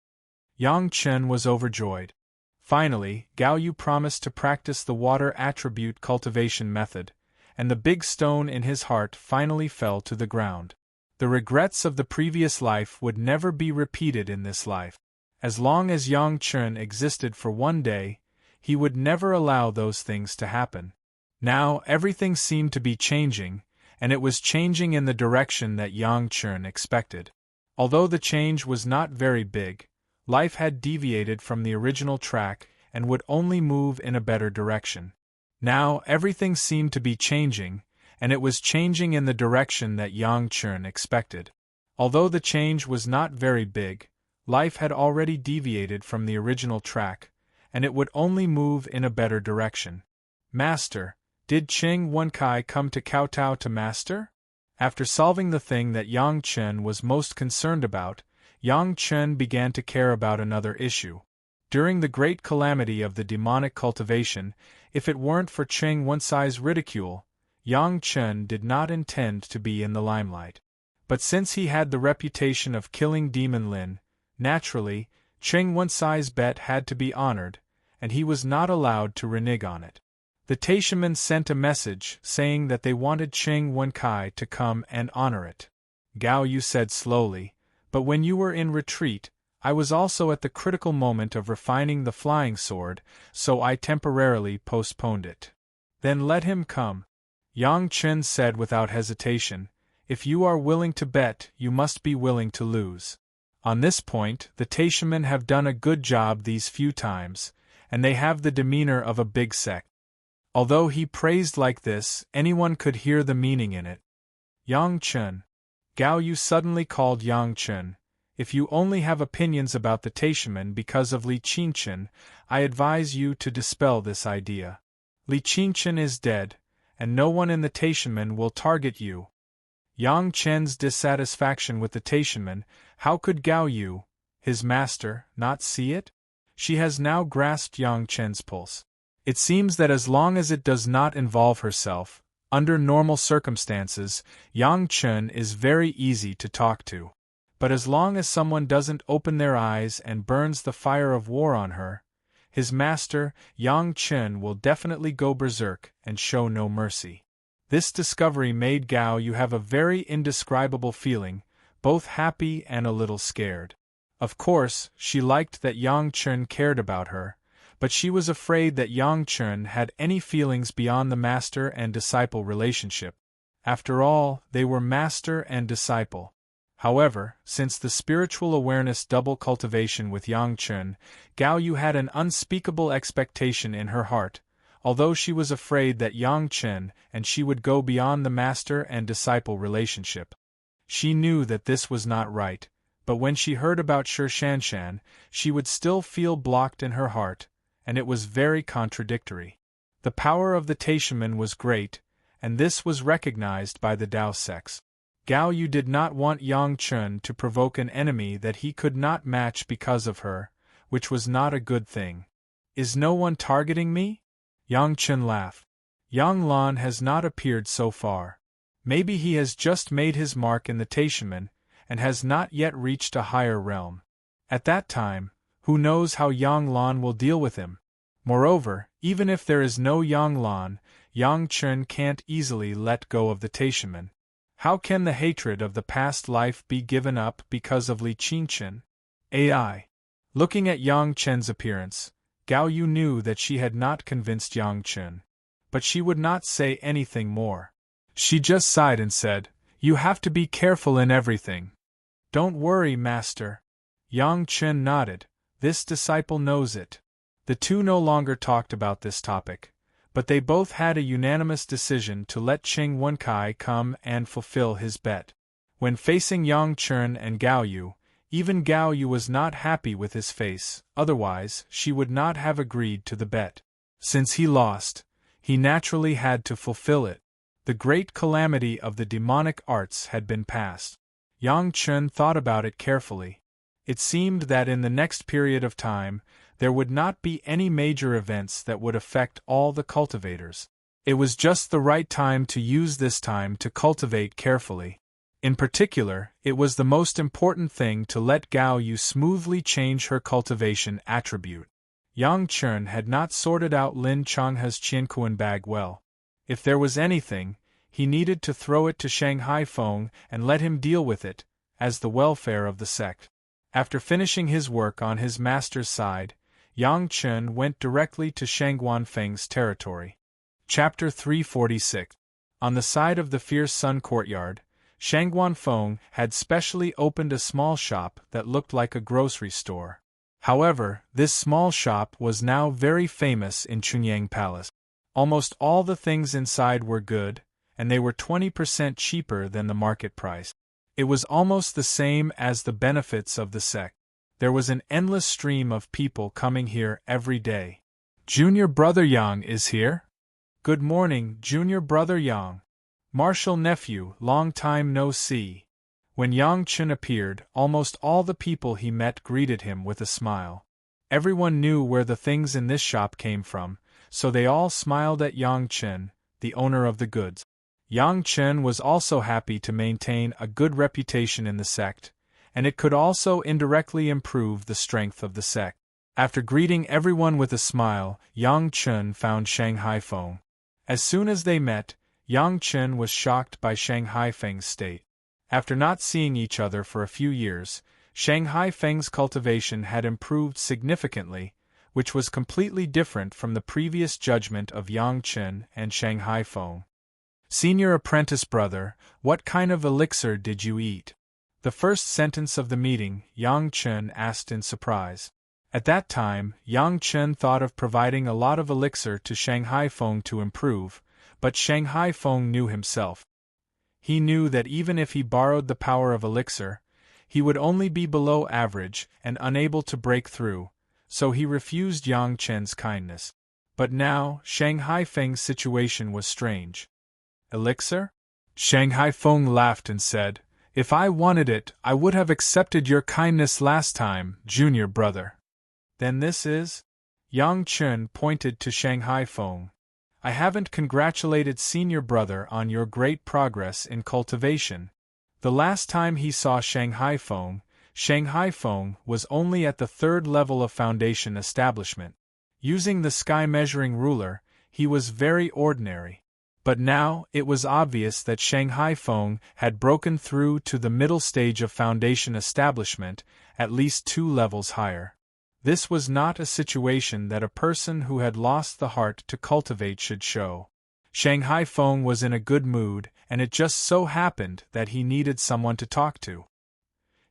Yang Chen was overjoyed. Finally, Gao Yu promised to practice the water attribute cultivation method, and the big stone in his heart finally fell to the ground. The regrets of the previous life would never be repeated in this life. As long as Yang Chen existed for one day, he would never allow those things to happen. Now everything seemed to be changing, and it was changing in the direction that Yang Chen expected. Although the change was not very big, life had deviated from the original track and would only move in a better direction. Now everything seemed to be changing, and it was changing in the direction that Yang Chen expected. Although the change was not very big, life had already deviated from the original track, and it would only move in a better direction. "Master, did Qing Wenkai come to kowtow to Master?" After solving the thing that Yang Chen was most concerned about, Yang Chen began to care about another issue. During the great calamity of the demonic cultivation, if it weren't for Qing Wenkai's ridicule, Yang Chen did not intend to be in the limelight. But since he had the reputation of killing Demon Lin, naturally, Cheng Wen-Cai's bet had to be honored, and he was not allowed to renege on it. The Taishamen sent a message saying that they wanted Cheng Wen-Cai to come and honor it. Gao Yu said slowly, "But when you were in retreat, I was also at the critical moment of refining the flying sword, so I temporarily postponed it." "Then let him come," Yang Chen said without hesitation. "If you are willing to bet, you must be willing to lose." On this point, the Taishamen have done a good job these few times, and they have the demeanor of a big sect. Although he praised like this, anyone could hear the meaning in it. "Yang Chen," Gao Yu suddenly called Yang Chen, "if you only have opinions about the Taishamen because of Li Qingchen, I advise you to dispel this idea. Li Qingchen is dead, and no one in the Taishamen will target you." Yang Chen's dissatisfaction with the Taishamen, how could Gao Yu, his master, not see it? She has now grasped Yang Chen's pulse. It seems that as long as it does not involve herself, under normal circumstances, Yang Chen is very easy to talk to. But as long as someone doesn't open their eyes and burns the fire of war on her, his master, Yang Chen, will definitely go berserk and show no mercy. This discovery made Gao Yu have a very indescribable feeling, both happy and a little scared. Of course, she liked that Yang Chen cared about her, but she was afraid that Yang Chen had any feelings beyond the master and disciple relationship. After all, they were master and disciple. However, since the spiritual awareness double cultivation with Yang Chen, Gao Yu had an unspeakable expectation in her heart, although she was afraid that Yang Chen and she would go beyond the master and disciple relationship. She knew that this was not right, but when she heard about Shi Shanshan, she would still feel blocked in her heart, and it was very contradictory. The power of the Taishamen was great, and this was recognized by the Dao sects. Gao Yu did not want Yang Chen to provoke an enemy that he could not match because of her, which was not a good thing. "Is no one targeting me?" Yang Chen laughed. "Yang Lan has not appeared so far. Maybe he has just made his mark in the Taishamen, and has not yet reached a higher realm. At that time, who knows how Yang Lan will deal with him? Moreover, even if there is no Yang Lan, Yang Chen can't easily let go of the Taishamen. How can the hatred of the past life be given up because of Li Qingchen? AI. Looking at Yang Chen's appearance, Gao Yu knew that she had not convinced Yang Chen. But she would not say anything more. She just sighed and said, "You have to be careful in everything." "Don't worry, master." Yang Chen nodded. "This disciple knows it." The two no longer talked about this topic, but they both had a unanimous decision to let Cheng Wen-Cai come and fulfill his bet. When facing Yang Chen and Gao Yu, even Gao Yu was not happy with his face, otherwise she would not have agreed to the bet. Since he lost, he naturally had to fulfill it. The great calamity of the demonic arts had been passed. Yang Chen thought about it carefully. It seemed that in the next period of time, there would not be any major events that would affect all the cultivators. It was just the right time to use this time to cultivate carefully. In particular, it was the most important thing to let Gao Yu smoothly change her cultivation attribute. Yang Chen had not sorted out Lin Changhe's Qianquan bag well. If there was anything, he needed to throw it to Shanghai Feng and let him deal with it, as the welfare of the sect. After finishing his work on his master's side, Yang Chen went directly to Shangguan Feng's territory. Chapter 346. On the side of the Fierce Sun courtyard, Shangguan Feng had specially opened a small shop that looked like a grocery store. However, this small shop was now very famous in Chunyang Palace. Almost all the things inside were good, and they were 20% cheaper than the market price. It was almost the same as the benefits of the sect. There was an endless stream of people coming here every day. "Junior Brother Yang is here?" "Good morning, Junior Brother Yang." "Martial nephew, long time no see." When Yang Chen appeared, almost all the people he met greeted him with a smile. Everyone knew where the things in this shop came from, so they all smiled at Yang Chen, the owner of the goods. Yang Chen was also happy to maintain a good reputation in the sect, and it could also indirectly improve the strength of the sect. After greeting everyone with a smile, Yang Chen found Shanghai Feng. As soon as they met, Yang Chen was shocked by Shanghai Feng's state. After not seeing each other for a few years, Shanghai Feng's cultivation had improved significantly, which was completely different from the previous judgment of Yang Chen and Shanghai Feng. Senior apprentice brother, what kind of elixir did you eat? The first sentence of the meeting, Yang Chen asked in surprise. At that time, Yang Chen thought of providing a lot of elixir to Shanghai Feng to improve, but Shanghai Feng knew himself. He knew that even if he borrowed the power of elixir, he would only be below average and unable to break through, so he refused Yang Chen's kindness. But now, Shanghai Feng's situation was strange. Elixir? Shanghai Feng laughed and said, "If I wanted it, I would have accepted your kindness last time, junior brother." Then this is? Yang Chen pointed to Shanghai Feng. I haven't congratulated senior brother on your great progress in cultivation. The last time he saw Shanghai Feng was only at the 3rd level of foundation establishment. Using the sky measuring ruler, he was very ordinary. But now, it was obvious that Shanghai Feng had broken through to the middle stage of foundation establishment, at least 2 levels higher. This was not a situation that a person who had lost the heart to cultivate should show. Shanghai Feng was in a good mood, and it just so happened that he needed someone to talk to.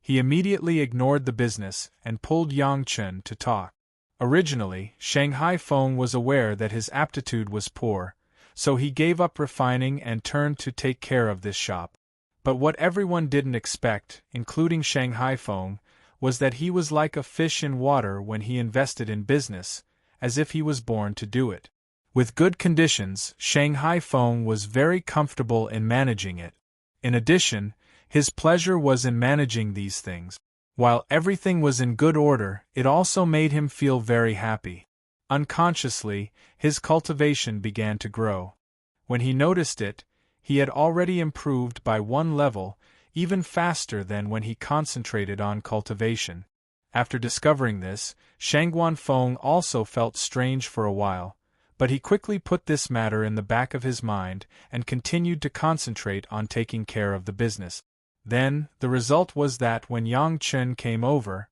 He immediately ignored the business and pulled Yang Chen to talk. Originally, Shanghai Feng was aware that his aptitude was poor, so he gave up refining and turned to take care of this shop. But what everyone didn't expect, including Shanghai Feng, was that he was like a fish in water when he invested in business, as if he was born to do it. With good conditions, Shanghai Feng was very comfortable in managing it. In addition, his pleasure was in managing these things. While everything was in good order, it also made him feel very happy. Unconsciously, his cultivation began to grow. When he noticed it, he had already improved by 1 level, even faster than when he concentrated on cultivation. After discovering this, Shangguan Feng also felt strange for a while, but he quickly put this matter in the back of his mind and continued to concentrate on taking care of the business. Then, the result was that when Yang Chen came over,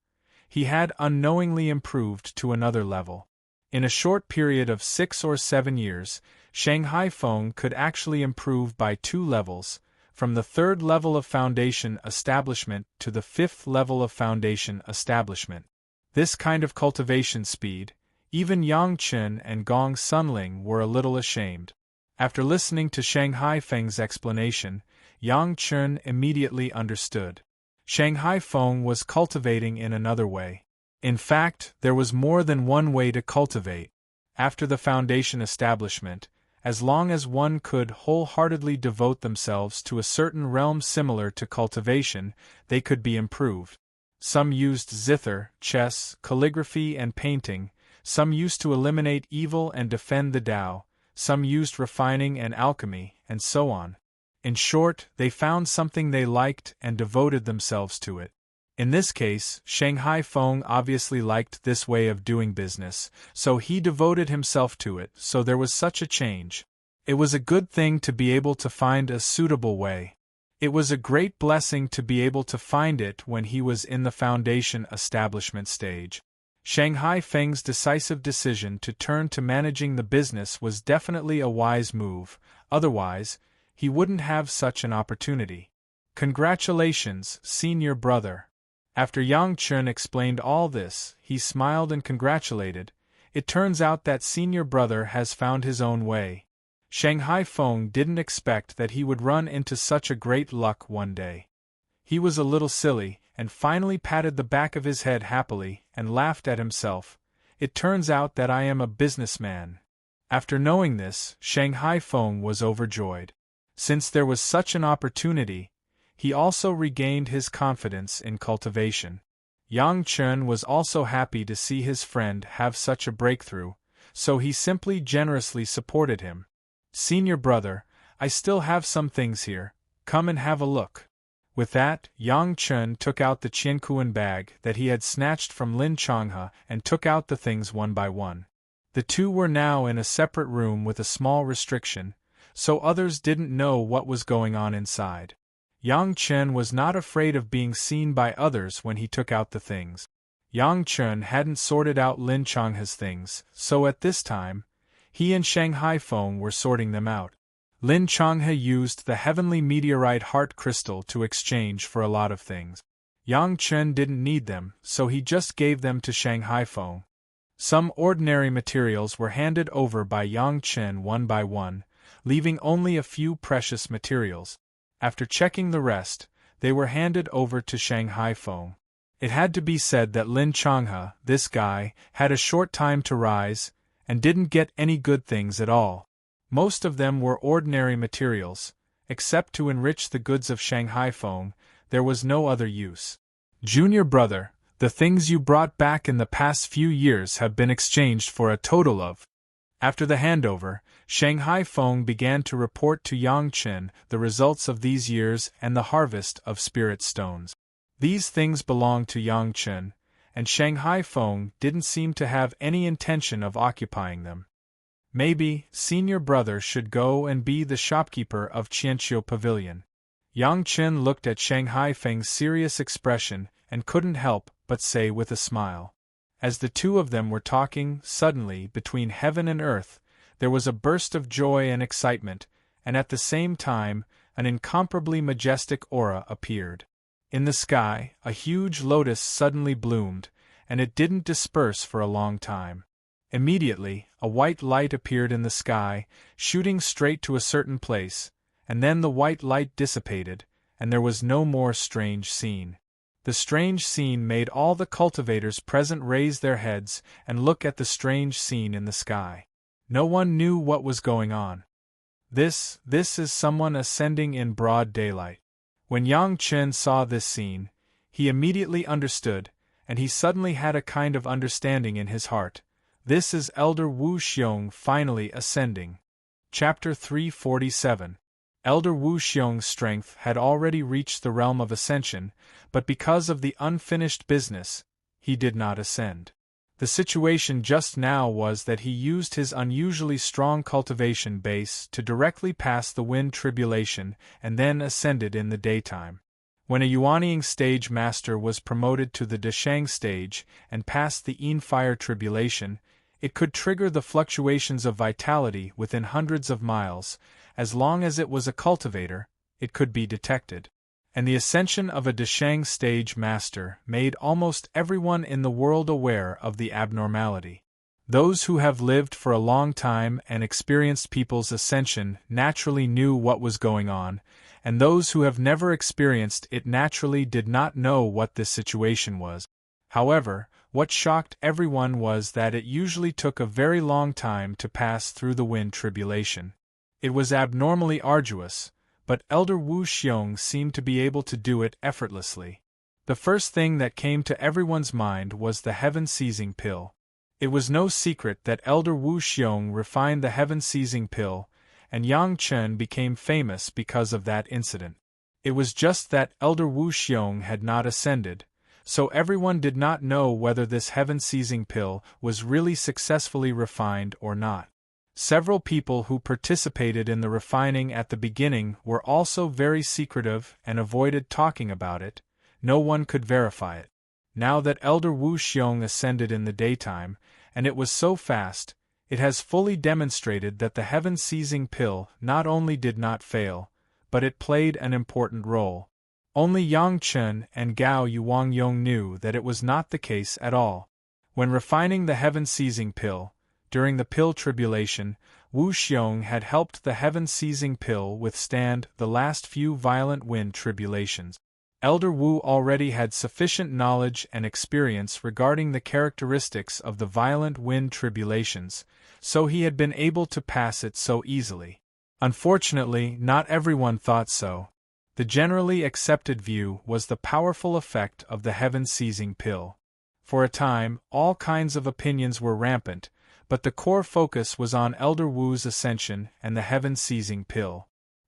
he had unknowingly improved to another level. In a short period of 6 or 7 years, Shanghai Feng could actually improve by 2 levels, from the 3rd level of foundation establishment to the 5th level of foundation establishment. This kind of cultivation speed, even Yang Chen and Gong Sunling were a little ashamed. After listening to Shanghai Feng's explanation, Yang Chen immediately understood. Shanghai Feng was cultivating in another way. In fact, there was more than one way to cultivate. After the foundation establishment, as long as one could wholeheartedly devote themselves to a certain realm similar to cultivation, they could be improved. Some used zither, chess, calligraphy and painting, some used to eliminate evil and defend the Tao, some used refining and alchemy, and so on. In short, they found something they liked and devoted themselves to it. In this case, Shanghai Feng obviously liked this way of doing business, so he devoted himself to it, so there was such a change. It was a good thing to be able to find a suitable way. It was a great blessing to be able to find it when he was in the foundation establishment stage. Shanghai Feng's decisive decision to turn to managing the business was definitely a wise move, otherwise, he wouldn't have such an opportunity. Congratulations, senior brother. After Yang Chen explained all this, he smiled and congratulated. It turns out that senior brother has found his own way. Shanghai Feng didn't expect that he would run into such a great luck one day. He was a little silly, and finally patted the back of his head happily, and laughed at himself. It turns out that I am a businessman. After knowing this, Shanghai Feng was overjoyed. Since there was such an opportunity, he also regained his confidence in cultivation. Yang Chen was also happy to see his friend have such a breakthrough, so he simply generously supported him. Senior brother, I still have some things here. Come and have a look." With that, Yang Chen took out the Qiankuan bag that he had snatched from Lin Changhe and took out the things one by one. The two were now in a separate room with a small restriction, so others didn't know what was going on inside. Yang Chen was not afraid of being seen by others when he took out the things. Yang Chen hadn't sorted out Lin Changhe's things, so at this time, he and Shanghai Feng were sorting them out. Lin Changhe used the heavenly meteorite heart crystal to exchange for a lot of things. Yang Chen didn't need them, so he just gave them to Shanghai Feng. Some ordinary materials were handed over by Yang Chen one by one, leaving only a few precious materials. After checking the rest, they were handed over to Shanghai Feng. It had to be said that Lin Changhe, this guy, had a short time to rise, and didn't get any good things at all. Most of them were ordinary materials. Except to enrich the goods of Shanghai Feng, there was no other use. "Junior brother, the things you brought back in the past few years have been exchanged for a total of..." After the handover, Shanghai Feng began to report to Yang Chen the results of these years and the harvest of spirit stones. These things belonged to Yang Chen, and Shanghai Feng didn't seem to have any intention of occupying them. "Maybe, senior brother should go and be the shopkeeper of Qianqiu Pavilion." Yang Chen looked at Shanghai Feng's serious expression and couldn't help but say with a smile. As the two of them were talking, suddenly, between heaven and earth, there was a burst of joy and excitement, and at the same time, an incomparably majestic aura appeared. In the sky, a huge lotus suddenly bloomed, and it didn't disperse for a long time. Immediately, a white light appeared in the sky, shooting straight to a certain place, and then the white light dissipated, and there was no more strange scene. The strange scene made all the cultivators present raise their heads and look at the strange scene in the sky. No one knew what was going on. This is someone ascending in broad daylight. When Yang Chen saw this scene, he immediately understood, and he suddenly had a kind of understanding in his heart. This is Elder Wu Xiong finally ascending. Chapter 347. Elder Wu Xiong's strength had already reached the realm of ascension, but because of the unfinished business, he did not ascend. The situation just now was that he used his unusually strong cultivation base to directly pass the wind tribulation and then ascended in the daytime. When a Yuanying stage master was promoted to the Deshang stage and passed the Yin fire tribulation, it could trigger the fluctuations of vitality within hundreds of miles. As long as it was a cultivator, it could be detected. And the ascension of a Deshang stage master made almost everyone in the world aware of the abnormality. Those who have lived for a long time and experienced people's ascension naturally knew what was going on, and those who have never experienced it naturally did not know what this situation was. However, what shocked everyone was that it usually took a very long time to pass through the wind tribulation. It was abnormally arduous, but Elder Wu Xiong seemed to be able to do it effortlessly. The first thing that came to everyone's mind was the heaven-seizing pill. It was no secret that Elder Wu Xiong refined the heaven-seizing pill, and Yang Chen became famous because of that incident. It was just that Elder Wu Xiong had not ascended, so everyone did not know whether this heaven-seizing pill was really successfully refined or not. Several people who participated in the refining at the beginning were also very secretive and avoided talking about it. No one could verify it. Now that Elder Wu Xiong ascended in the daytime, and it was so fast, it has fully demonstrated that the heaven-seizing pill not only did not fail, but it played an important role. Only Yang Chen and Gao Yuangyong knew that it was not the case at all. When refining the heaven-seizing pill, during the pill tribulation, Wu Xiong had helped the heaven-seizing pill withstand the last few violent wind tribulations. Elder Wu already had sufficient knowledge and experience regarding the characteristics of the violent wind tribulations, so he had been able to pass it so easily. Unfortunately, not everyone thought so. The generally accepted view was the powerful effect of the heaven-seizing pill. For a time, all kinds of opinions were rampant, but the core focus was on Elder Wu's ascension and the heaven-seizing pill.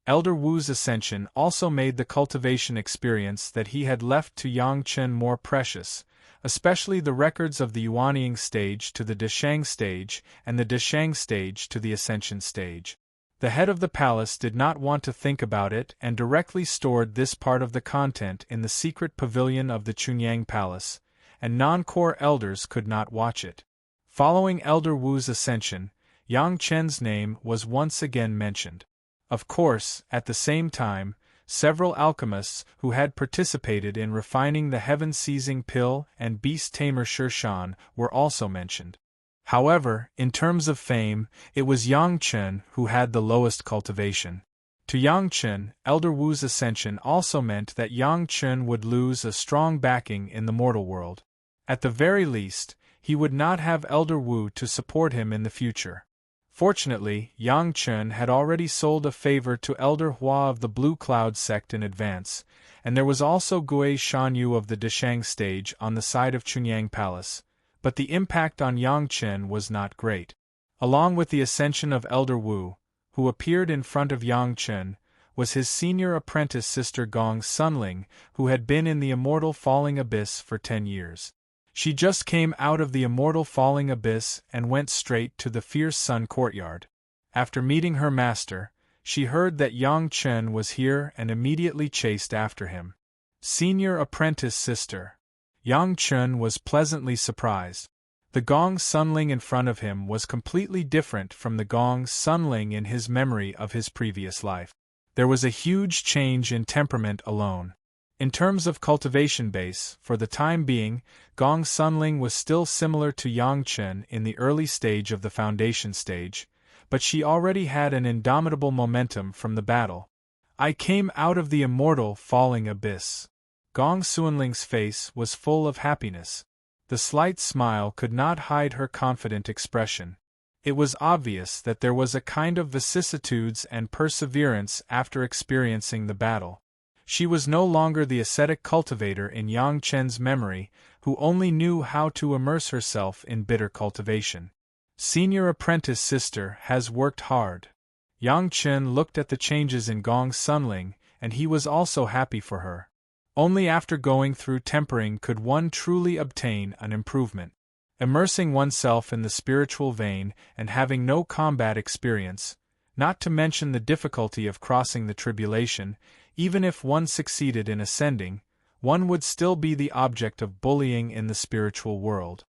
Elder Wu's ascension also made the cultivation experience that he had left to Yang Chen more precious, especially the records of the Yuanying stage to the Deshang stage and the Deshang stage to the Ascension stage. The head of the palace did not want to think about it and directly stored this part of the content in the secret pavilion of the Chunyang Palace, and non-core elders could not watch it. Following Elder Wu's ascension, Yang Chen's name was once again mentioned. Of course, at the same time, several alchemists who had participated in refining the heaven-seizing pill and beast-tamer Shirshan were also mentioned. However, in terms of fame, it was Yang Chen who had the lowest cultivation. To Yang Chen, Elder Wu's ascension also meant that Yang Chen would lose a strong backing in the mortal world. At the very least, he would not have Elder Wu to support him in the future. Fortunately, Yang Chen had already sold a favor to Elder Hua of the Blue Cloud sect in advance, and there was also Gui Shanyu of the Deshang stage on the side of Chunyang Palace, but the impact on Yang Chen was not great. Along with the ascension of Elder Wu, who appeared in front of Yang Chen, was his senior apprentice sister Gong Sunling, who had been in the Immortal Falling Abyss for 10 years. She just came out of the Immortal Falling Abyss and went straight to the Fierce Sun Courtyard. After meeting her master, she heard that Yang Chen was here and immediately chased after him. Senior apprentice sister. Yang Chen was pleasantly surprised. The Gong Sunling in front of him was completely different from the Gong Sunling in his memory of his previous life. There was a huge change in temperament alone. In terms of cultivation base, for the time being, Gong Sunling was still similar to Yang Chen in the early stage of the foundation stage, but she already had an indomitable momentum from the battle. I came out of the Immortal Falling Abyss. Gong Sunling's face was full of happiness. The slight smile could not hide her confident expression. It was obvious that there was a kind of vicissitudes and perseverance after experiencing the battle. She was no longer the ascetic cultivator in Yang Chen's memory, who only knew how to immerse herself in bitter cultivation. Senior apprentice sister has worked hard. Yang Chen looked at the changes in Gong Sunling, and he was also happy for her. Only after going through tempering could one truly obtain an improvement. Immersing oneself in the spiritual vein and having no combat experience, not to mention the difficulty of crossing the tribulation, even if one succeeded in ascending, one would still be the object of bullying in the spiritual world.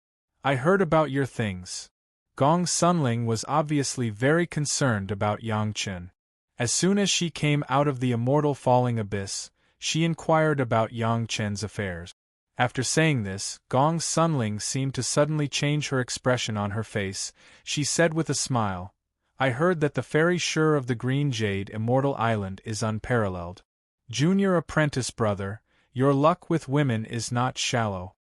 I heard about your things. Gong Sunling was obviously very concerned about Yang Chen. As soon as she came out of the Immortal Falling Abyss, she inquired about Yang Chen's affairs. After saying this, Gong Sunling seemed to suddenly change her expression on her face. She said with a smile, "I heard that the fairy Shur of the Green Jade Immortal Island is unparalleled. Junior apprentice brother, your luck with women is not shallow."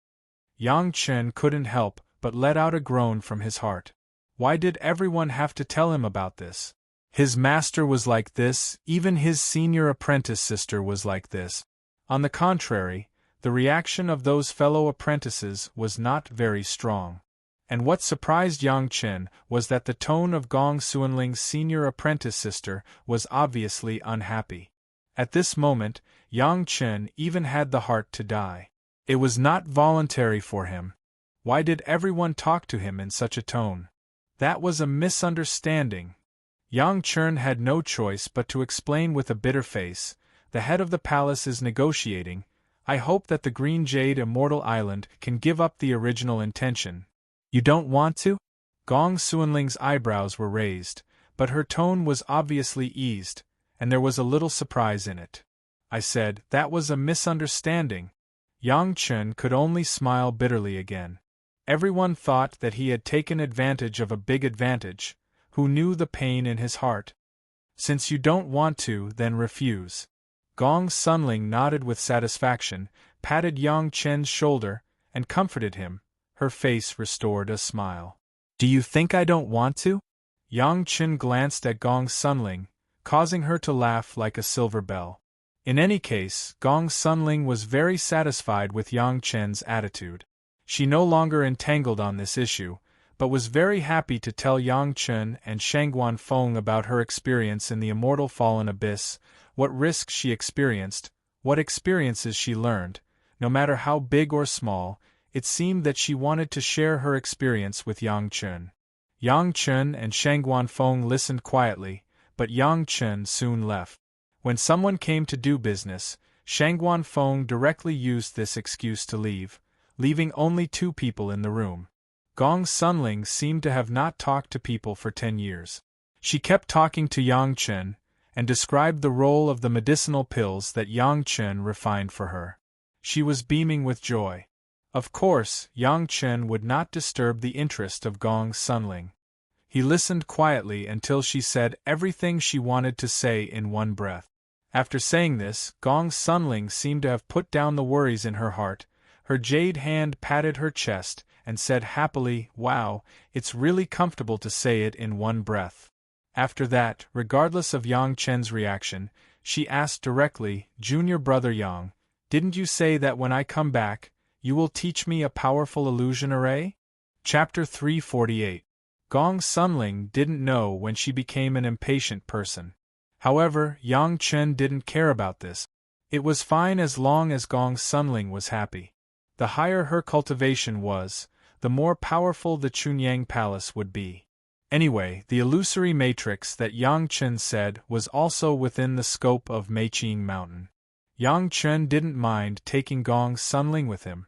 Yang Chen couldn't help but let out a groan from his heart. Why did everyone have to tell him about this? His master was like this, even his senior apprentice sister was like this. On the contrary, the reaction of those fellow apprentices was not very strong. And what surprised Yang Chen was that the tone of Gong Sunling's senior apprentice sister was obviously unhappy. At this moment, Yang Chen even had the heart to die. It was not voluntary for him. Why did everyone talk to him in such a tone? That was a misunderstanding. Yang Chen had no choice but to explain with a bitter face, "The head of the palace is negotiating. I hope that the Green Jade Immortal Island can give up the original intention." "You don't want to?" Gong Sunling's eyebrows were raised, but her tone was obviously eased, and there was a little surprise in it. I said, "That was a misunderstanding." Yang Chen could only smile bitterly again. Everyone thought that he had taken advantage of a big advantage. Who knew the pain in his heart? "Since you don't want to, then refuse." Gong Sunling nodded with satisfaction, patted Yang Chen's shoulder, and comforted him. Her face restored a smile. "Do you think I don't want to?" Yang Chen glanced at Gong Sunling, causing her to laugh like a silver bell. In any case, Gong Sunling was very satisfied with Yang Chen's attitude. She no longer entangled on this issue, but was very happy to tell Yang Chen and Shangguan Feng about her experience in the Immortal Fallen Abyss, what risks she experienced, what experiences she learned. No matter how big or small, it seemed that she wanted to share her experience with Yang Chen. Yang Chen and Shangguan Feng listened quietly, but Yang Chen soon left. When someone came to do business, Shangguan Feng directly used this excuse to leave, leaving only 2 people in the room. Gong Sunling seemed to have not talked to people for 10 years. She kept talking to Yang Chen, and described the role of the medicinal pills that Yang Chen refined for her. She was beaming with joy. Of course, Yang Chen would not disturb the interest of Gong Sunling. He listened quietly until she said everything she wanted to say in one breath. After saying this, Gong Sunling seemed to have put down the worries in her heart. Her jade hand patted her chest and said happily, "Wow, it's really comfortable to say it in one breath." After that, regardless of Yang Chen's reaction, she asked directly, "Junior brother Yang, didn't you say that when I come back, you will teach me a powerful illusion array?" Chapter 348. Gong Sunling didn't know when she became an impatient person. However, Yang Chen didn't care about this. It was fine as long as Gong Sunling was happy. The higher her cultivation was, the more powerful the Chunyang Palace would be. Anyway, the illusory matrix that Yang Chen said was also within the scope of Meiqing Mountain. Yang Chen didn't mind taking Gong Sunling with him,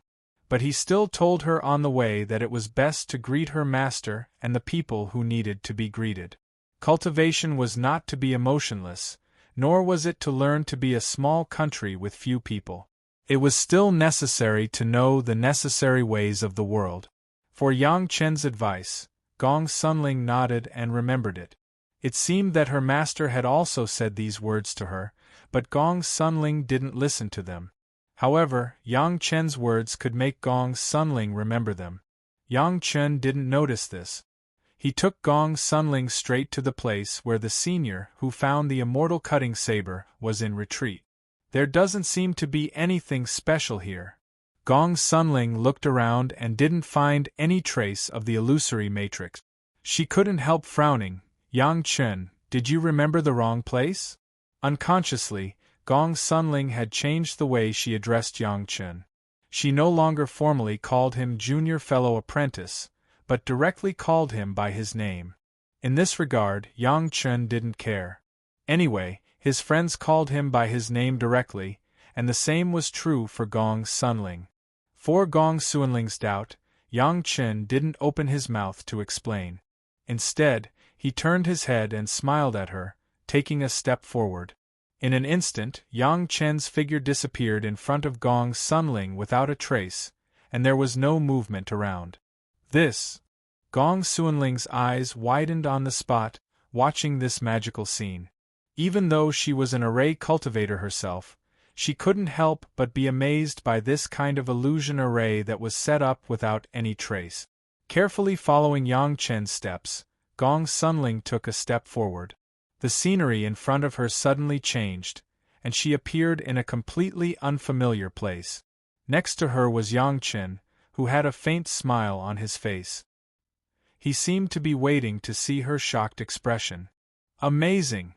but he still told her on the way that it was best to greet her master and the people who needed to be greeted. Cultivation was not to be emotionless, nor was it to learn to be a small country with few people. It was still necessary to know the necessary ways of the world. For Yang Chen's advice, Gong Sunling nodded and remembered it. It seemed that her master had also said these words to her, but Gong Sunling didn't listen to them. However, Yang Chen's words could make Gong Sunling remember them. Yang Chen didn't notice this. He took Gong Sunling straight to the place where the senior who found the immortal cutting saber was in retreat. "There doesn't seem to be anything special here." Gong Sunling looked around and didn't find any trace of the illusory matrix. She couldn't help frowning. "Yang Chen, did you remember the wrong place?" Unconsciously, Gong Sunling had changed the way she addressed Yang Chen. She no longer formally called him junior fellow apprentice, but directly called him by his name. In this regard, Yang Chen didn't care. Anyway, his friends called him by his name directly, and the same was true for Gong Sunling. For Gong Sunling's doubt, Yang Chen didn't open his mouth to explain. Instead, he turned his head and smiled at her, taking a step forward. In an instant, Yang Chen's figure disappeared in front of Gong Sunling without a trace, and there was no movement around. This. Gong Sunling's eyes widened on the spot, watching this magical scene. Even though she was an array cultivator herself, she couldn't help but be amazed by this kind of illusion array that was set up without any trace. Carefully following Yang Chen's steps, Gong Sunling took a step forward. The scenery in front of her suddenly changed, and she appeared in a completely unfamiliar place. Next to her was Yang Chen, who had a faint smile on his face. He seemed to be waiting to see her shocked expression. Amazing!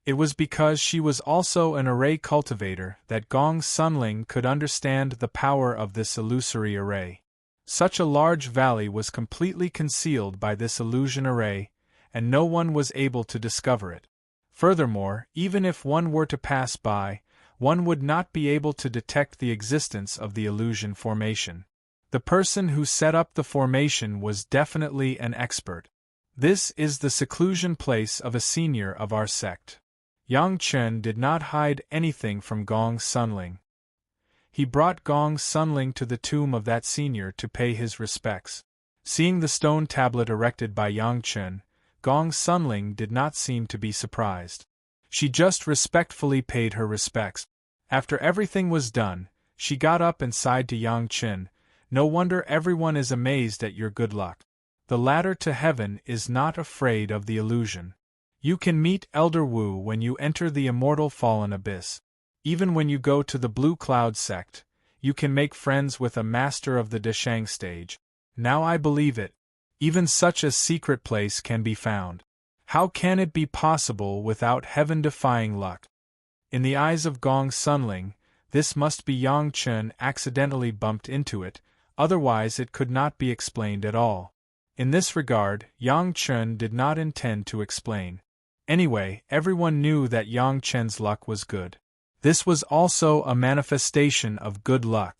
It was because she was also an array cultivator that Gong Sunling could understand the power of this illusory array. Such a large valley was completely concealed by this illusion array, and no one was able to discover it. Furthermore, even if one were to pass by, one would not be able to detect the existence of the illusion formation. The person who set up the formation was definitely an expert. This is the seclusion place of a senior of our sect. Yang Chen did not hide anything from Gong Sunling. He brought Gong Sunling to the tomb of that senior to pay his respects. Seeing the stone tablet erected by Yang Chen, Gong Sunling did not seem to be surprised. She just respectfully paid her respects. After everything was done, she got up and sighed to Yang Chen. "No wonder everyone is amazed at your good luck. The ladder to heaven is not afraid of the illusion. You can meet Elder Wu when you enter the Immortal Fallen Abyss. Even when you go to the Blue Cloud sect, you can make friends with a master of the Deshang stage. Now I believe it." Even such a secret place can be found. How can it be possible without heaven-defying luck? In the eyes of Gong Sunling, this must be Yang Chen accidentally bumped into it, otherwise it could not be explained at all. In this regard, Yang Chen did not intend to explain. Anyway, everyone knew that Yang Chen's luck was good. This was also a manifestation of good luck.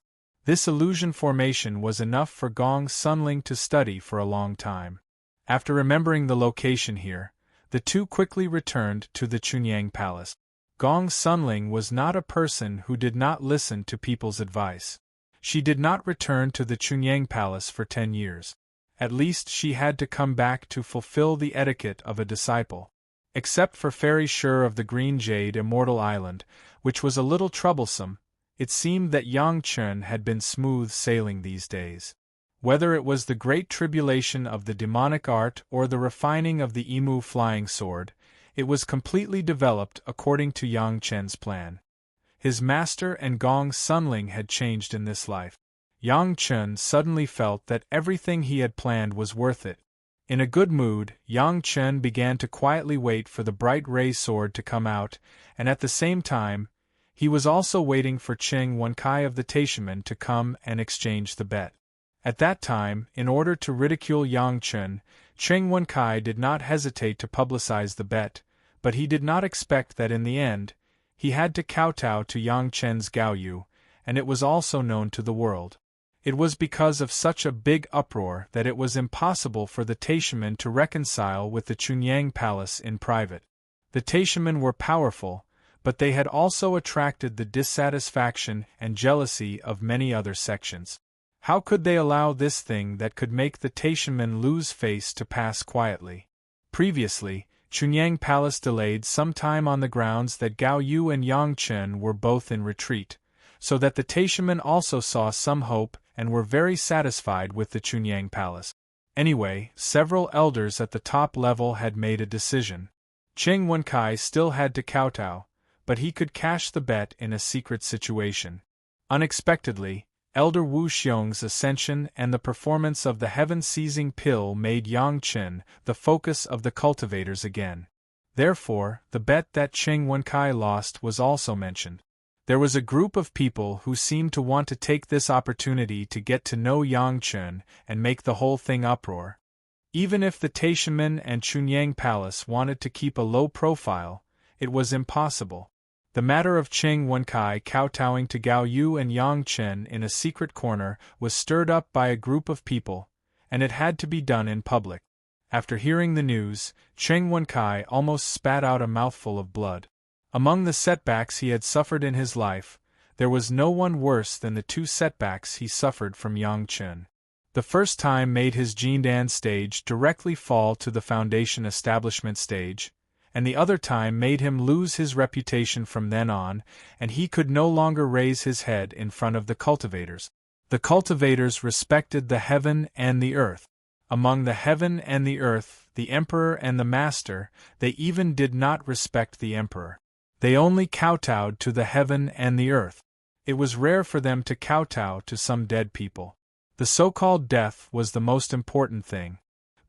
This illusion formation was enough for Gong Sunling to study for a long time. After remembering the location here, the two quickly returned to the Chunyang Palace. Gong Sunling was not a person who did not listen to people's advice. She did not return to the Chunyang Palace for 10 years. At least she had to come back to fulfill the etiquette of a disciple. Except for Fairy Sure of the Green Jade Immortal Island, which was a little troublesome, it seemed that Yang Chen had been smooth sailing these days. Whether it was the great tribulation of the demonic art or the refining of the Emu flying sword, it was completely developed according to Yang Chen's plan. His master and Gong Sunling had changed in this life. Yang Chen suddenly felt that everything he had planned was worth it. In a good mood, Yang Chen began to quietly wait for the bright ray sword to come out, and at the same time, he was also waiting for Cheng Wenkai of the Taishaman to come and exchange the bet. At that time, in order to ridicule Yang Chen, Cheng Wenkai did not hesitate to publicize the bet, but he did not expect that in the end, he had to kowtow to Yang Chen's Gao Yu, and it was also known to the world. It was because of such a big uproar that it was impossible for the Taishaman to reconcile with the Chunyang Palace in private. The Taishaman were powerful, but they had also attracted the dissatisfaction and jealousy of many other sections. How could they allow this thing that could make the Taishaman lose face to pass quietly? Previously, Chunyang Palace delayed some time on the grounds that Gao Yu and Yang Chen were both in retreat, so that the Taishaman also saw some hope and were very satisfied with the Chunyang Palace. Anyway, several elders at the top level had made a decision. Cheng Wenkai still had to kowtow, but he could cash the bet in a secret situation. Unexpectedly, Elder Wu Xiong's ascension and the performance of the heaven-seizing pill made Yang Chen the focus of the cultivators again. Therefore, the bet that Cheng Wenkai lost was also mentioned. There was a group of people who seemed to want to take this opportunity to get to know Yang Chen and make the whole thing uproar. Even if the Taishaman and Chunyang Palace wanted to keep a low profile, it was impossible. The matter of Cheng Wenkai kowtowing to Gao Yu and Yang Chen in a secret corner was stirred up by a group of people, and it had to be done in public. After hearing the news, Cheng Wenkai almost spat out a mouthful of blood. Among the setbacks he had suffered in his life, there was no one worse than the two setbacks he suffered from Yang Chen. The first time made his Jindan stage directly fall to the foundation establishment stage, and the other time made him lose his reputation from then on, and he could no longer raise his head in front of the cultivators. The cultivators respected the heaven and the earth. Among the heaven and the earth, the emperor and the master, they even did not respect the emperor. They only kowtowed to the heaven and the earth. It was rare for them to kowtow to some dead people. The so-called death was the most important thing.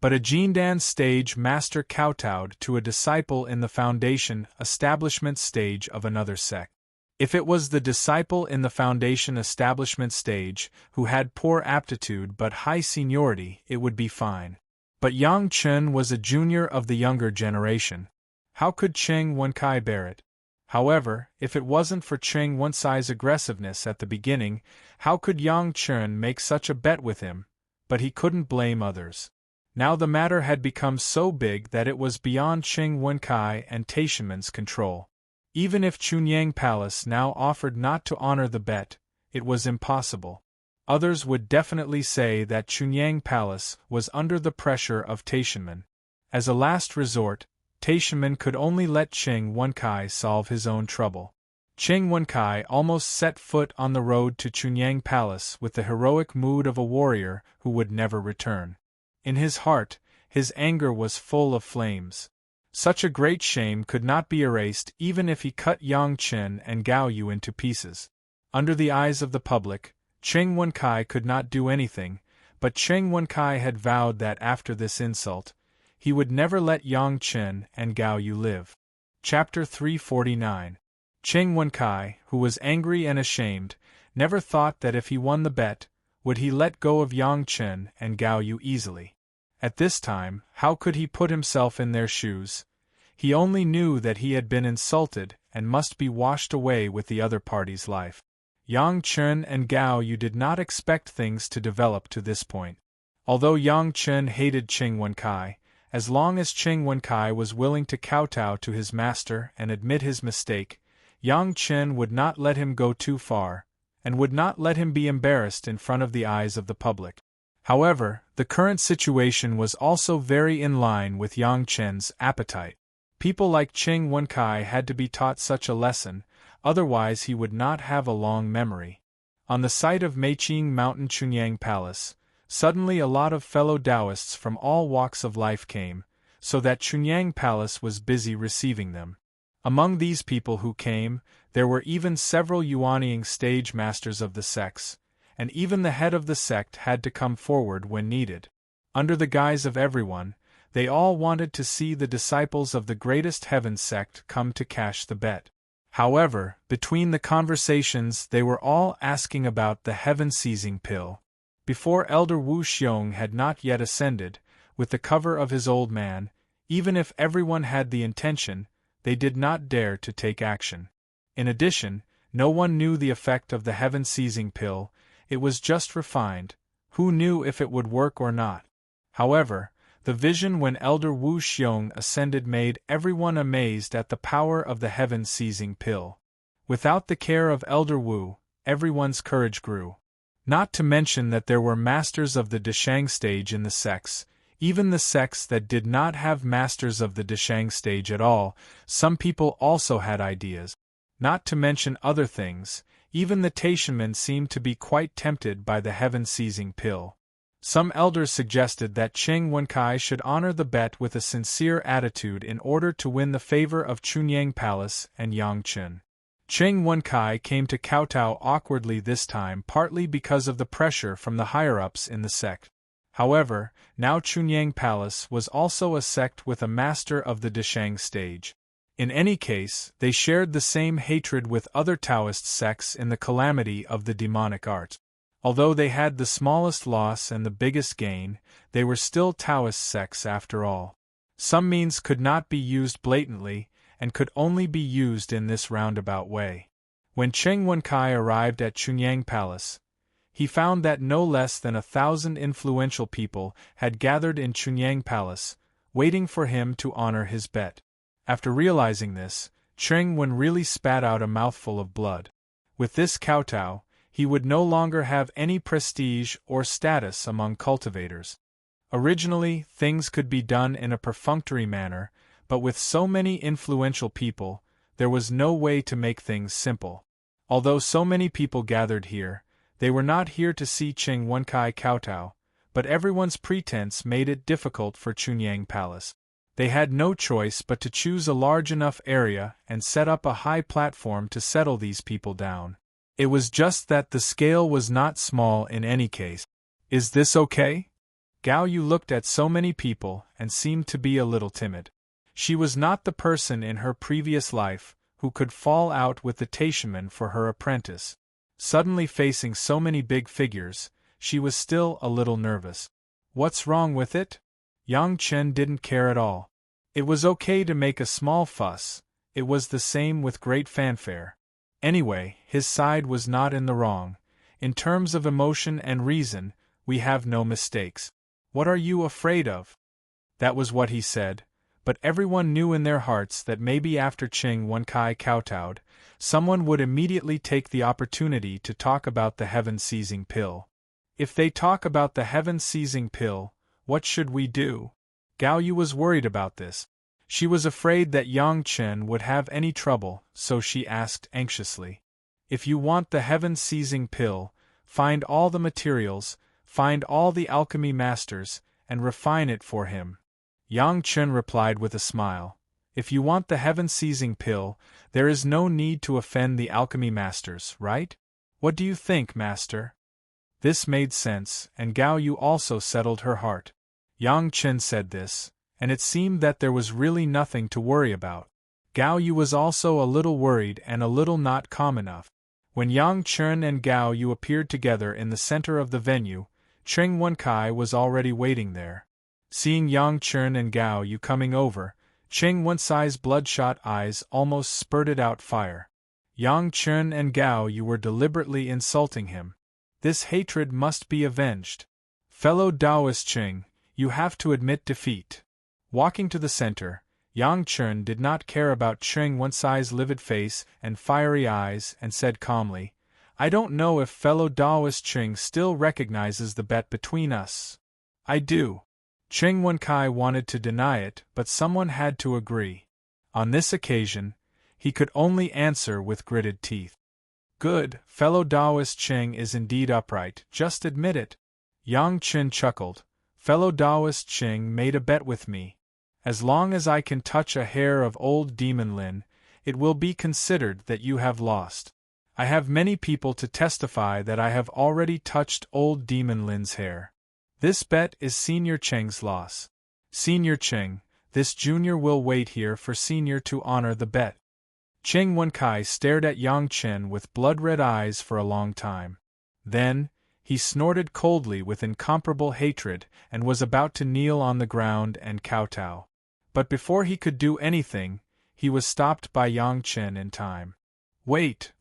But a Jindan stage master kowtowed to a disciple in the foundation establishment stage of another sect. If it was the disciple in the foundation establishment stage who had poor aptitude but high seniority, it would be fine. But Yang Chen was a junior of the younger generation. How could Cheng Wenkai bear it? However, if it wasn't for Cheng Wenkai's aggressiveness at the beginning, how could Yang Chen make such a bet with him? But he couldn't blame others. Now the matter had become so big that it was beyond Cheng Wenkai and Taishaman's control. Even if Chunyang Palace now offered not to honor the bet, it was impossible. Others would definitely say that Chunyang Palace was under the pressure of Taishaman. As a last resort, Taishaman could only let Cheng Wenkai solve his own trouble. Cheng Wenkai almost set foot on the road to Chunyang Palace with the heroic mood of a warrior who would never return. In his heart, his anger was full of flames. Such a great shame could not be erased even if he cut Yang Chen and Gao Yu into pieces. Under the eyes of the public, Cheng Wenkai could not do anything, but Cheng Wenkai had vowed that after this insult, he would never let Yang Chen and Gao Yu live. Chapter 349. Cheng Wenkai, who was angry and ashamed, never thought that if he won the bet, would he let go of Yang Chen and Gao Yu easily. At this time, how could he put himself in their shoes? He only knew that he had been insulted and must be washed away with the other party's life. Yang Chen and Gao Yu did not expect things to develop to this point. Although Yang Chen hated Cheng Wenkai, as long as Cheng Wenkai was willing to kowtow to his master and admit his mistake, Yang Chen would not let him go too far, and would not let him be embarrassed in front of the eyes of the public. However, the current situation was also very in line with Yang Chen's appetite. People like Cheng Wenkai had to be taught such a lesson, otherwise he would not have a long memory. On the site of Meiqing Mountain Chunyang Palace, suddenly a lot of fellow Taoists from all walks of life came, so that Chunyang Palace was busy receiving them. Among these people who came, there were even several Yuanying stage masters of the sects, and even the head of the sect had to come forward when needed. Under the guise of everyone, they all wanted to see the disciples of the greatest heaven sect come to cash the bet. However, between the conversations they were all asking about the heaven-seizing pill. Before Elder Wu Xiong had not yet ascended, with the cover of his old man, even if everyone had the intention, they did not dare to take action. In addition, no one knew the effect of the heaven-seizing pill. It was just refined. Who knew if it would work or not? However, the vision when Elder Wu Xiong ascended made everyone amazed at the power of the heaven-seizing pill. Without the care of Elder Wu, everyone's courage grew. Not to mention that there were masters of the Deshang stage in the sects, even the sects that did not have masters of the Deshang stage at all. Some people also had ideas. Not to mention other things, even the Taishanmen seemed to be quite tempted by the heaven-seizing pill. Some elders suggested that Cheng Wenkai should honor the bet with a sincere attitude in order to win the favor of Chunyang Palace and Yang Chen. Cheng Wenkai came to kowtow awkwardly this time, partly because of the pressure from the higher-ups in the sect. However, now Chunyang Palace was also a sect with a master of the Deshang stage. In any case, they shared the same hatred with other Taoist sects in the calamity of the demonic art. Although they had the smallest loss and the biggest gain, they were still Taoist sects after all. Some means could not be used blatantly, and could only be used in this roundabout way. When Cheng Wenkai arrived at Chunyang Palace, he found that no less than 1,000 influential people had gathered in Chunyang Palace, waiting for him to honor his bet. After realizing this, Cheng Wen really spat out a mouthful of blood. With this kowtow, he would no longer have any prestige or status among cultivators. Originally, things could be done in a perfunctory manner, but with so many influential people, there was no way to make things simple. Although so many people gathered here, they were not here to see Cheng Wenkai kowtow, but everyone's pretense made it difficult for Chunyang Palace. They had no choice but to choose a large enough area and set up a high platform to settle these people down. It was just that the scale was not small in any case. Is this okay? Gao Yu looked at so many people and seemed to be a little timid. She was not the person in her previous life who could fall out with the Taishanmen for her apprentice. Suddenly facing so many big figures, she was still a little nervous. What's wrong with it? Yang Chen didn't care at all. It was okay to make a small fuss, it was the same with great fanfare. Anyway, his side was not in the wrong. In terms of emotion and reason, we have no mistakes. What are you afraid of? That was what he said, but everyone knew in their hearts that maybe after Cheng Wenkai kowtowed, someone would immediately take the opportunity to talk about the heaven-seizing pill. If they talk about the heaven-seizing pill, what should we do? Gao Yu was worried about this. She was afraid that Yang Chen would have any trouble, so she asked anxiously. If you want the heaven-seizing pill, find all the materials, find all the alchemy masters, and refine it for him. Yang Chen replied with a smile. If you want the heaven-seizing pill, there is no need to offend the alchemy masters, right? What do you think, master? This made sense, and Gao Yu also settled her heart. Yang Chen said this, and it seemed that there was really nothing to worry about. Gao Yu was also a little worried and a little not calm enough. When Yang Chen and Gao Yu appeared together in the center of the venue, Cheng Wenkai was already waiting there. Seeing Yang Chen and Gao Yu coming over, Cheng Wencai's bloodshot eyes almost spurted out fire. Yang Chen and Gao Yu were deliberately insulting him. This hatred must be avenged. Fellow Taoist Cheng, you have to admit defeat. Walking to the center, Yang Chen did not care about Cheng Wencai's livid face and fiery eyes and said calmly, I don't know if fellow Taoist Cheng still recognizes the bet between us. I do. Cheng Wencai wanted to deny it, but someone had to agree. On this occasion, he could only answer with gritted teeth. Good, fellow Taoist Cheng is indeed upright, just admit it. Yang Chen chuckled. Fellow Taoist Cheng made a bet with me. As long as I can touch a hair of old Demon Lin, it will be considered that you have lost. I have many people to testify that I have already touched old Demon Lin's hair. This bet is Senior Cheng's loss. Senior Cheng, this junior will wait here for Senior to honor the bet. Cheng Wenkai stared at Yang Chen with blood-red eyes for a long time. Then, he snorted coldly with incomparable hatred and was about to kneel on the ground and kowtow. But before he could do anything, he was stopped by Yang Chen in time. Wait!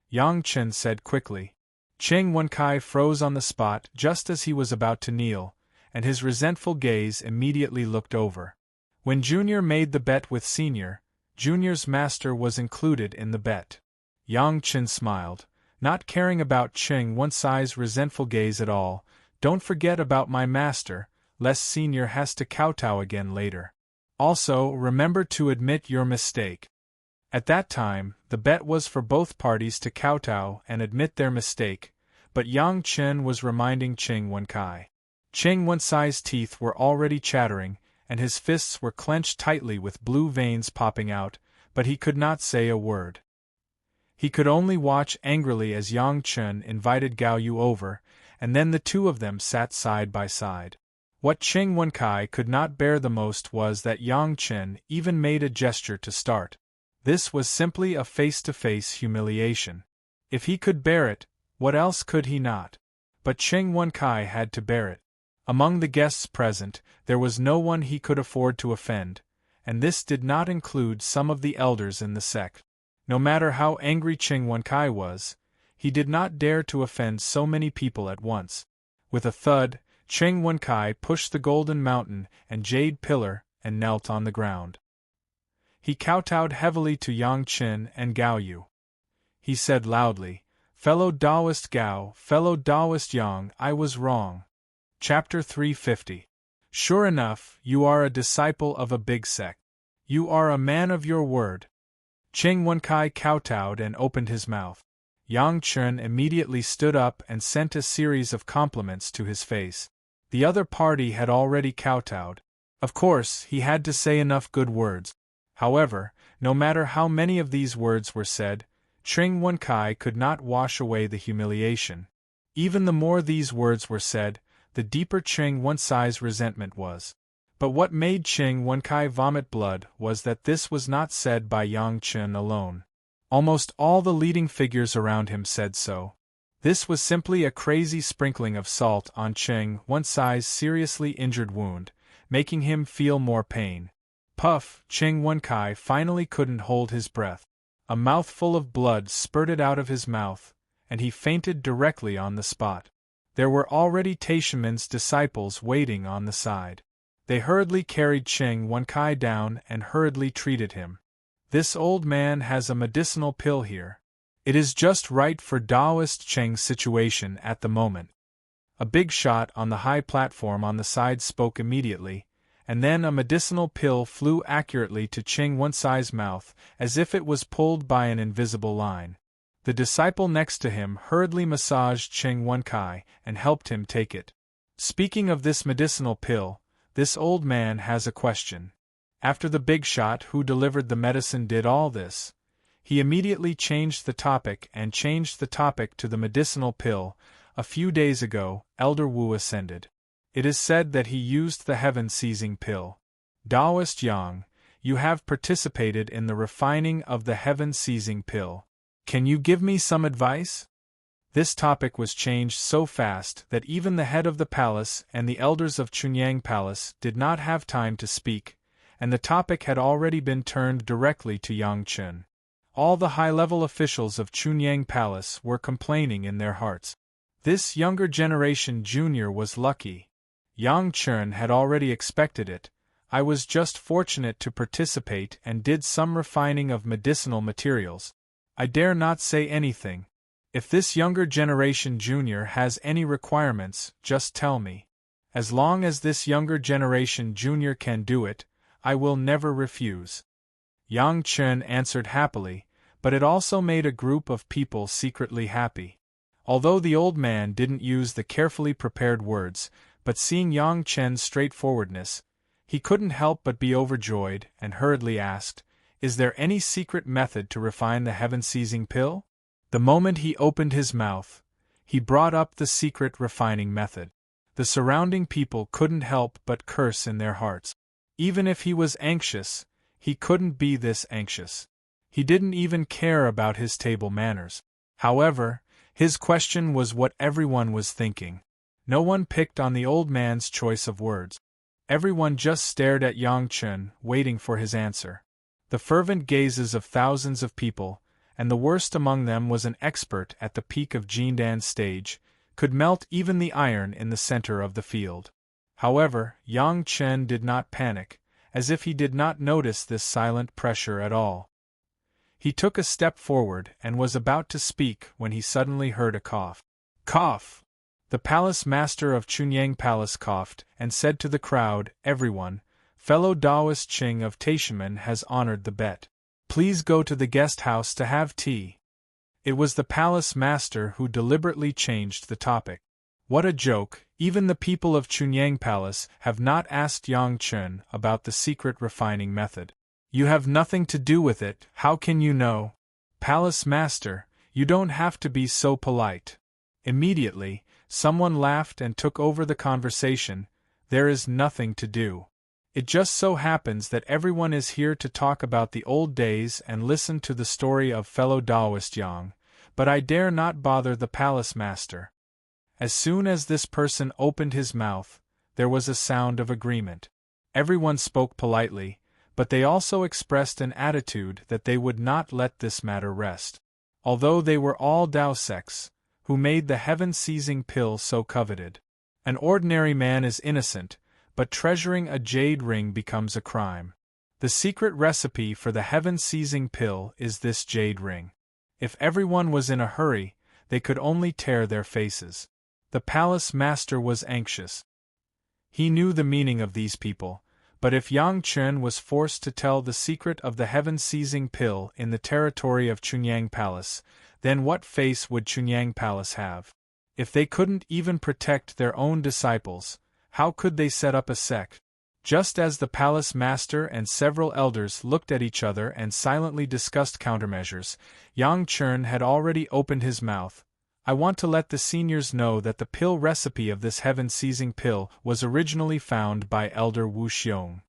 Yang Chen said quickly. Cheng Wenkai froze on the spot just as he was about to kneel, and his resentful gaze immediately looked over. When Junior made the bet with Senior, Junior's master was included in the bet. Yang Chen smiled, not caring about Cheng Wencai's resentful gaze at all. Don't forget about my master, lest Senior has to kowtow again later. Also, remember to admit your mistake. At that time, the bet was for both parties to kowtow and admit their mistake, but Yang Chen was reminding Cheng Wenkai. Cheng Wencai's teeth were already chattering, and his fists were clenched tightly with blue veins popping out, but he could not say a word. He could only watch angrily as Yang Chen invited Gao Yu over, and then the two of them sat side by side. What Cheng Wenkai could not bear the most was that Yang Chen even made a gesture to start. This was simply a face-to-face humiliation. If he could bear it, what else could he not? But Cheng Wenkai had to bear it. Among the guests present, there was no one he could afford to offend, and this did not include some of the elders in the sect. No matter how angry Cheng Wenkai was, he did not dare to offend so many people at once. With a thud, Cheng Wenkai pushed the golden mountain and jade pillar and knelt on the ground. He kowtowed heavily to Yang Chen and Gao Yu. He said loudly, Fellow Taoist Gao, fellow Taoist Yang, I was wrong. Chapter 350. Sure enough, you are a disciple of a big sect. You are a man of your word. Cheng Wenkai kowtowed and opened his mouth. Yang Chen immediately stood up and sent a series of compliments to his face. The other party had already kowtowed. Of course, he had to say enough good words. However, no matter how many of these words were said, Cheng Wenkai could not wash away the humiliation. Even the more these words were said, the deeper Cheng Wencai's resentment was. But what made Cheng Wenkai vomit blood was that this was not said by Yang Chen alone. Almost all the leading figures around him said so. This was simply a crazy sprinkling of salt on Cheng Wencai's seriously injured wound, making him feel more pain. Puff! Cheng Wenkai finally couldn't hold his breath. A mouthful of blood spurted out of his mouth, and he fainted directly on the spot. There were already Taishiman's disciples waiting on the side. They hurriedly carried Cheng Wenkai down and hurriedly treated him. This old man has a medicinal pill here. It is just right for Taoist Cheng's situation at the moment. A big shot on the high platform on the side spoke immediately, and then a medicinal pill flew accurately to Cheng Wencai's mouth as if it was pulled by an invisible line. The disciple next to him hurriedly massaged Cheng Wenkai and helped him take it. Speaking of this medicinal pill, this old man has a question. After the big shot who delivered the medicine did all this, he immediately changed the topic to the medicinal pill, a few days ago, Elder Wu ascended. It is said that he used the heaven-seizing pill. Taoist Yang, you have participated in the refining of the heaven-seizing pill. Can you give me some advice? This topic was changed so fast that even the head of the palace and the elders of Chunyang Palace did not have time to speak, and the topic had already been turned directly to Yang Chen. All the high-level officials of Chunyang Palace were complaining in their hearts. This younger generation junior was lucky. Yang Chen had already expected it. I was just fortunate to participate and did some refining of medicinal materials. I dare not say anything. If this younger generation junior has any requirements, just tell me. As long as this younger generation junior can do it, I will never refuse. Yang Chen answered happily, but it also made a group of people secretly happy. Although the old man didn't use the carefully prepared words, but seeing Yang Chen's straightforwardness, he couldn't help but be overjoyed and hurriedly asked, "Is there any secret method to refine the heaven-seizing pill?" The moment he opened his mouth, he brought up the secret refining method. The surrounding people couldn't help but curse in their hearts. Even if he was anxious, he couldn't be this anxious. He didn't even care about his table manners. However, his question was what everyone was thinking. No one picked on the old man's choice of words. Everyone just stared at Yang Chen, waiting for his answer. The fervent gazes of thousands of people, and the worst among them was an expert at the peak of Jindan's stage, could melt even the iron in the center of the field. However, Yang Chen did not panic, as if he did not notice this silent pressure at all. He took a step forward and was about to speak when he suddenly heard a cough. Cough! The palace master of Chunyang Palace coughed and said to the crowd, "Everyone, fellow Taoist Qing of Taishimen has honored the bet. Please go to the guest house to have tea." It was the palace master who deliberately changed the topic. What a joke! Even the people of Chunyang Palace have not asked Yang Chen about the secret refining method. You have nothing to do with it, how can you know? Palace master, you don't have to be so polite. Immediately, someone laughed and took over the conversation. There is nothing to do. It just so happens that everyone is here to talk about the old days and listen to the story of fellow Taoist Yang, but I dare not bother the palace master. As soon as this person opened his mouth, there was a sound of agreement. Everyone spoke politely, but they also expressed an attitude that they would not let this matter rest. Although they were all Tao sects, who made the heaven-seizing pill so coveted. An ordinary man is innocent, but treasuring a jade ring becomes a crime. The secret recipe for the heaven-seizing pill is this jade ring. If everyone was in a hurry, they could only tear their faces. The palace master was anxious. He knew the meaning of these people, but if Yang Chen was forced to tell the secret of the heaven-seizing pill in the territory of Chunyang Palace, then what face would Chunyang Palace have? If they couldn't even protect their own disciples, how could they set up a sect? Just as the palace master and several elders looked at each other and silently discussed countermeasures, Yang Chen had already opened his mouth. I want to let the seniors know that the pill recipe of this heaven-seizing pill was originally found by Elder Wu Xiong.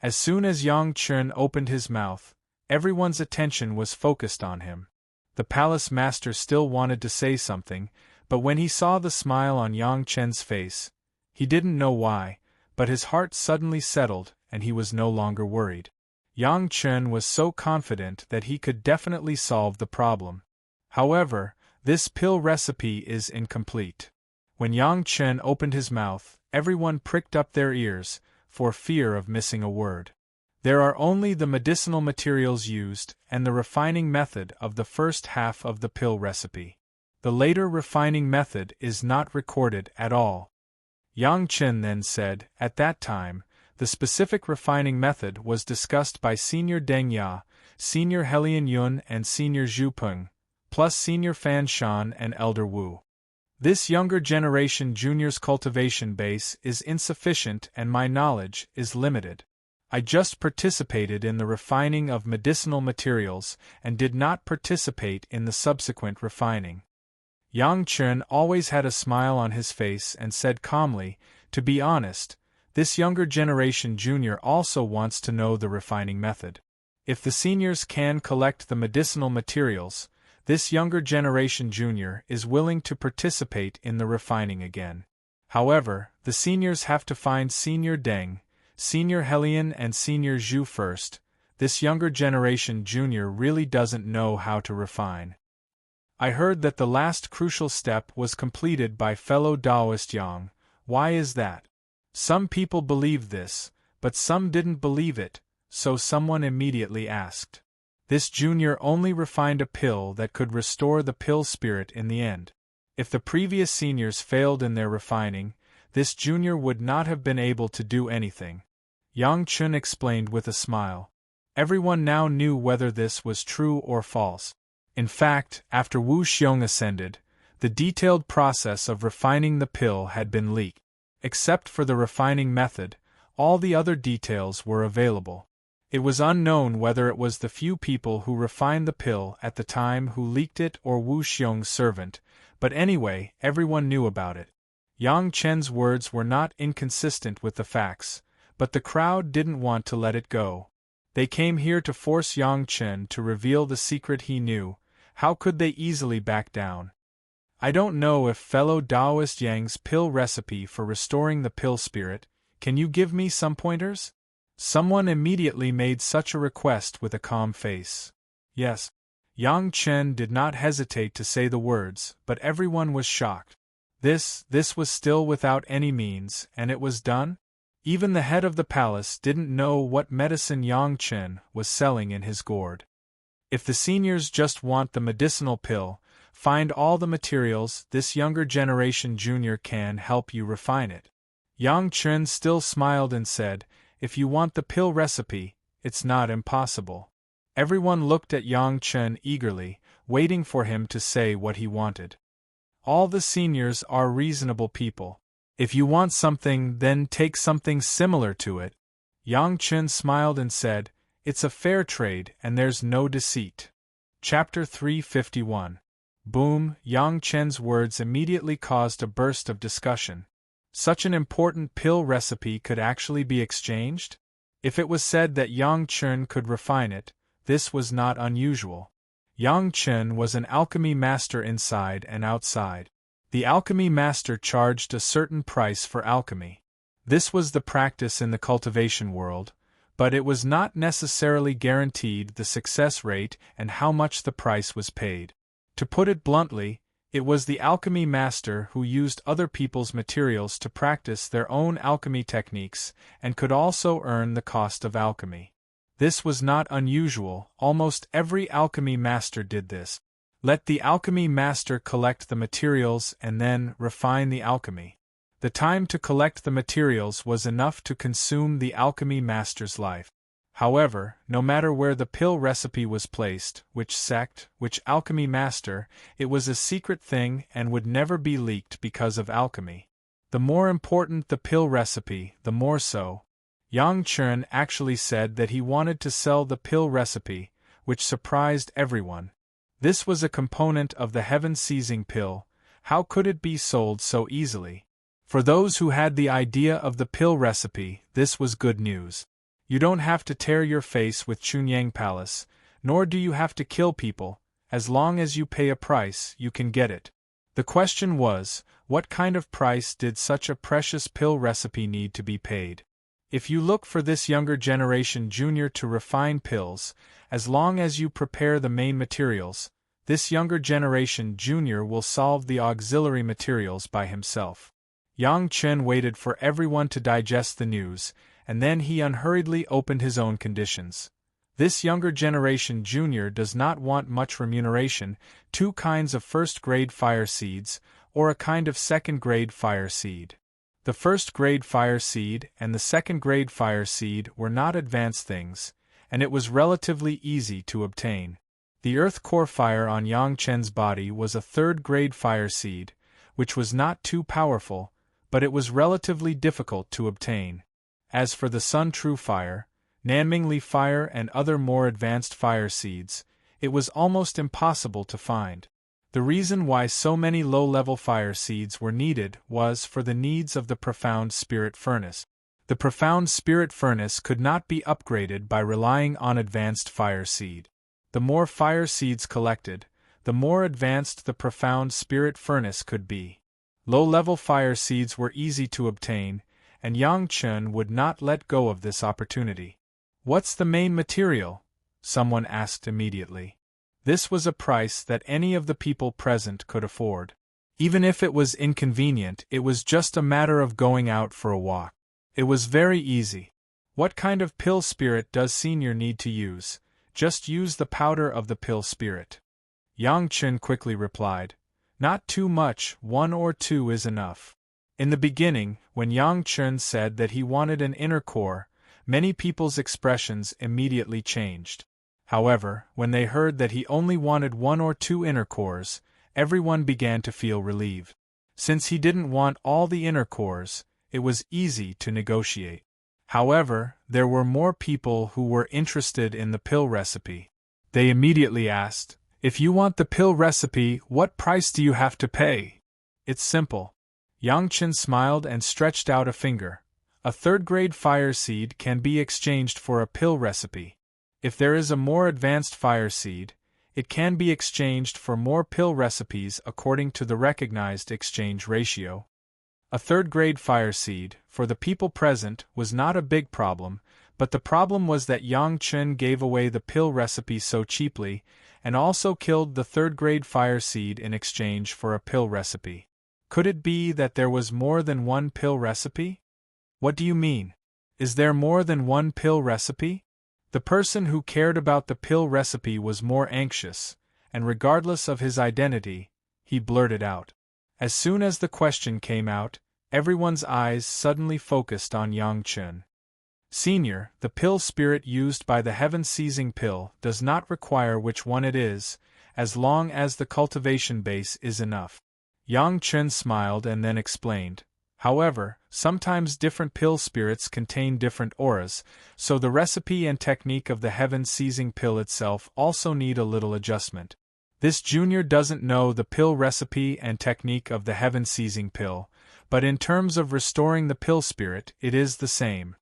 As soon as Yang Chen opened his mouth, everyone's attention was focused on him. The palace master still wanted to say something, but when he saw the smile on Yang Chen's face, he didn't know why, but his heart suddenly settled and he was no longer worried. Yang Chen was so confident that he could definitely solve the problem. However, this pill recipe is incomplete. When Yang Chen opened his mouth, everyone pricked up their ears, for fear of missing a word. There are only the medicinal materials used and the refining method of the first half of the pill recipe. The later refining method is not recorded at all. Yang Chen then said, at that time, the specific refining method was discussed by Senior Deng Ya, Senior Helian Yun and Senior Zhu Peng, plus Senior Fan Shan and Elder Wu. This younger generation junior's cultivation base is insufficient and my knowledge is limited. I just participated in the refining of medicinal materials and did not participate in the subsequent refining. Yang Chen always had a smile on his face and said calmly, "To be honest, this younger generation junior also wants to know the refining method. If the seniors can collect the medicinal materials, this younger generation junior is willing to participate in the refining again. However, the seniors have to find Senior Deng, Senior Helian and Senior Zhu first. This younger generation junior really doesn't know how to refine. I heard that the last crucial step was completed by fellow Taoist Yang. Why is that? Some people believed this, but some didn't believe it, so someone immediately asked. This junior only refined a pill that could restore the pill spirit in the end. If the previous seniors failed in their refining, this junior would not have been able to do anything. Yang Chun explained with a smile. Everyone now knew whether this was true or false. In fact, after Wu Xiong ascended, the detailed process of refining the pill had been leaked. Except for the refining method, all the other details were available. It was unknown whether it was the few people who refined the pill at the time who leaked it or Wu Xiong's servant, but anyway, everyone knew about it. Yang Chen's words were not inconsistent with the facts, but the crowd didn't want to let it go. They came here to force Yang Chen to reveal the secret he knew. How could they easily back down? I don't know if fellow Taoist Yang's pill recipe for restoring the pill spirit. Can you give me some pointers? Someone immediately made such a request with a calm face. Yes. Yang Chen did not hesitate to say the words, but everyone was shocked. This was still without any means, and it was done? Even the head of the palace didn't know what medicine Yang Chen was selling in his gourd. If the seniors just want the medicinal pill, find all the materials, this younger generation junior can help you refine it. Yang Chen still smiled and said, if you want the pill recipe, it's not impossible. Everyone looked at Yang Chen eagerly, waiting for him to say what he wanted. All the seniors are reasonable people. If you want something, then take something similar to it. Yang Chen smiled and said, it's a fair trade and there's no deceit. Chapter 351. Boom! Yang Chen's words immediately caused a burst of discussion. Such an important pill recipe could actually be exchanged? If it was said that Yang Chen could refine it, this was not unusual. Yang Chen was an alchemy master inside and outside. The alchemy master charged a certain price for alchemy. This was the practice in the cultivation world, but it was not necessarily guaranteed the success rate and how much the price was paid. To put it bluntly, it was the alchemy master who used other people's materials to practice their own alchemy techniques and could also earn the cost of alchemy. This was not unusual, almost every alchemy master did this. Let the alchemy master collect the materials and then refine the alchemy. The time to collect the materials was enough to consume the alchemy master's life. However, no matter where the pill recipe was placed, which sect, which alchemy master, it was a secret thing and would never be leaked because of alchemy. The more important the pill recipe, the more so. Yang Chen actually said that he wanted to sell the pill recipe, which surprised everyone. This was a component of the heaven-seizing pill. How could it be sold so easily? For those who had the idea of the pill recipe, this was good news. You don't have to tear your face with Chunyang Palace, nor do you have to kill people. As long as you pay a price, you can get it. The question was, what kind of price did such a precious pill recipe need to be paid? If you look for this younger generation junior to refine pills, as long as you prepare the main materials, this younger generation junior will solve the auxiliary materials by himself. Yang Chen waited for everyone to digest the news, and then he unhurriedly opened his own conditions. This younger generation junior does not want much remuneration, 2 kinds of first-grade fire seeds, or a kind of second-grade fire seed. The first-grade fire seed and the second-grade fire seed were not advanced things, and it was relatively easy to obtain. The earth core fire on Yang Chen's body was a third-grade fire seed, which was not too powerful, but it was relatively difficult to obtain. As for the Sun True Fire, Nanmingli Fire and other more advanced fire seeds, it was almost impossible to find. The reason why so many low-level fire seeds were needed was for the needs of the profound spirit furnace. The profound spirit furnace could not be upgraded by relying on advanced fire seed. The more fire seeds collected, the more advanced the profound spirit furnace could be. Low-level fire seeds were easy to obtain, and Yang Chen would not let go of this opportunity. "What's the main material?" someone asked immediately. This was a price that any of the people present could afford. Even if it was inconvenient, it was just a matter of going out for a walk. It was very easy. "What kind of pill spirit does Senior need to use?" "Just use the powder of the pill spirit." Yang Chen quickly replied. "Not too much, 1 or 2 is enough." In the beginning, when Yang Chen said that he wanted an inner core, many people's expressions immediately changed. However, when they heard that he only wanted 1 or 2 inner cores, everyone began to feel relieved. Since he didn't want all the inner cores, it was easy to negotiate. However, there were more people who were interested in the pill recipe. They immediately asked, "If you want the pill recipe, what price do you have to pay?" "It's simple." Yang Chen smiled and stretched out a finger. "A third-grade fire seed can be exchanged for a pill recipe. If there is a more advanced fire seed, it can be exchanged for more pill recipes according to the recognized exchange ratio." A third-grade fire seed, for the people present, was not a big problem, but the problem was that Yang Chen gave away the pill recipe so cheaply, and also killed the third-grade fire seed in exchange for a pill recipe. Could it be that there was more than one pill recipe? "What do you mean? Is there more than one pill recipe?" The person who cared about the pill recipe was more anxious, and regardless of his identity, he blurted out. As soon as the question came out, everyone's eyes suddenly focused on Yang Chen. "Senior, the pill spirit used by the heaven-seizing pill does not require which one it is, as long as the cultivation base is enough." Yang Chen smiled and then explained. "However, sometimes different pill spirits contain different auras, so the recipe and technique of the heaven-seizing pill itself also need a little adjustment. This junior doesn't know the pill recipe and technique of the heaven-seizing pill, but in terms of restoring the pill spirit, it is the same.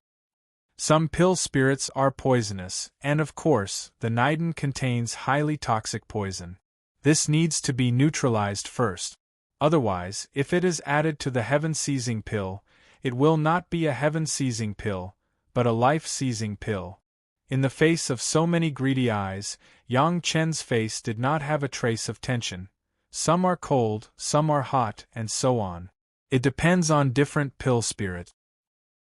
Some pill spirits are poisonous, and of course, the Niden contains highly toxic poison. This needs to be neutralized first. Otherwise, if it is added to the heaven-seizing pill, it will not be a heaven-seizing pill, but a life-seizing pill." In the face of so many greedy eyes, Yang Chen's face did not have a trace of tension. Some are cold, some are hot, and so on. It depends on different pill spirit.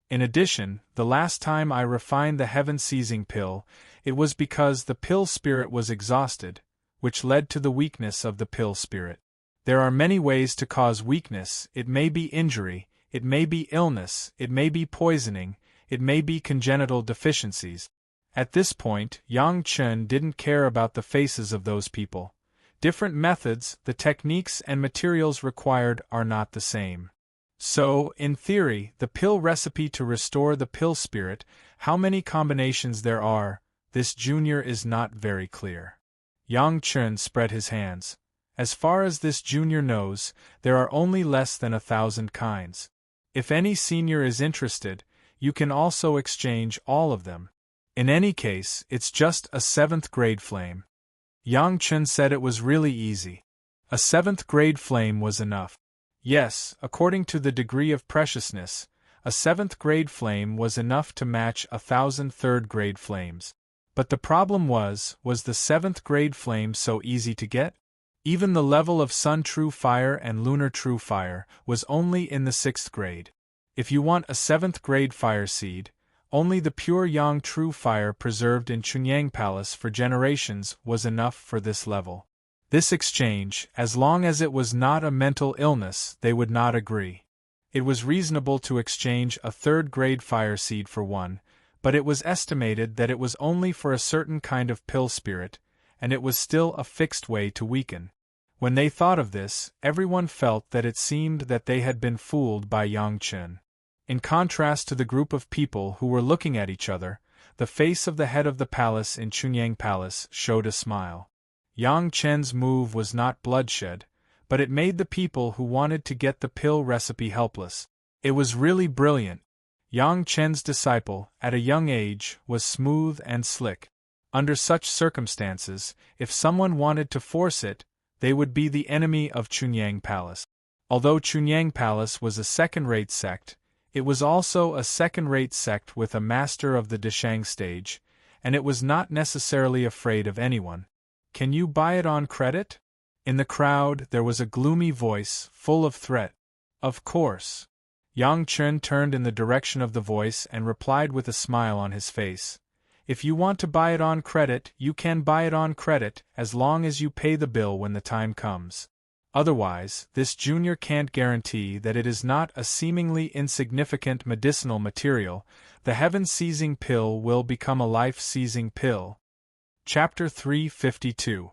In addition, the last time I refined the heaven-seizing pill, it was because the pill spirit was exhausted, which led to the weakness of the pill spirit. There are many ways to cause weakness. It may be injury, it may be illness, it may be poisoning, it may be congenital deficiencies. At this point, Yang Chen didn't care about the faces of those people. Different methods, the techniques and materials required are not the same. So, in theory, the pill recipe to restore the pill spirit, how many combinations there are, this junior is not very clear. Yang Chen spread his hands. As far as this junior knows, there are only less than 1,000 kinds. If any senior is interested, you can also exchange all of them. In any case, it's just a 7th-grade flame. Yang Chen said it was really easy. A 7th-grade flame was enough. Yes, according to the degree of preciousness, a 7th-grade flame was enough to match 1,000 3rd-grade flames. But the problem was the 7th-grade flame so easy to get? Even the level of Sun True Fire and Lunar True Fire was only in the 6th grade. If you want a 7th-grade fire seed, only the pure Yang True Fire preserved in Chunyang Palace for generations was enough for this level. This exchange, as long as it was not a mental illness, they would not agree. It was reasonable to exchange a 3rd-grade fire seed for one, but it was estimated that it was only for a certain kind of pill spirit, and it was still a fixed way to weaken. When they thought of this, everyone felt that it seemed that they had been fooled by Yang Chen. In contrast to the group of people who were looking at each other, the face of the head of the palace in Chunyang Palace showed a smile. Yang Chen's move was not bloodshed, but it made the people who wanted to get the pill recipe helpless. It was really brilliant. Yang Chen's disciple, at a young age, was smooth and slick. Under such circumstances, if someone wanted to force it, they would be the enemy of Chunyang Palace. Although Chunyang Palace was a second-rate sect, it was also a second-rate sect with a master of the Deshang stage, and it was not necessarily afraid of anyone. "Can you buy it on credit?" In the crowd there was a gloomy voice, full of threat. "Of course." Yang Chen turned in the direction of the voice and replied with a smile on his face. "If you want to buy it on credit, you can buy it on credit, as long as you pay the bill when the time comes. Otherwise, this junior can't guarantee that it is not a seemingly insignificant medicinal material. The heaven-seizing pill will become a life-seizing pill." Chapter 352.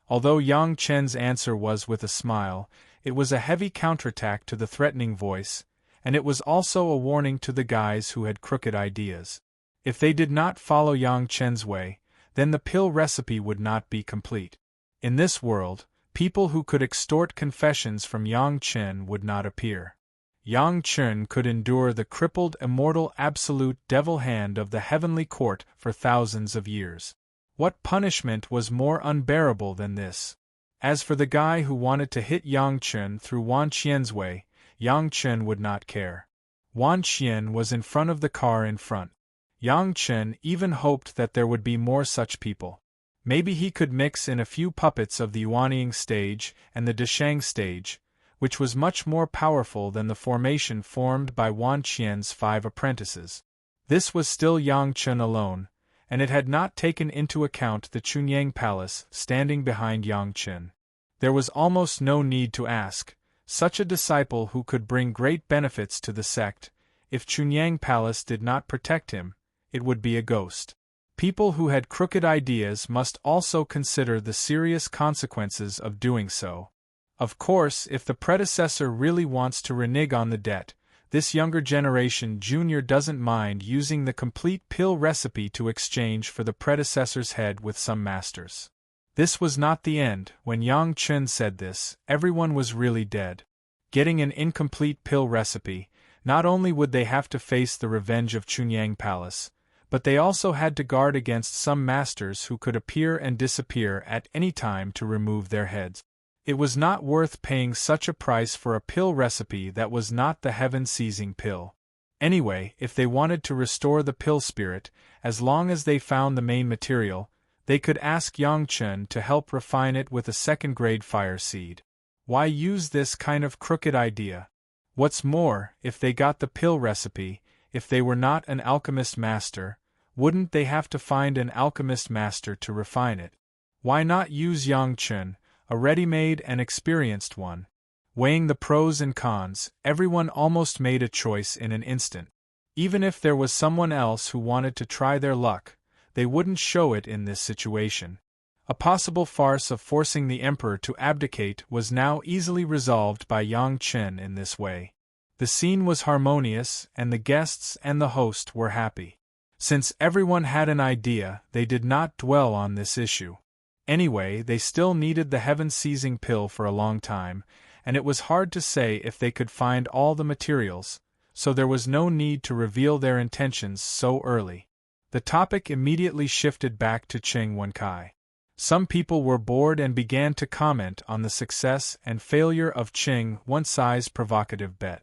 Although Yang Chen's answer was with a smile, it was a heavy counterattack to the threatening voice, and it was also a warning to the guys who had crooked ideas. If they did not follow Yang Chen's way, then the pill recipe would not be complete. In this world, people who could extort confessions from Yang Chen would not appear. Yang Chen could endure the crippled immortal absolute devil hand of the heavenly court for thousands of years. What punishment was more unbearable than this? As for the guy who wanted to hit Yang Chen through Wan Qian's way, Yang Chen would not care. Wan Qian was in front of the car in front. Yang Chen even hoped that there would be more such people. Maybe he could mix in a few puppets of the Yuanying stage and the Deshang stage, which was much more powerful than the formation formed by Wan Qian's 5 apprentices. This was still Yang Chen alone, and it had not taken into account the Chunyang Palace standing behind Yang Chen. There was almost no need to ask. Such a disciple who could bring great benefits to the sect, if Chunyang Palace did not protect him, it would be a ghost. People who had crooked ideas must also consider the serious consequences of doing so. Of course, if the predecessor really wants to renege on the debt, this younger generation junior doesn't mind using the complete pill recipe to exchange for the predecessor's head with some masters. This was not the end. When Yang Chen said this, everyone was really dead. Getting an incomplete pill recipe, not only would they have to face the revenge of Chunyang Palace, but they also had to guard against some masters who could appear and disappear at any time to remove their heads. It was not worth paying such a price for a pill recipe that was not the heaven-seizing pill. Anyway, if they wanted to restore the pill spirit, as long as they found the main material, they could ask Yang Chen to help refine it with a second-grade fire seed. Why use this kind of crooked idea? What's more, if they got the pill recipe, if they were not an alchemist master, wouldn't they have to find an alchemist master to refine it? Why not use Yang Chen, a ready-made and experienced one? Weighing the pros and cons, everyone almost made a choice in an instant. Even if there was someone else who wanted to try their luck, they wouldn't show it in this situation. A possible farce of forcing the emperor to abdicate was now easily resolved by Yang Chen in this way. The scene was harmonious, and the guests and the host were happy. Since everyone had an idea, they did not dwell on this issue. Anyway, they still needed the heaven-seizing pill for a long time, and it was hard to say if they could find all the materials, so there was no need to reveal their intentions so early. The topic immediately shifted back to Cheng Wenkai. Some people were bored and began to comment on the success and failure of Cheng Wenkai's provocative bet.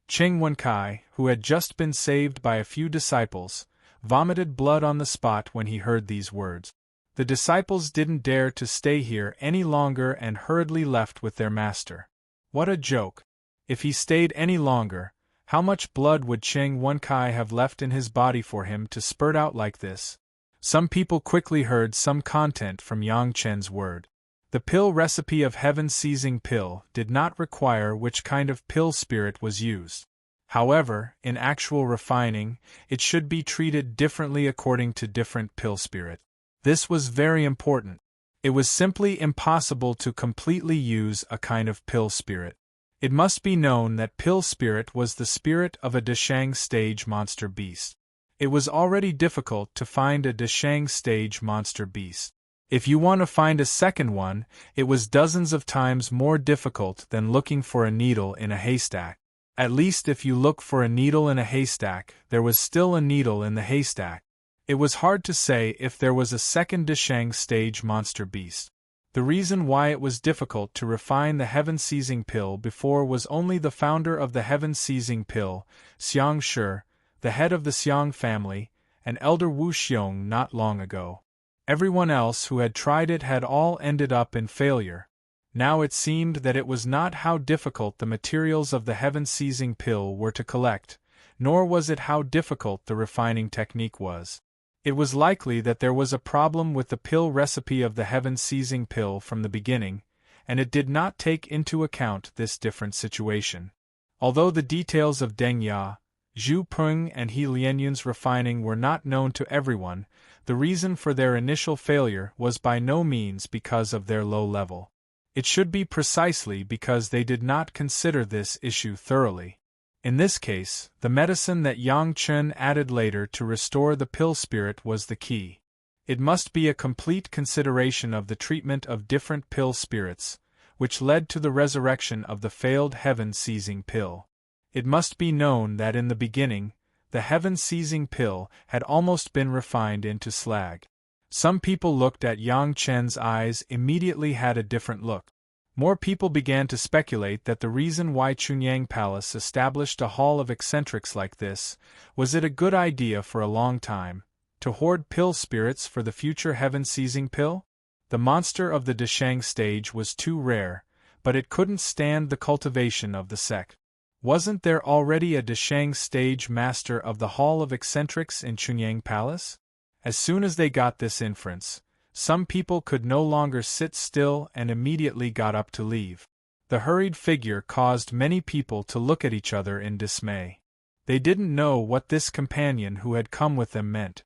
Cheng Wenkai, who had just been saved by a few disciples, vomited blood on the spot when he heard these words. The disciples didn't dare to stay here any longer and hurriedly left with their master. What a joke! If he stayed any longer, how much blood would Cheng Wenkai have left in his body for him to spurt out like this? Some people quickly heard some content from Yang Chen's word. The pill recipe of heaven-seizing pill did not require which kind of pill spirit was used. However, in actual refining, it should be treated differently according to different pill spirit. This was very important. It was simply impossible to completely use a kind of pill spirit. It must be known that pill spirit was the spirit of a Deshang stage monster beast. It was already difficult to find a Deshang stage monster beast. If you want to find a second one, it was dozens of times more difficult than looking for a needle in a haystack. At least if you look for a needle in a haystack, there was still a needle in the haystack. It was hard to say if there was a second Deshang stage monster beast. The reason why it was difficult to refine the heaven-seizing pill before was only the founder of the heaven-seizing pill, Xiang Shi, the head of the Xiang family, and Elder Wu Xiong not long ago. Everyone else who had tried it had all ended up in failure. Now it seemed that it was not how difficult the materials of the heaven-seizing pill were to collect, nor was it how difficult the refining technique was. It was likely that there was a problem with the pill recipe of the heaven-seizing pill from the beginning, and it did not take into account this different situation. Although the details of Deng Ya, Zhu Peng and He Lianyun's refining were not known to everyone, the reason for their initial failure was by no means because of their low level. It should be precisely because they did not consider this issue thoroughly. In this case, the medicine that Yang Chen added later to restore the pill spirit was the key. It must be a complete consideration of the treatment of different pill spirits, which led to the resurrection of the failed heaven-seizing pill. It must be known that in the beginning, the heaven-seizing pill had almost been refined into slag. Some people looked at Yang Chen's eyes immediately had a different look. More people began to speculate that the reason why Chunyang Palace established a hall of eccentrics like this was it a good idea for a long time, to hoard pill spirits for the future heaven-seizing pill? The monster of the Deshang stage was too rare, but it couldn't stand the cultivation of the sect. Wasn't there already a Deshang stage master of the hall of eccentrics in Chunyang Palace? As soon as they got this inference, some people could no longer sit still and immediately got up to leave. The hurried figure caused many people to look at each other in dismay. They didn't know what this companion who had come with them meant.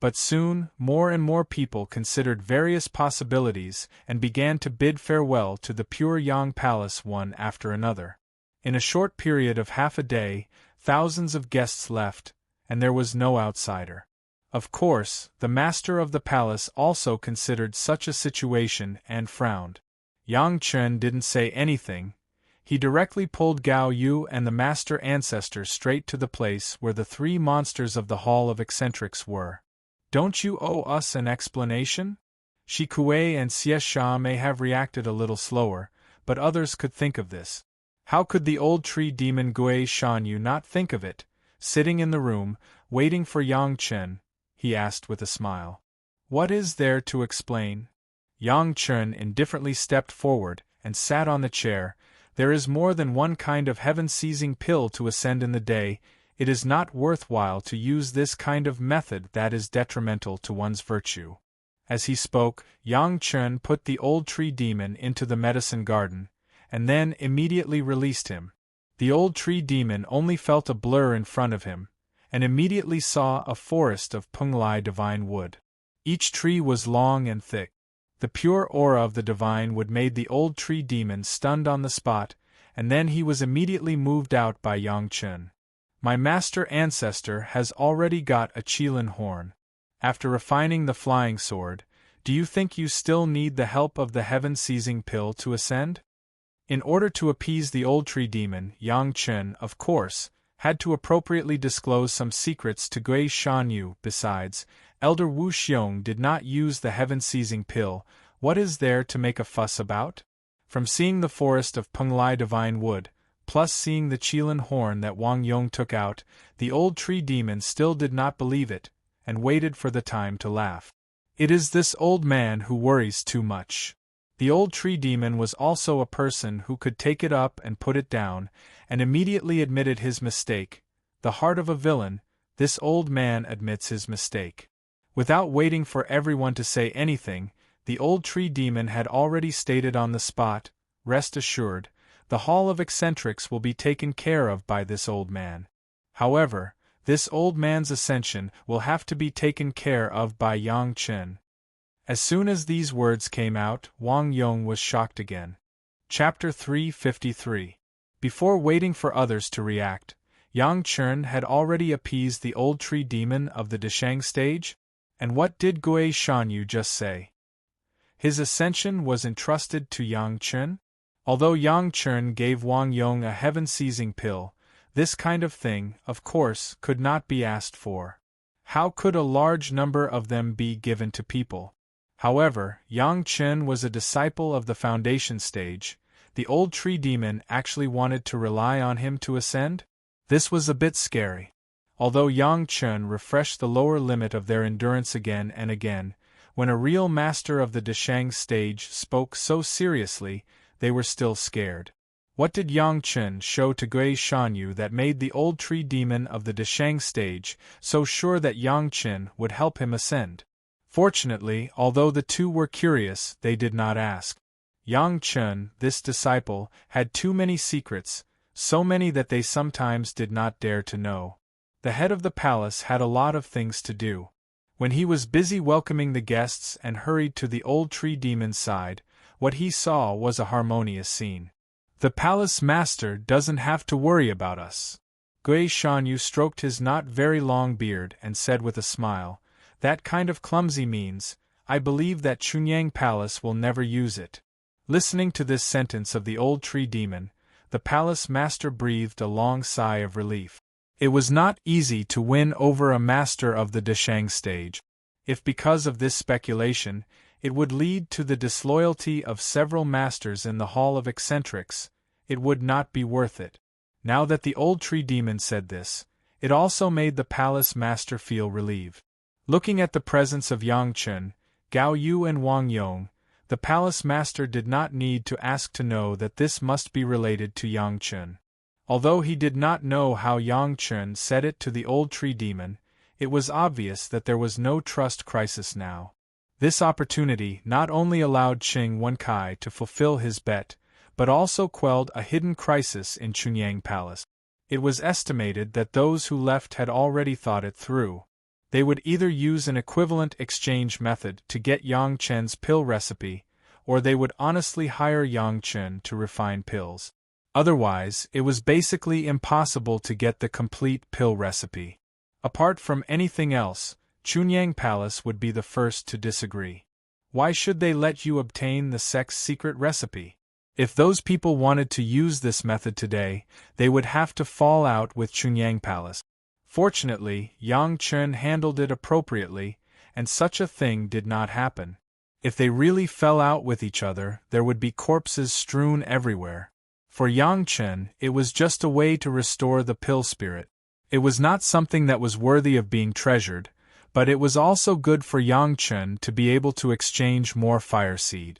But soon, more and more people considered various possibilities and began to bid farewell to the Pure Yang Palace one after another. In a short period of half a day, thousands of guests left, and there was no outsider. Of course, the master of the palace also considered such a situation and frowned. Yang Chen didn't say anything. He directly pulled Gao Yu and the master ancestor straight to the place where the three monsters of the Hall of Eccentrics were. Don't you owe us an explanation? Shi Kuei and Xie Sha may have reacted a little slower, but others could think of this. How could the old tree demon Gui Shanyu not think of it, sitting in the room, waiting for Yang Chen? He asked with a smile. What is there to explain? Yang Chen indifferently stepped forward and sat on the chair. There is more than one kind of heaven-seizing pill to ascend in the day. It is not worthwhile to use this kind of method that is detrimental to one's virtue. As he spoke, Yang Chen put the old tree demon into the medicine garden, and then immediately released him. The old tree demon only felt a blur in front of him, and immediately saw a forest of Penglai divine wood. Each tree was long and thick. The pure aura of the divine wood made the old tree demon stunned on the spot, and then he was immediately moved out by Yang Chen. My master ancestor has already got a Qilin horn. After refining the flying sword, do you think you still need the help of the heaven-seizing pill to ascend? In order to appease the old tree demon, Yang Chen, of course, had to appropriately disclose some secrets to Gui Shanyu. Besides, Elder Wu Xiong did not use the heaven-seizing pill. What is there to make a fuss about? From seeing the forest of Penglai divine wood, plus seeing the Qilin horn that Wang Yong took out, the old tree demon still did not believe it, and waited for the time to laugh. It is this old man who worries too much. The old tree demon was also a person who could take it up and put it down, and immediately admitted his mistake. The heart of a villain, this old man admits his mistake. Without waiting for everyone to say anything, the old tree demon had already stated on the spot, rest assured, the Hall of Eccentrics will be taken care of by this old man. However, this old man's ascension will have to be taken care of by Yang Chen. As soon as these words came out, Wang Yong was shocked again. Chapter 353. Before waiting for others to react, Yang Chen had already appeased the old tree demon of the Deshang stage? And what did Gui Shanyu just say? His ascension was entrusted to Yang Chen? Although Yang Chen gave Wang Yong a heaven-seizing pill, this kind of thing, of course, could not be asked for. How could a large number of them be given to people? However, Yang Chen was a disciple of the foundation stage. The old tree demon actually wanted to rely on him to ascend? This was a bit scary. Although Yang Chen refreshed the lower limit of their endurance again and again, when a real master of the Deshang stage spoke so seriously, they were still scared. What did Yang Chen show to Gui Shanyu that made the old tree demon of the Deshang stage so sure that Yang Chen would help him ascend? Fortunately, although the two were curious, they did not ask. Yang Chen, this disciple, had too many secrets, so many that they sometimes did not dare to know. The head of the palace had a lot of things to do. When he was busy welcoming the guests and hurried to the old tree demon's side, what he saw was a harmonious scene. The palace master doesn't have to worry about us. Gui Shanyu stroked his not very long beard and said with a smile, "That kind of clumsy means, I believe that Chunyang Palace will never use it." Listening to this sentence of the old tree demon, the palace master breathed a long sigh of relief. It was not easy to win over a master of the Deshang stage. If because of this speculation, it would lead to the disloyalty of several masters in the Hall of Eccentrics, it would not be worth it. Now that the old tree demon said this, it also made the palace master feel relieved. Looking at the presence of Yang Chen, Gao Yu and Wang Yong, the palace master did not need to ask to know that this must be related to Yang Chen. Although he did not know how Yang Chen said it to the old tree demon, it was obvious that there was no trust crisis now. This opportunity not only allowed Qing Wenkai to fulfill his bet, but also quelled a hidden crisis in Chunyang Palace. It was estimated that those who left had already thought it through. They would either use an equivalent exchange method to get Yang Chen's pill recipe, or they would honestly hire Yang Chen to refine pills. Otherwise, it was basically impossible to get the complete pill recipe. Apart from anything else, Chunyang Palace would be the first to disagree. Why should they let you obtain the sect's secret recipe? If those people wanted to use this method today, they would have to fall out with Chunyang Palace. Fortunately, Yang Chen handled it appropriately, and such a thing did not happen. If they really fell out with each other, there would be corpses strewn everywhere. For Yang Chen, it was just a way to restore the pill spirit. It was not something that was worthy of being treasured, but it was also good for Yang Chen to be able to exchange more fire seed.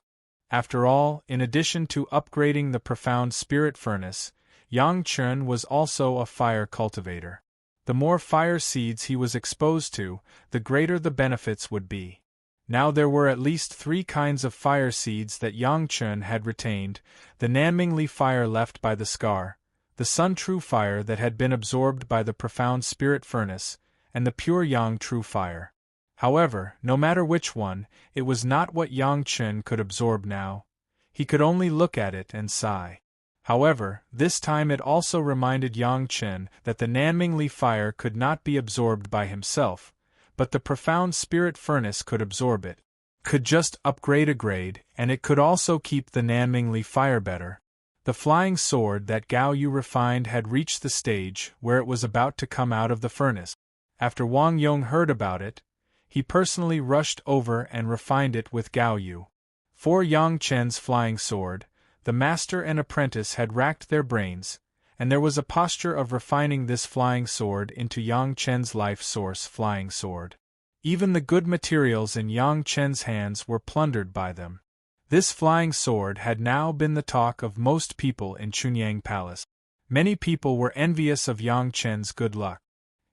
After all, in addition to upgrading the profound spirit furnace, Yang Chen was also a fire cultivator. The more fire seeds he was exposed to, the greater the benefits would be. Now there were at least 3 kinds of fire seeds that Yang Chen had retained: the Nanmingli fire left by the scar, the Sun True fire that had been absorbed by the profound spirit furnace, and the pure Yang True fire. However, no matter which one, it was not what Yang Chen could absorb now. He could only look at it and sigh. However, this time it also reminded Yang Chen that the Nanmingli fire could not be absorbed by himself, but the profound spirit furnace could absorb it. Could just upgrade a grade, and it could also keep the Nanmingli fire better. The flying sword that Gao Yu refined had reached the stage where it was about to come out of the furnace. After Wang Yong heard about it, he personally rushed over and refined it with Gao Yu. For Yang Chen's flying sword, the master and apprentice had racked their brains, and there was a posture of refining this flying sword into Yang Chen's life source flying sword. Even the good materials in Yang Chen's hands were plundered by them. This flying sword had now been the talk of most people in Chunyang Palace. Many people were envious of Yang Chen's good luck.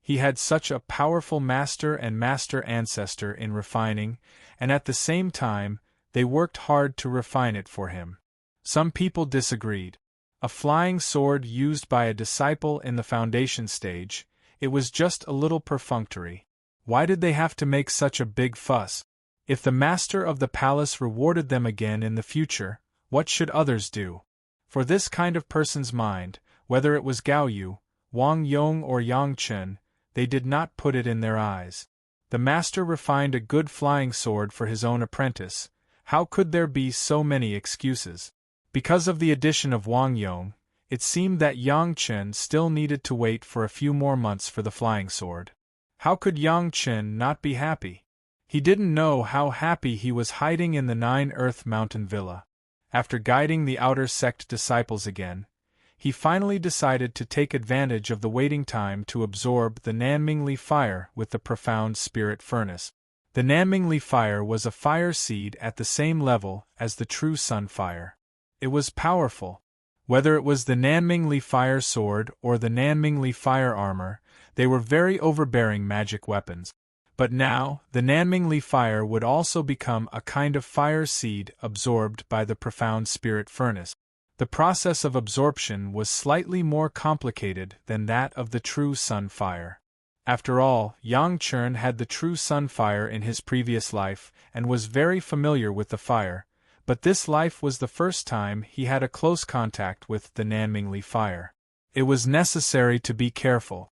He had such a powerful master and master ancestor in refining, and at the same time, they worked hard to refine it for him. Some people disagreed. A flying sword used by a disciple in the foundation stage, it was just a little perfunctory. Why did they have to make such a big fuss? If the master of the palace rewarded them again in the future, what should others do? For this kind of person's mind, whether it was Gao Yu, Wang Yong or Yang Chen, they did not put it in their eyes. The master refined a good flying sword for his own apprentice. How could there be so many excuses? Because of the addition of Wang Yong, it seemed that Yang Chen still needed to wait for a few more months for the flying sword. How could Yang Chen not be happy? He didn't know how happy he was hiding in the Nine Earth Mountain Villa. After guiding the outer sect disciples again, he finally decided to take advantage of the waiting time to absorb the Nanmingli fire with the profound spirit furnace. The Nanmingli fire was a fire seed at the same level as the true sun fire. It was powerful. Whether it was the Nanmingli fire sword or the Nanmingli fire armor, they were very overbearing magic weapons. But now, the Nanmingli fire would also become a kind of fire seed absorbed by the profound spirit furnace. The process of absorption was slightly more complicated than that of the true sun fire. After all, Yang Chen had the true sun fire in his previous life and was very familiar with the fire, but this life was the first time he had a close contact with the Nanmingli fire. It was necessary to be careful.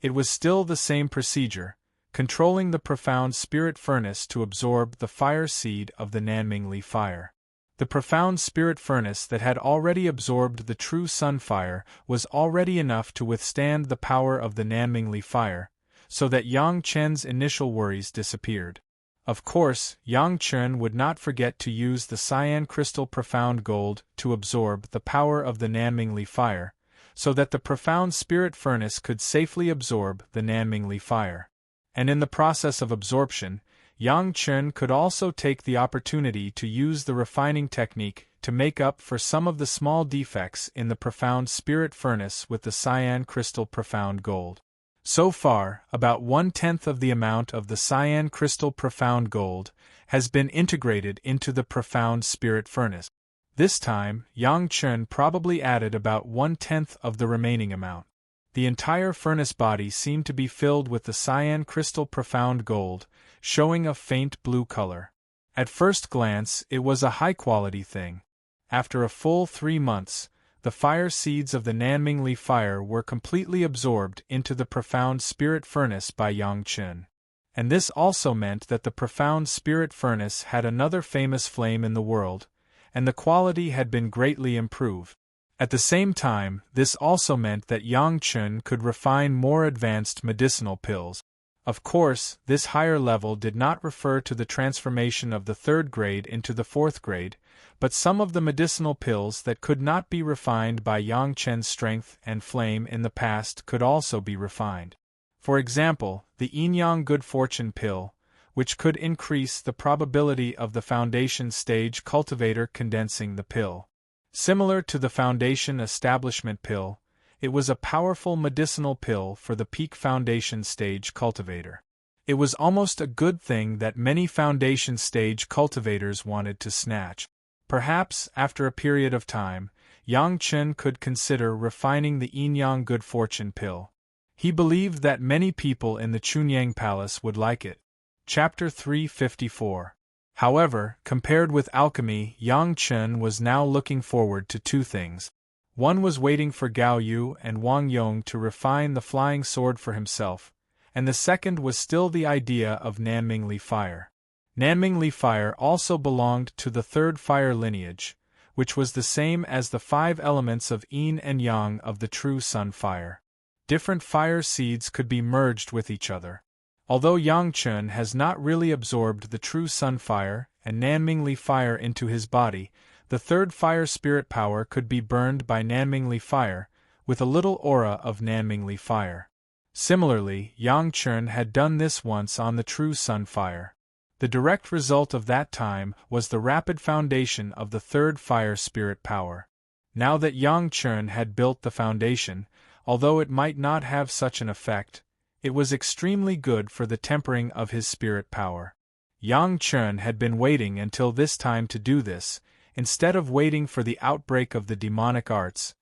It was still the same procedure, controlling the profound spirit furnace to absorb the fire seed of the Nanmingli fire. The profound spirit furnace that had already absorbed the true sun fire was already enough to withstand the power of the Nanmingli fire, so that Yang Chen's initial worries disappeared. Of course, Yang Chen would not forget to use the cyan crystal profound gold to absorb the power of the Nanmingli fire, so that the profound spirit furnace could safely absorb the Nanmingli fire. And in the process of absorption, Yang Chen could also take the opportunity to use the refining technique to make up for some of the small defects in the profound spirit furnace with the cyan crystal profound gold. So far, about 1/10 of the amount of the cyan crystal profound gold has been integrated into the profound spirit furnace. This time, Yang Chen probably added about 1/10 of the remaining amount. The entire furnace body seemed to be filled with the cyan crystal profound gold, showing a faint blue color. At first glance, it was a high-quality thing. After a full 3 months, the fire seeds of the Nanmingli fire were completely absorbed into the profound spirit furnace by Yang Chen. And this also meant that the profound spirit furnace had another famous flame in the world, and the quality had been greatly improved. At the same time, this also meant that Yang Chen could refine more advanced medicinal pills. Of course, this higher level did not refer to the transformation of the 3rd grade into the 4th grade, but some of the medicinal pills that could not be refined by Yang Chen's strength and flame in the past could also be refined. For example, the Yin-Yang Good Fortune pill, which could increase the probability of the foundation stage cultivator condensing the pill. Similar to the foundation establishment pill, it was a powerful medicinal pill for the peak foundation stage cultivator. It was almost a good thing that many foundation stage cultivators wanted to snatch. Perhaps, after a period of time, Yang Chen could consider refining the Yin-Yang Good Fortune pill. He believed that many people in the Chunyang Palace would like it. Chapter 354. However, compared with alchemy, Yang Chen was now looking forward to 2 things. One was waiting for Gao Yu and Wang Yong to refine the flying sword for himself, and the second was still the idea of Nanmingli fire. Nanmingli fire also belonged to the 3rd fire lineage, which was the same as the 5 elements of Yin and Yang of the true sun fire. Different fire seeds could be merged with each other. Although Yang Chen has not really absorbed the true sun fire and Nanmingli fire into his body, the 3rd fire spirit power could be burned by Nanmingli fire, with a little aura of Nanmingli fire. Similarly, Yang Chen had done this once on the true sun fire. The direct result of that time was the rapid foundation of the 3rd fire spirit power. Now that Yang Chen had built the foundation, although it might not have such an effect, it was extremely good for the tempering of his spirit power. Yang Chen had been waiting until this time to do this. Instead of waiting for the outbreak of the demonic arts,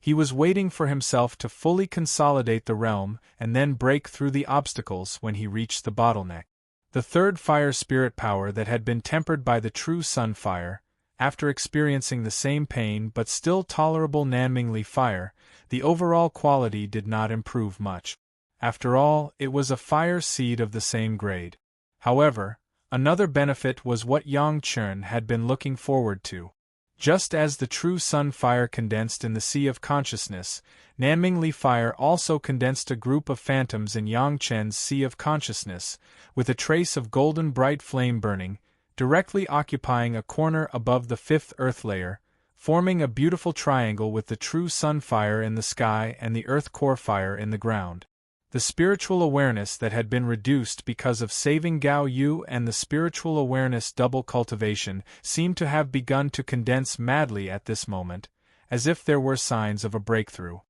he was waiting for himself to fully consolidate the realm and then break through the obstacles when he reached the bottleneck. The 3rd fire spirit power that had been tempered by the true sun fire, after experiencing the same pain but still tolerable Nanmingli fire, the overall quality did not improve much. After all, it was a fire seed of the same grade. However, Another benefit was what Yang Chen had been looking forward to. Just as the true sun fire condensed in the sea of consciousness, Nanming Li fire also condensed a group of phantoms in Yang Chen's sea of consciousness, with a trace of golden bright flame burning, directly occupying a corner above the fifth earth layer, forming a beautiful triangle with the true sun fire in the sky and the earth core fire in the ground. The spiritual awareness that had been reduced because of saving Gao Yu and the spiritual awareness double cultivation seemed to have begun to condense madly at this moment, as if there were signs of a breakthrough.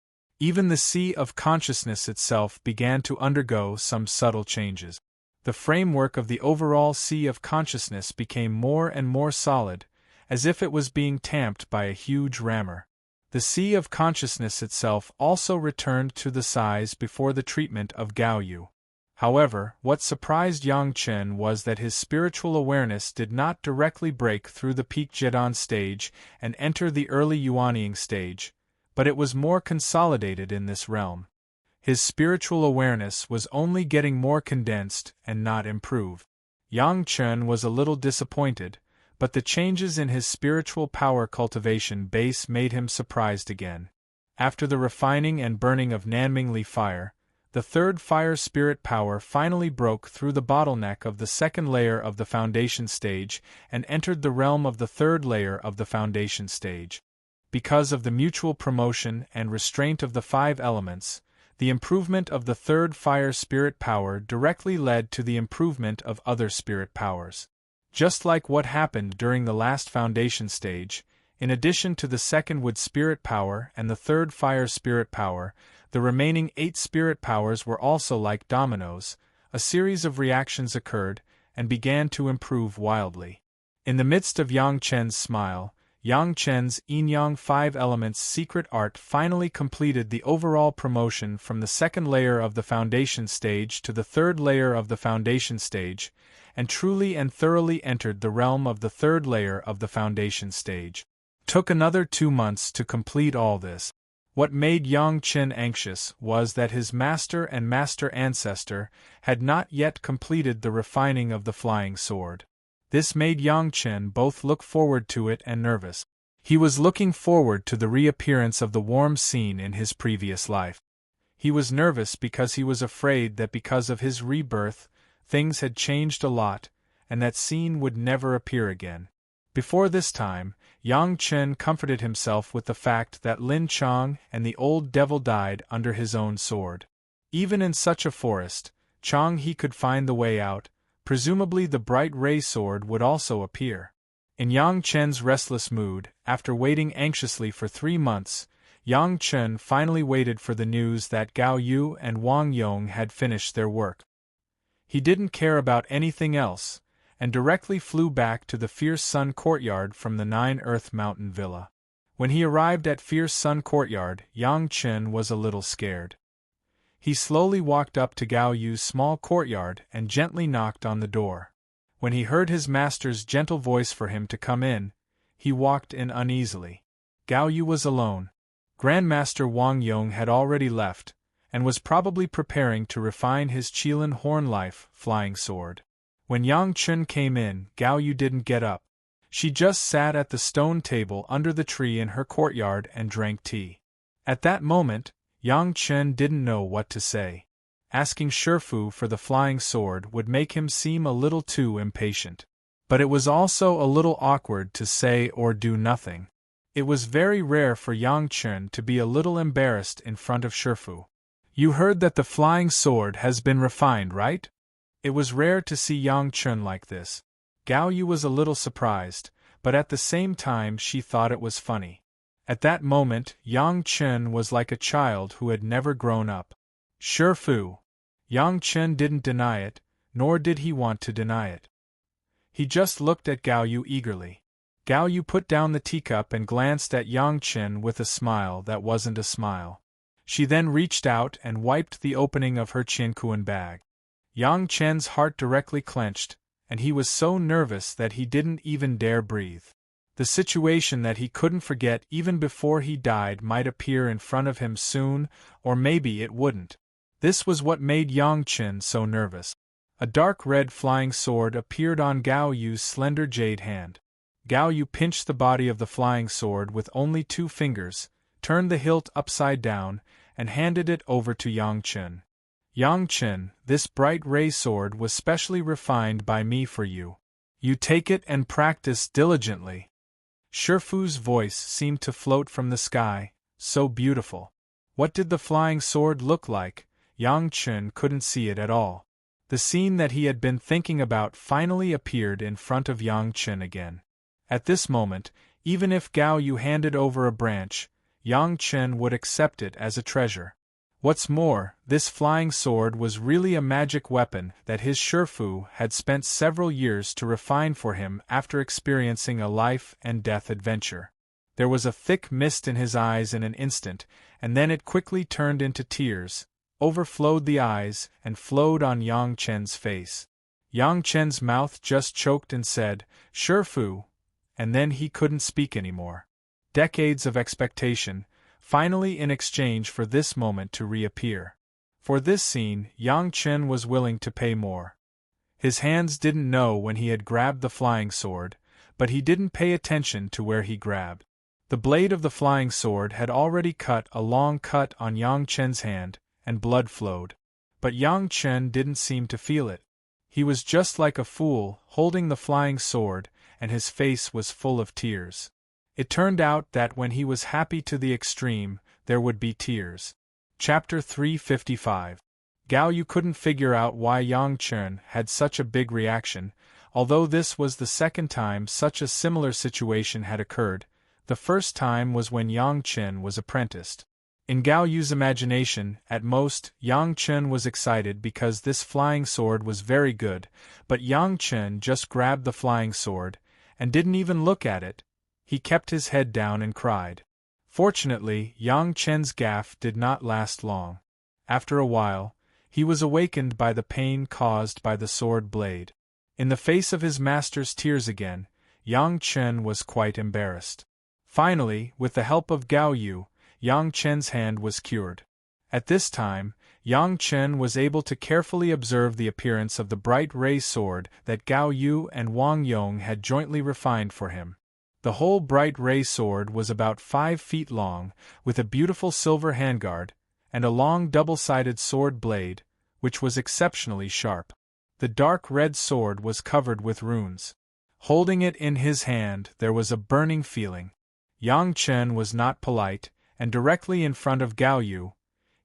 Even the sea of consciousness itself began to undergo some subtle changes. The framework of the overall sea of consciousness became more and more solid, as if it was being tamped by a huge rammer. The sea of consciousness itself also returned to the size before the treatment of Gao Yu. However, what surprised Yang Chen was that his spiritual awareness did not directly break through the peak Zhedan stage and enter the early Yuanying stage, but it was more consolidated in this realm. His spiritual awareness was only getting more condensed and not improved. Yang Chen was a little disappointed, but the changes in his spiritual power cultivation base made him surprised again. After the refining and burning of Nanming Li fire, the third fire spirit power finally broke through the bottleneck of the second layer of the foundation stage and entered the realm of the third layer of the foundation stage. Because of the mutual promotion and restraint of the five elements, the improvement of the third fire spirit power directly led to the improvement of other spirit powers. Just like what happened during the last foundation stage, in addition to the second wood spirit power and the third fire spirit power, the remaining 8 spirit powers were also like dominoes. A series of reactions occurred and began to improve wildly. In the midst of Yang Chen's smile, Yang Chen's yin-yang 5 elements secret art finally completed the overall promotion from the second layer of the foundation stage to the third layer of the foundation stage, and truly and thoroughly entered the realm of the third layer of the foundation stage. Took another 2 months to complete all this. What made Yang Chen anxious was that his master and master ancestor had not yet completed the refining of the flying sword. This made Yang Chen both look forward to it and nervous. He was looking forward to the reappearance of the warm scene in his previous life. He was nervous because he was afraid that because of his rebirth, things had changed a lot, and that scene would never appear again. Before this time, Yang Chen comforted himself with the fact that Lin Chang and the old devil died under his own sword. Even in such a forest, Chang He could find the way out. Presumably the bright ray sword would also appear. In Yang Chen's restless mood, after waiting anxiously for 3 months, Yang Chen finally waited for the news that Gao Yu and Wang Yong had finished their work. He didn't care about anything else, and directly flew back to the Fierce Sun Courtyard from the 9 Earth Mountain Villa. When he arrived at Fierce Sun Courtyard, Yang Chen was a little scared. He slowly walked up to Gao Yu's small courtyard and gently knocked on the door. When he heard his master's gentle voice for him to come in, he walked in uneasily. Gao Yu was alone. Grandmaster Wang Yong had already left, and was probably preparing to refine his Qilin Horn Life flying sword. When Yang Chen came in, Gao Yu didn't get up. She just sat at the stone table under the tree in her courtyard and drank tea. At that moment, Yang Chen didn't know what to say. Asking Shifu for the flying sword would make him seem a little too impatient. But it was also a little awkward to say or do nothing. It was very rare for Yang Chen to be a little embarrassed in front of Shifu. You heard that the flying sword has been refined, right? It was rare to see Yang Chen like this. Gao Yu was a little surprised, but at the same time she thought it was funny. At that moment, Yang Chen was like a child who had never grown up. Shifu. Yang Chen didn't deny it, nor did he want to deny it. He just looked at Gao Yu eagerly. Gao Yu put down the teacup and glanced at Yang Chen with a smile that wasn't a smile. She then reached out and wiped the opening of her Qiankuan bag. Yang Chen's heart directly clenched, and he was so nervous that he didn't even dare breathe. The situation that he couldn't forget even before he died might appear in front of him soon, or maybe it wouldn't. This was what made Yang Chen so nervous. A dark red flying sword appeared on Gao Yu's slender jade hand. Gao Yu pinched the body of the flying sword with only 2 fingers, turned the hilt upside down, and handed it over to Yang Chen. Yang Chen, this bright ray sword was specially refined by me for you. You take it and practice diligently. Shifu's voice seemed to float from the sky, so beautiful. What did the flying sword look like? Yang Chen couldn't see it at all. The scene that he had been thinking about finally appeared in front of Yang Chen again. At this moment, even if Gao Yu handed over a branch, Yang Chen would accept it as a treasure. What's more, this flying sword was really a magic weapon that his Shifu had spent several years to refine for him after experiencing a life-and-death adventure. There was a thick mist in his eyes in an instant, and then it quickly turned into tears, overflowed the eyes, and flowed on Yang Chen's face. Yang Chen's mouth just choked and said, "Shifu," and then he couldn't speak anymore. Decades of expectation, finally in exchange for this moment to reappear. For this scene, Yang Chen was willing to pay more. His hands didn't know when he had grabbed the flying sword, but he didn't pay attention to where he grabbed. The blade of the flying sword had already cut a long cut on Yang Chen's hand, and blood flowed. But Yang Chen didn't seem to feel it. He was just like a fool, holding the flying sword, and his face was full of tears. It turned out that when he was happy to the extreme, there would be tears. Chapter 355. Gao Yu couldn't figure out why Yang Chen had such a big reaction, although this was the second time such a similar situation had occurred. The first time was when Yang Chen was apprenticed. In Gao Yu's imagination, at most, Yang Chen was excited because this flying sword was very good, but Yang Chen just grabbed the flying sword, and didn't even look at it. He kept his head down and cried. Fortunately, Yang Chen's gaffe did not last long. After a while, he was awakened by the pain caused by the sword blade. In the face of his master's tears again, Yang Chen was quite embarrassed. Finally, with the help of Gao Yu, Yang Chen's hand was cured. At this time, Yang Chen was able to carefully observe the appearance of the bright ray sword that Gao Yu and Wang Yong had jointly refined for him. The whole bright ray sword was about 5 feet long, with a beautiful silver handguard, and a long double-sided sword blade, which was exceptionally sharp. The dark red sword was covered with runes. Holding it in his hand, there was a burning feeling. Yang Chen was not polite, and directly in front of Gao Yu,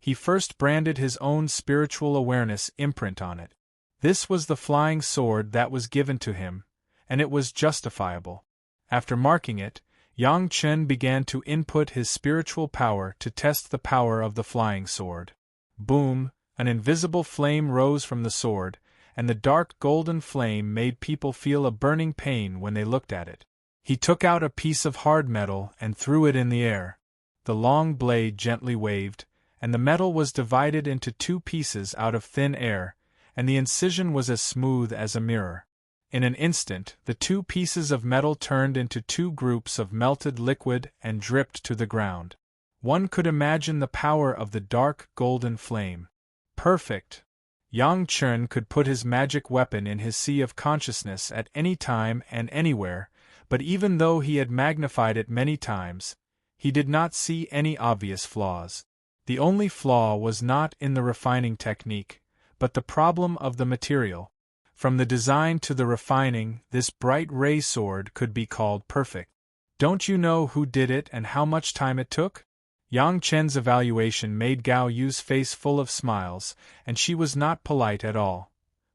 he first branded his own spiritual awareness imprint on it. This was the flying sword that was given to him, and it was justifiable. After marking it, Yang Chen began to input his spiritual power to test the power of the flying sword. Boom! An invisible flame rose from the sword, and the dark golden flame made people feel a burning pain when they looked at it. He took out a piece of hard metal and threw it in the air. The long blade gently waved, and the metal was divided into 2 pieces out of thin air, and the incision was as smooth as a mirror. In an instant, the 2 pieces of metal turned into 2 groups of melted liquid and dripped to the ground. One could imagine the power of the dark golden flame. Perfect! Yang Chen could put his magic weapon in his sea of consciousness at any time and anywhere, but even though he had magnified it many times, he did not see any obvious flaws. The only flaw was not in the refining technique, but the problem of the material. From the design to the refining, this bright ray sword could be called perfect. Don't you know who did it and how much time it took? Yang Chen's evaluation made Gao Yu's face full of smiles, and she was not polite at all.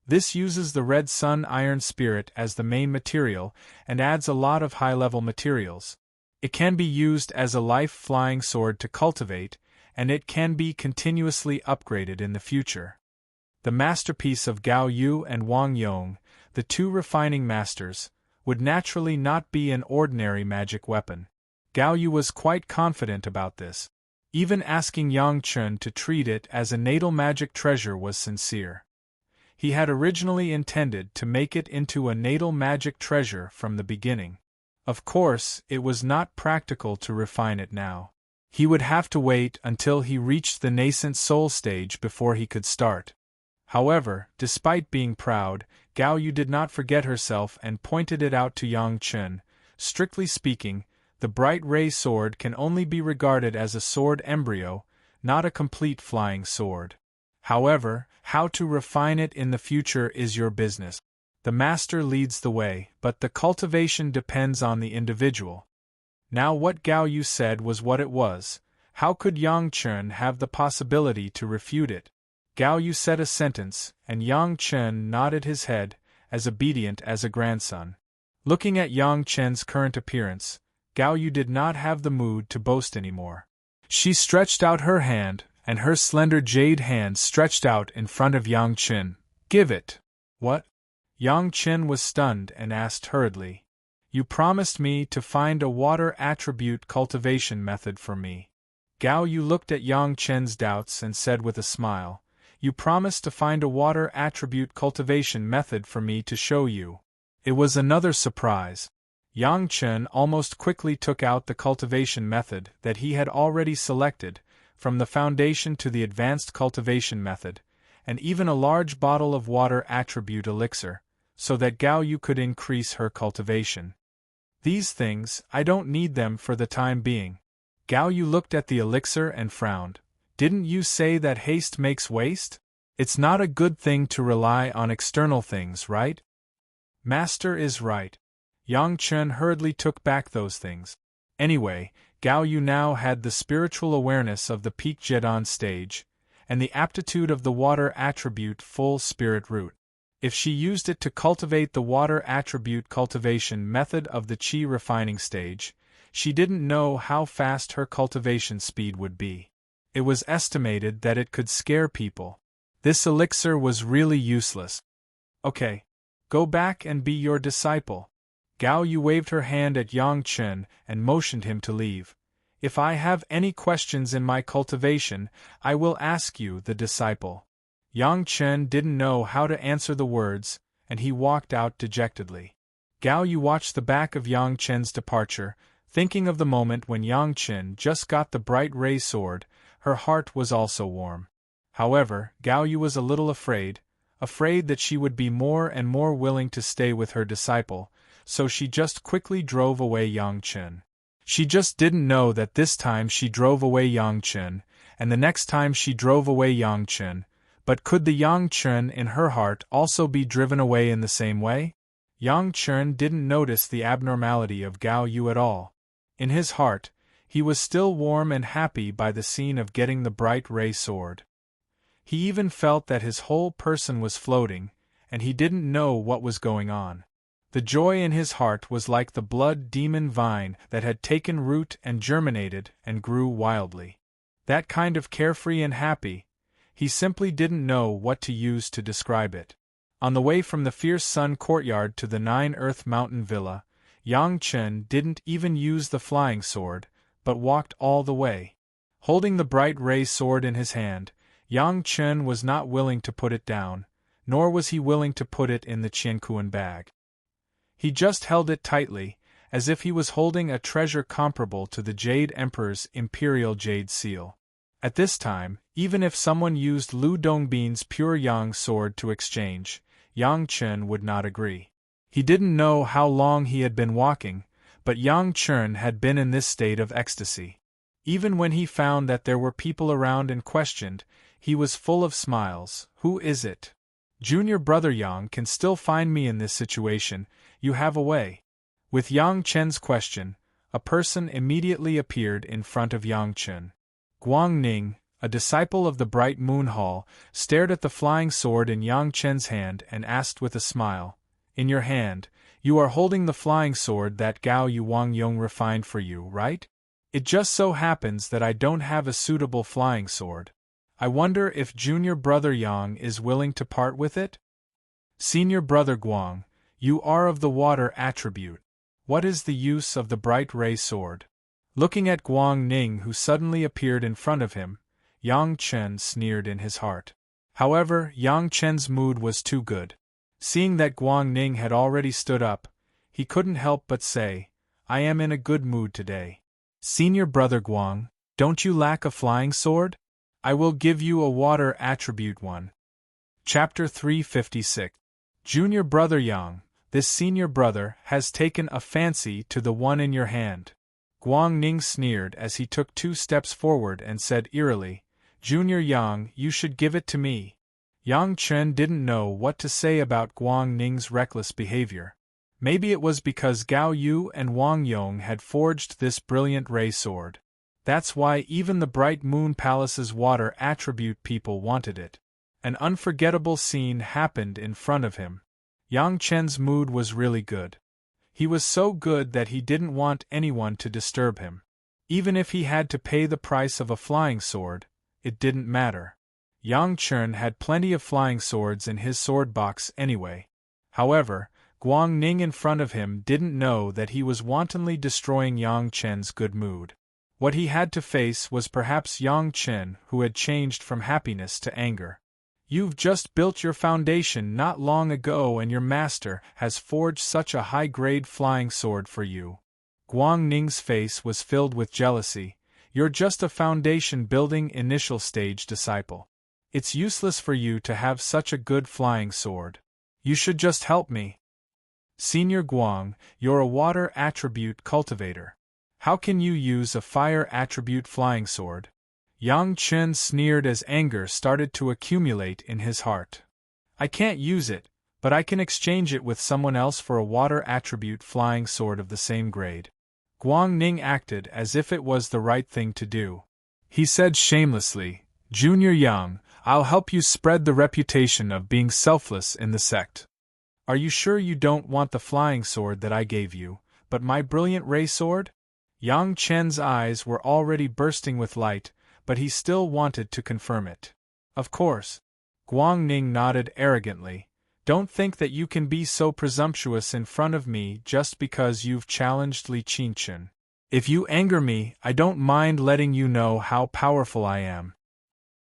This uses the red sun iron spirit as the main material and adds a lot of high-level materials. It can be used as a life-flying sword to cultivate, and it can be continuously upgraded in the future. The masterpiece of Gao Yu and Wang Yong, the 2 refining masters, would naturally not be an ordinary magic weapon. Gao Yu was quite confident about this. Even asking Yang Chen to treat it as a natal magic treasure was sincere. He had originally intended to make it into a natal magic treasure from the beginning. Of course, it was not practical to refine it now. He would have to wait until he reached the nascent soul stage before he could start. However, despite being proud, Gao Yu did not forget herself and pointed it out to Yang Chen. Strictly speaking, the bright ray sword can only be regarded as a sword embryo, not a complete flying sword. However, how to refine it in the future is your business. The master leads the way, but the cultivation depends on the individual. Now what Gao Yu said was what it was. How could Yang Chen have the possibility to refute it? Gao Yu said a sentence, and Yang Chen nodded his head, as obedient as a grandson. Looking at Yang Chen's current appearance, Gao Yu did not have the mood to boast anymore. She stretched out her hand, and her slender jade hand stretched out in front of Yang Chen. Give it. What? Yang Chen was stunned and asked hurriedly. You promised me to find a water attribute cultivation method for me. Gao Yu looked at Yang Chen's doubts and said with a smile, You promised to find a water attribute cultivation method for me to show you. It was another surprise. Yang Chen almost quickly took out the cultivation method that he had already selected, from the foundation to the advanced cultivation method, and even a large bottle of water attribute elixir, so that Gao Yu could increase her cultivation. These things, I don't need them for the time being. Gao Yu looked at the elixir and frowned. Didn't you say that haste makes waste? It's not a good thing to rely on external things, right? Master is right. Yang Chen hurriedly took back those things. Anyway, Gao Yu now had the spiritual awareness of the peak Jedon stage, and the aptitude of the water attribute full spirit root. If she used it to cultivate the water attribute cultivation method of the Qi refining stage, she didn't know how fast her cultivation speed would be. It was estimated that it could scare people. This elixir was really useless. Okay. Go back and be your disciple. Gao Yu waved her hand at Yang Chen and motioned him to leave. If I have any questions in my cultivation, I will ask you, the disciple. Yang Chen didn't know how to answer the words, and he walked out dejectedly. Gao Yu watched the back of Yang Chen's departure, thinking of the moment when Yang Chen just got the bright ray sword. Her heart was also warm. However, Gao Yu was a little afraid that she would be more and more willing to stay with her disciple, so she just quickly drove away Yang Chen. She just didn't know that this time she drove away Yang Chen, and the next time she drove away Yang Chen, but could the Yang Chen in her heart also be driven away in the same way? Yang Chen didn't notice the abnormality of Gao Yu at all. In his heart, he was still warm and happy by the scene of getting the bright ray sword. He even felt that his whole person was floating, and he didn't know what was going on. The joy in his heart was like the blood demon vine that had taken root and germinated and grew wildly. That kind of carefree and happy, he simply didn't know what to use to describe it. On the way from the Fierce Sun courtyard to the Nine Earth Mountain Villa, Yang Chen didn't even use the flying sword, but walked all the way. Holding the bright ray sword in his hand, Yang Chen was not willing to put it down, nor was he willing to put it in the Qiankuan bag. He just held it tightly, as if he was holding a treasure comparable to the Jade Emperor's imperial jade seal. At this time, even if someone used Lu Dongbin's pure yang sword to exchange, Yang Chen would not agree. He didn't know how long he had been walking, but Yang Chen had been in this state of ecstasy. Even when he found that there were people around and questioned, he was full of smiles. Who is it? Junior brother Yang can still find me in this situation. You have a way. With Yang Chen's question, a person immediately appeared in front of Yang Chen. Guang Ning, a disciple of the Bright Moon Hall, stared at the flying sword in Yang Chen's hand and asked with a smile, In your hand, you are holding the flying sword that Gao Yu Wang Yong refined for you, right? It just so happens that I don't have a suitable flying sword. I wonder if junior brother Yang is willing to part with it? Senior brother Guang, you are of the water attribute. What is the use of the bright ray sword? Looking at Guang Ning, who suddenly appeared in front of him, Yang Chen sneered in his heart. However, Yang Chen's mood was too good. Seeing that Guang Ning had already stood up, he couldn't help but say, I am in a good mood today. Senior brother Guang, don't you lack a flying sword? I will give you a water attribute one. Chapter 356. Junior brother Yang, this senior brother has taken a fancy to the one in your hand. Guang Ning sneered as he took 2 steps forward and said eerily, Junior Yang, you should give it to me. Yang Chen didn't know what to say about Guang Ning's reckless behavior. Maybe it was because Gao Yu and Wang Yong had forged this brilliant ray sword. That's why even the Bright Moon Palace's water attribute people wanted it. An unforgettable scene happened in front of him. Yang Chen's mood was really good. He was so good that he didn't want anyone to disturb him. Even if he had to pay the price of a flying sword, it didn't matter. Yang Chen had plenty of flying swords in his sword box anyway. However, Guang Ning in front of him didn't know that he was wantonly destroying Yang Chen's good mood. What he had to face was perhaps Yang Chen, who had changed from happiness to anger. You've just built your foundation not long ago and your master has forged such a high-grade flying sword for you. Guang Ning's face was filled with jealousy. You're just a foundation-building initial stage disciple. It's useless for you to have such a good flying sword. You should just help me. Senior Guang, you're a water attribute cultivator. How can you use a fire attribute flying sword? Yang Chen sneered as anger started to accumulate in his heart. I can't use it, but I can exchange it with someone else for a water attribute flying sword of the same grade. Guang Ning acted as if it was the right thing to do. He said shamelessly, Junior Yang, I'll help you spread the reputation of being selfless in the sect. Are you sure you don't want the flying sword that I gave you, but my brilliant ray sword? Yang Chen's eyes were already bursting with light, but he still wanted to confirm it. Of course. Guang Ning nodded arrogantly. Don't think that you can be so presumptuous in front of me just because you've challenged Li Qingchen. If you anger me, I don't mind letting you know how powerful I am.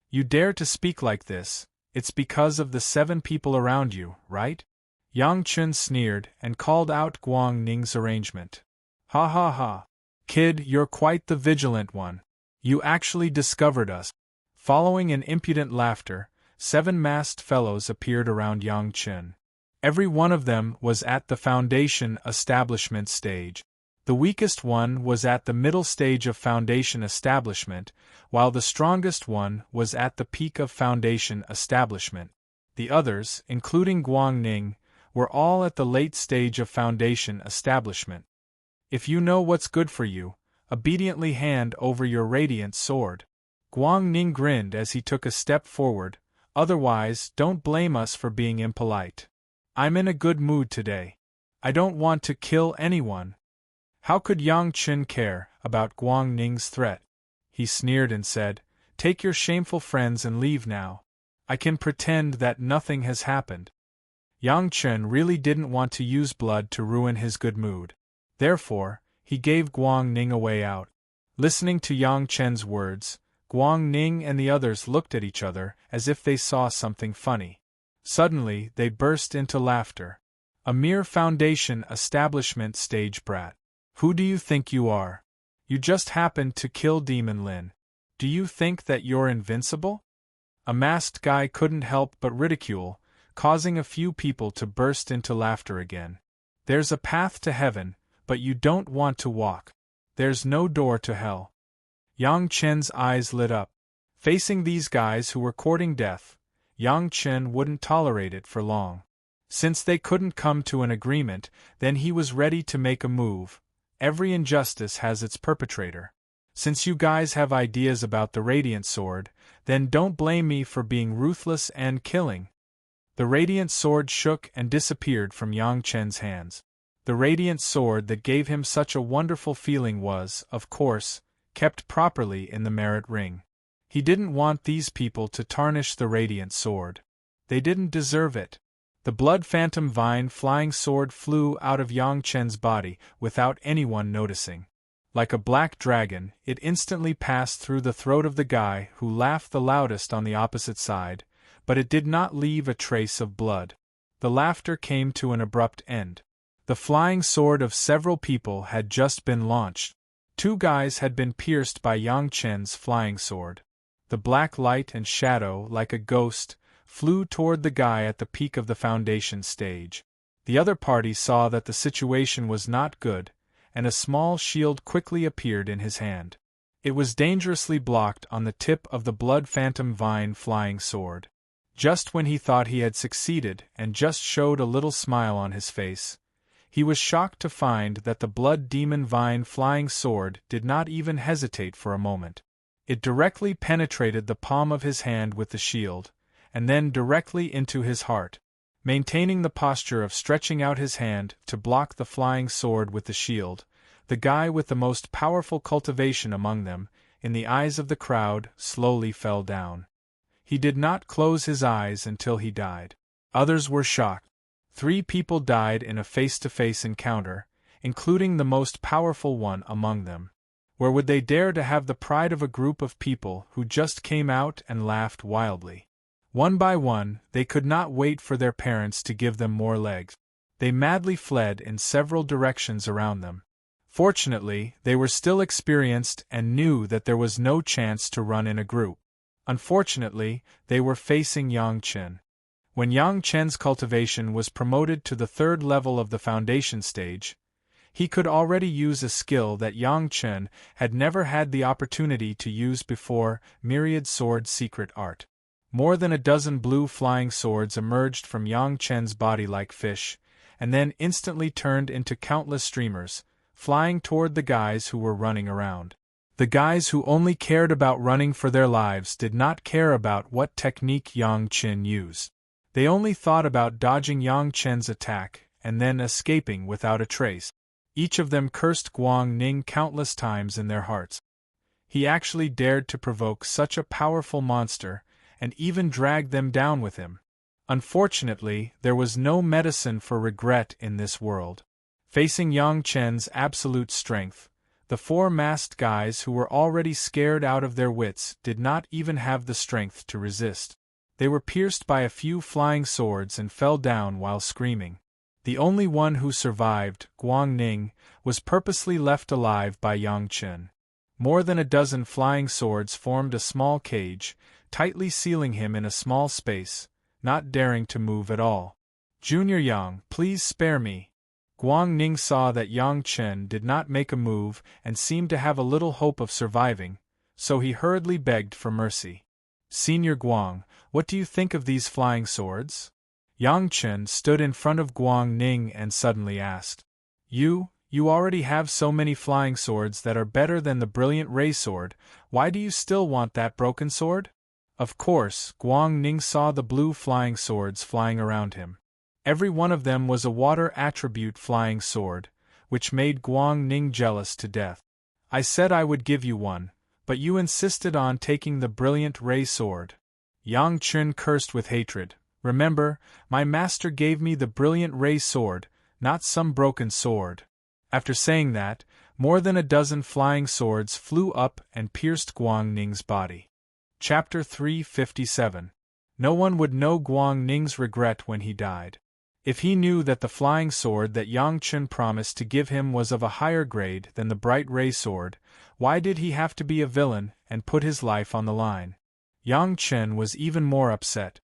You dare to speak like this, it's because of the 7 people around you, right? Yang Chen sneered and called out Guang Ning's arrangement. Ha ha ha. Kid, you're quite the vigilant one. You actually discovered us. Following an impudent laughter, 7 masked fellows appeared around Yang Chen. Every one of them was at the foundation establishment stage. The weakest one was at the middle stage of foundation establishment, while the strongest one was at the peak of foundation establishment. The others, including Guang Ning, were all at the late stage of foundation establishment. If you know what's good for you, obediently hand over your radiant sword. Guang Ning grinned as he took a step forward, otherwise don't blame us for being impolite. I'm in a good mood today. I don't want to kill anyone. How could Yang Chen care about Guang Ning's threat? He sneered and said, Take your shameful friends and leave now. I can pretend that nothing has happened. Yang Chen really didn't want to use blood to ruin his good mood. Therefore, he gave Guang Ning a way out. Listening to Yang Chen's words, Guang Ning and the others looked at each other as if they saw something funny. Suddenly, they burst into laughter. A mere foundation establishment stage brat. Who do you think you are? You just happened to kill Demon Lin. Do you think that you're invincible? A masked guy couldn't help but ridicule, causing a few people to burst into laughter again. There's a path to heaven, but you don't want to walk. There's no door to hell. Yang Chen's eyes lit up. Facing these guys who were courting death, Yang Chen wouldn't tolerate it for long. Since they couldn't come to an agreement, then he was ready to make a move. Every injustice has its perpetrator. Since you guys have ideas about the Radiant Sword, then don't blame me for being ruthless and killing. The Radiant Sword shook and disappeared from Yang Chen's hands. The Radiant Sword that gave him such a wonderful feeling was, of course, kept properly in the merit ring. He didn't want these people to tarnish the Radiant Sword. They didn't deserve it. The Blood Phantom Vine flying sword flew out of Yang Chen's body without anyone noticing. Like a black dragon, it instantly passed through the throat of the guy who laughed the loudest on the opposite side, but it did not leave a trace of blood. The laughter came to an abrupt end. The flying sword of several people had just been launched. 2 guys had been pierced by Yang Chen's flying sword. The black light and shadow, like a ghost, flew toward the guy at the peak of the foundation stage. The other party saw that the situation was not good, and a small shield quickly appeared in his hand. It was dangerously blocked on the tip of the blood phantom vine flying sword. Just when he thought he had succeeded and just showed a little smile on his face, he was shocked to find that the blood demon vine flying sword did not even hesitate for a moment. It directly penetrated the palm of his hand with the shield, and then directly into his heart. Maintaining the posture of stretching out his hand to block the flying sword with the shield, the guy with the most powerful cultivation among them, in the eyes of the crowd, slowly fell down. He did not close his eyes until he died. Others were shocked. 3 people died in a face-to-face encounter, including the most powerful one among them. Where would they dare to have the pride of a group of people who just came out and laughed wildly? One by one, they could not wait for their parents to give them more legs. They madly fled in several directions around them. Fortunately, they were still experienced and knew that there was no chance to run in a group. Unfortunately, they were facing Yang Chen. When Yang Chen's cultivation was promoted to the 3rd level of the foundation stage, he could already use a skill that Yang Chen had never had the opportunity to use before, Myriad Sword Secret Art. More than a dozen blue flying swords emerged from Yang Chen's body like fish, and then instantly turned into countless streamers, flying toward the guys who were running around. The guys who only cared about running for their lives did not care about what technique Yang Chen used. They only thought about dodging Yang Chen's attack and then escaping without a trace. Each of them cursed Guang Ning countless times in their hearts. He actually dared to provoke such a powerful monster, and even dragged them down with him. Unfortunately, there was no medicine for regret in this world. Facing Yang Chen's absolute strength, the 4 masked guys who were already scared out of their wits did not even have the strength to resist. They were pierced by a few flying swords and fell down while screaming. The only one who survived, Guang Ning, was purposely left alive by Yang Chen. More than a dozen flying swords formed a small cage, tightly sealing him in a small space, not daring to move at all. "Junior Yang, please spare me." Guang Ning saw that Yang Chen did not make a move and seemed to have a little hope of surviving, so he hurriedly begged for mercy. "Senior Guang, what do you think of these flying swords?" Yang Chen stood in front of Guang Ning and suddenly asked. You already have so many flying swords that are better than the brilliant ray sword, why do you still want that broken sword?" Of course, Guang Ning saw the blue flying swords flying around him. Every one of them was a water attribute flying sword, which made Guang Ning jealous to death. "I said I would give you one, but you insisted on taking the brilliant ray sword." Yang Chen cursed with hatred. "Remember, my master gave me the brilliant ray sword, not some broken sword." After saying that, more than a dozen flying swords flew up and pierced Guang Ning's body. Chapter 357. No one would know Guang Ning's regret when he died. If he knew that the flying sword that Yang Chen promised to give him was of a higher grade than the bright ray sword, why did he have to be a villain and put his life on the line? Yang Chen was even more upset.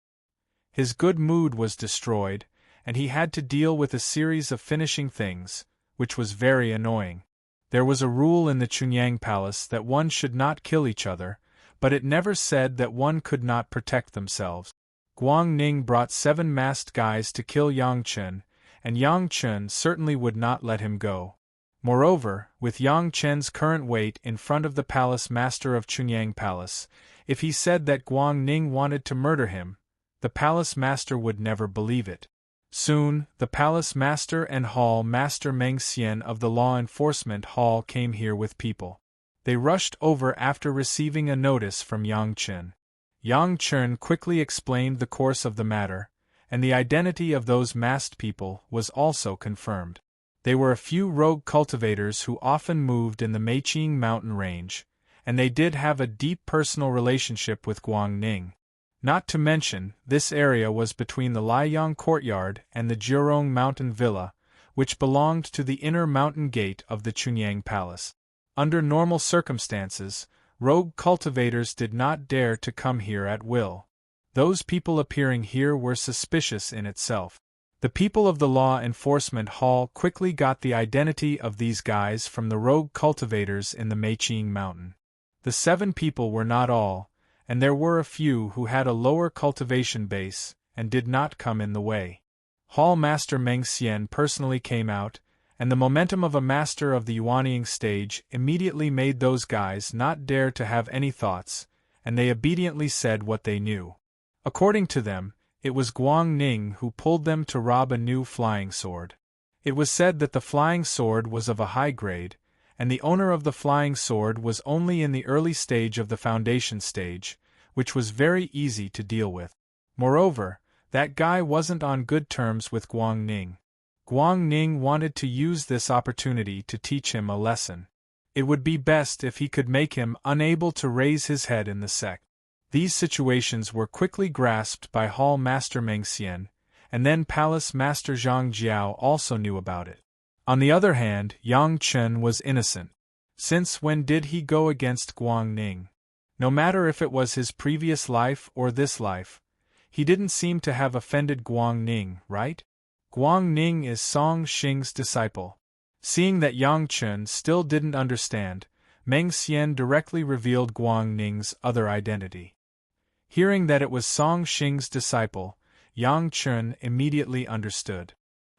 His good mood was destroyed, and he had to deal with a series of finishing things, which was very annoying. There was a rule in the Chunyang Palace that one should not kill each other, but it never said that one could not protect themselves. Guang Ning brought 7 masked guys to kill Yang Chen, and Yang Chen certainly would not let him go. Moreover, with Yang Chen's current weight in front of the palace master of Chunyang Palace, if he said that Guang Ning wanted to murder him, the palace master would never believe it. Soon, the palace master and hall master Meng Xian of the law enforcement hall came here with people. They rushed over after receiving a notice from Yang Chen. Yang Chen quickly explained the course of the matter, and the identity of those masked people was also confirmed. They were a few rogue cultivators who often moved in the Meiqing mountain range, and they did have a deep personal relationship with Guang Ning. Not to mention, this area was between the Liuyang courtyard and the Jiurong mountain villa, which belonged to the inner mountain gate of the Chunyang Palace. Under normal circumstances, rogue cultivators did not dare to come here at will. Those people appearing here were suspicious in itself. The people of the Law Enforcement Hall quickly got the identity of these guys from the rogue cultivators in the Meiqing Mountain. The 7 people were not all, and there were a few who had a lower cultivation base and did not come in the way. Hall Master Meng Xian personally came out, and the momentum of a master of the Yuanying stage immediately made those guys not dare to have any thoughts, and they obediently said what they knew. According to them, it was Guang Ning who pulled them to rob a new flying sword. It was said that the flying sword was of a high grade, and the owner of the flying sword was only in the early stage of the foundation stage, which was very easy to deal with. Moreover, that guy wasn't on good terms with Guang Ning. Guang Ning wanted to use this opportunity to teach him a lesson. It would be best if he could make him unable to raise his head in the sect. These situations were quickly grasped by Hall Master Meng Xian, and then Palace Master Zhang Jiao also knew about it. On the other hand, Yang Chen was innocent. Since when did he go against Guang Ning? No matter if it was his previous life or this life, he didn't seem to have offended Guang Ning, right? Guang Ning is Song Xing's disciple. Seeing that Yang Chen still didn't understand, Meng Xian directly revealed Guang Ning's other identity. Hearing that it was Song Xing's disciple, Yang Chen immediately understood.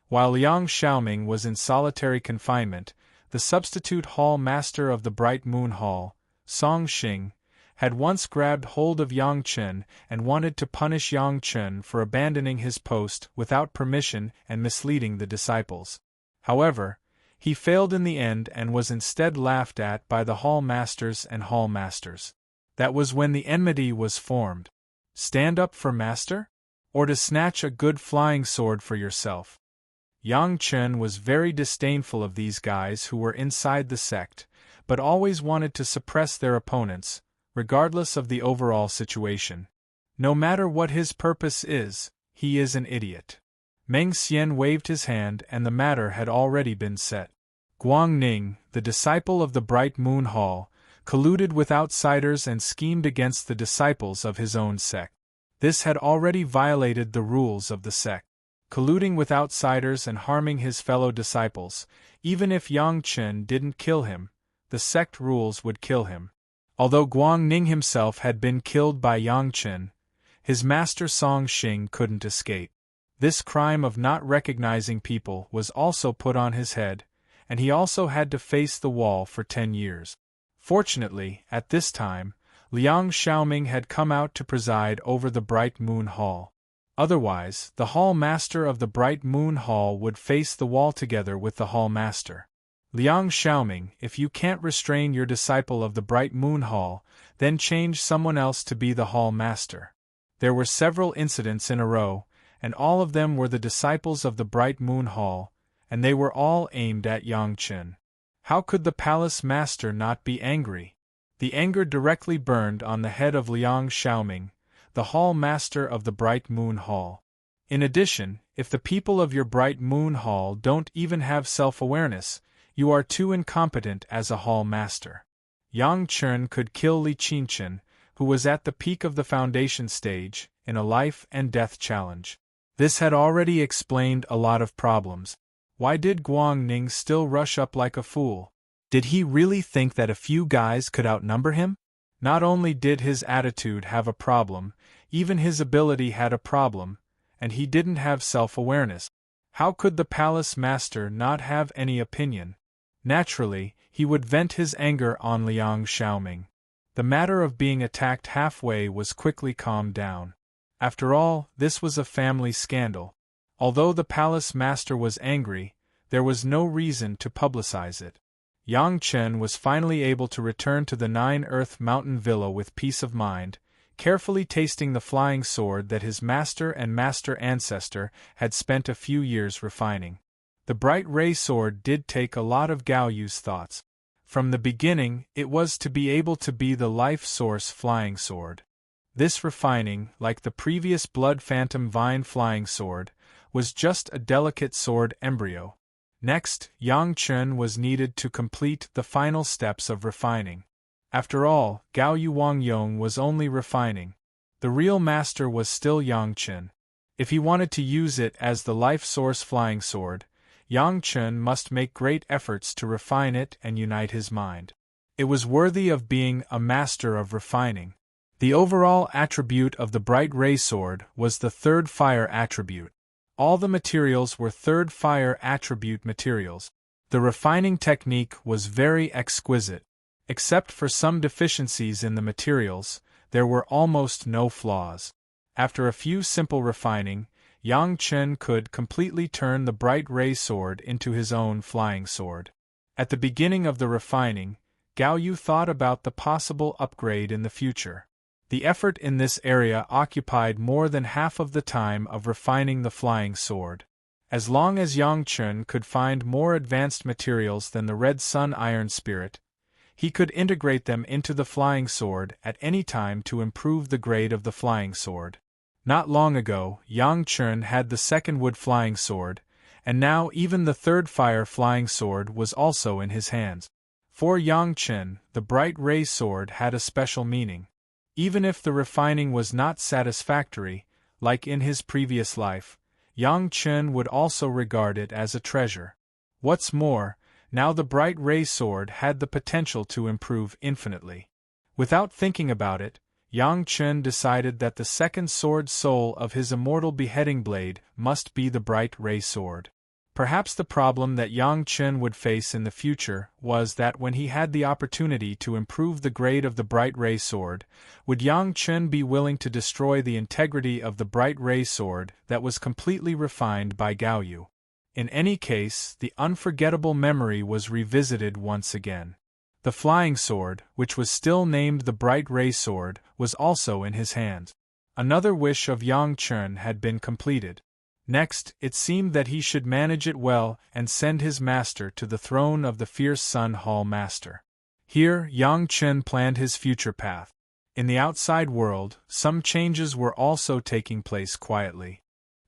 While Liang Xiaoming was in solitary confinement, the substitute hall master of the Bright Moon Hall, Song Xing, had once grabbed hold of Yang Chen and wanted to punish Yang Chen for abandoning his post without permission and misleading the disciples. However, he failed in the end and was instead laughed at by the hall masters and hall masters. That was when the enmity was formed. Stand up for master? Or to snatch a good flying sword for yourself? Yang Chen was very disdainful of these guys who were inside the sect, but always wanted to suppress their opponents, regardless of the overall situation. No matter what his purpose is, he is an idiot. Meng Xian waved his hand and the matter had already been set. Guang Ning, the disciple of the Bright Moon Hall, colluded with outsiders and schemed against the disciples of his own sect. This had already violated the rules of the sect. Colluding with outsiders and harming his fellow disciples, even if Yang Chen didn't kill him, the sect rules would kill him. Although Guang Ning himself had been killed by Yang Chen, his master Song Xing couldn't escape. This crime of not recognizing people was also put on his head, and he also had to face the wall for 10 years. Fortunately, at this time, Liang Xiaoming had come out to preside over the Bright Moon Hall. Otherwise, the hall master of the Bright Moon Hall would face the wall together with the hall master. Liang Xiaoming, if you can't restrain your disciple of the Bright Moon Hall, then change someone else to be the hall master. There were several incidents in a row, and all of them were the disciples of the Bright Moon Hall, and they were all aimed at Yang Chen. How could the palace master not be angry? The anger directly burned on the head of Liang Xiaoming, the hall master of the Bright Moon Hall. In addition, if the people of your Bright Moon Hall don't even have self-awareness, you are too incompetent as a hall master. Yang Chen could kill Li Qinchen, who was at the peak of the foundation stage, in a life-and-death challenge. This had already explained a lot of problems. Why did Guang Ning still rush up like a fool? Did he really think that a few guys could outnumber him? Not only did his attitude have a problem, even his ability had a problem, and he didn't have self-awareness. How could the palace master not have any opinion? Naturally, he would vent his anger on Liang Xiaoming. The matter of being attacked halfway was quickly calmed down. After all, this was a family scandal. Although the palace master was angry, there was no reason to publicize it. Yang Chen was finally able to return to the Nine Earth Mountain Villa with peace of mind, carefully tasting the flying sword that his master and master ancestor had spent a few years refining. The bright ray sword did take a lot of Gao Yu's thoughts. From the beginning, it was to be able to be the life source flying sword. This refining, like the previous Blood Phantom Vine flying sword, was just a delicate sword embryo. Next, Yang Chen was needed to complete the final steps of refining. After all, Gao Yu Wangyong was only refining. The real master was still Yang Chen. If he wanted to use it as the life source flying sword, Yang Chen must make great efforts to refine it and unite his mind. It was worthy of being a master of refining. The overall attribute of the bright ray sword was the third fire attribute. All the materials were third fire attribute materials. The refining technique was very exquisite. Except for some deficiencies in the materials, there were almost no flaws. After a few simple refining, Yang Chen could completely turn the bright ray sword into his own flying sword. At the beginning of the refining, Gao Yu thought about the possible upgrade in the future. The effort in this area occupied more than half of the time of refining the flying sword. As long as Yang Chen could find more advanced materials than the red sun iron spirit, he could integrate them into the flying sword at any time to improve the grade of the flying sword. Not long ago, Yang Chen had the second wood flying sword, and now even the third fire flying sword was also in his hands. For Yang Chen, the bright ray sword had a special meaning. Even if the refining was not satisfactory, like in his previous life, Yang Chen would also regard it as a treasure. What's more, now the bright ray sword had the potential to improve infinitely. Without thinking about it, Yang Chen decided that the second sword soul of his immortal beheading blade must be the bright ray sword. Perhaps the problem that Yang Chen would face in the future was that when he had the opportunity to improve the grade of the bright ray sword, would Yang Chen be willing to destroy the integrity of the bright ray sword that was completely refined by Gao Yu? In any case, the unforgettable memory was revisited once again. The flying sword, which was still named the bright ray sword, was also in his hands. Another wish of Yang Chen had been completed. Next, it seemed that he should manage it well and send his master to the throne of the fierce Sun Hall Master. Here, Yang Chen planned his future path. In the outside world, some changes were also taking place quietly.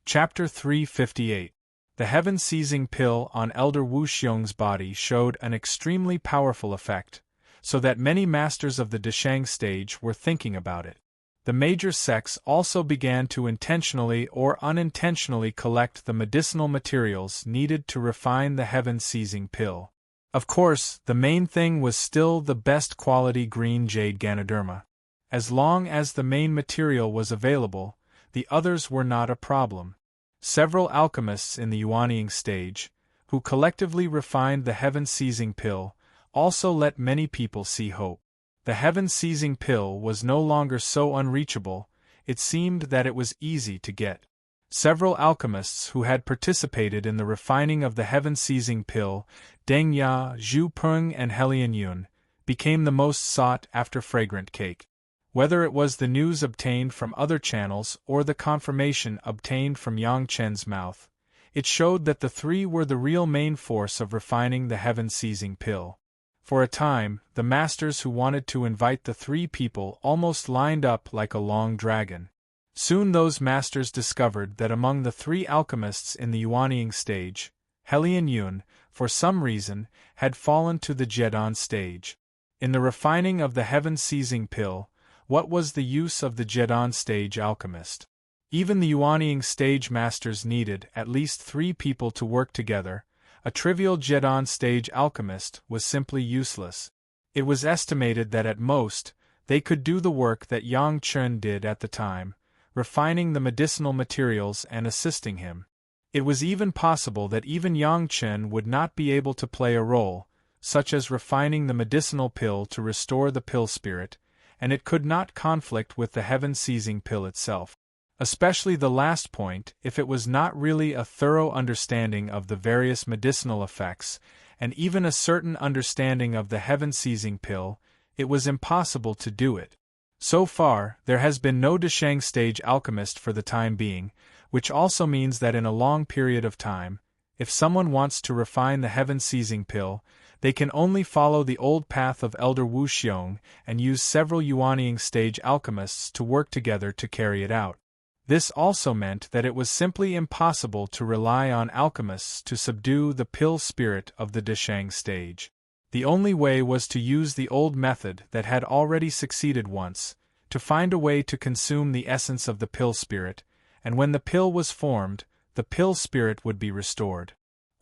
Chapter 358. The heaven-seizing pill on Elder Wu Xiong's body showed an extremely powerful effect, so that many masters of the Deshang stage were thinking about it. The major sects also began to intentionally or unintentionally collect the medicinal materials needed to refine the heaven-seizing pill. Of course, the main thing was still the best quality green jade Ganoderma. As long as the main material was available, the others were not a problem. Several alchemists in the Yuanying stage, who collectively refined the heaven-seizing pill, also let many people see hope. The heaven-seizing pill was no longer so unreachable, it seemed that it was easy to get. Several alchemists who had participated in the refining of the heaven-seizing pill, Deng Ya, Zhu Peng and Helian Yun, became the most sought-after fragrant cake. Whether it was the news obtained from other channels or the confirmation obtained from Yang Chen's mouth, it showed that the three were the real main force of refining the heaven-seizing pill. For a time, the masters who wanted to invite the three people almost lined up like a long dragon. Soon those masters discovered that among the three alchemists in the Yuanying stage, Helian Yun, for some reason, had fallen to the Jedon stage. In the refining of the heaven-seizing pill, what was the use of the Jedon stage alchemist? Even the Yuanying stage masters needed at least 3 people to work together. A trivial Jedon stage alchemist was simply useless. It was estimated that at most, they could do the work that Yang Chen did at the time, refining the medicinal materials and assisting him. It was even possible that even Yang Chen would not be able to play a role, such as refining the medicinal pill to restore the pill spirit, and it could not conflict with the heaven-seizing pill itself. Especially the last point, if it was not really a thorough understanding of the various medicinal effects, and even a certain understanding of the heaven-seizing pill, it was impossible to do it. So far, there has been no Deshang stage alchemist for the time being, which also means that in a long period of time, if someone wants to refine the heaven-seizing pill, they can only follow the old path of Elder Wu Xiong and use several Yuanying stage alchemists to work together to carry it out. This also meant that it was simply impossible to rely on alchemists to subdue the pill spirit of the Deshang stage. The only way was to use the old method that had already succeeded once, to find a way to consume the essence of the pill spirit, and when the pill was formed, the pill spirit would be restored.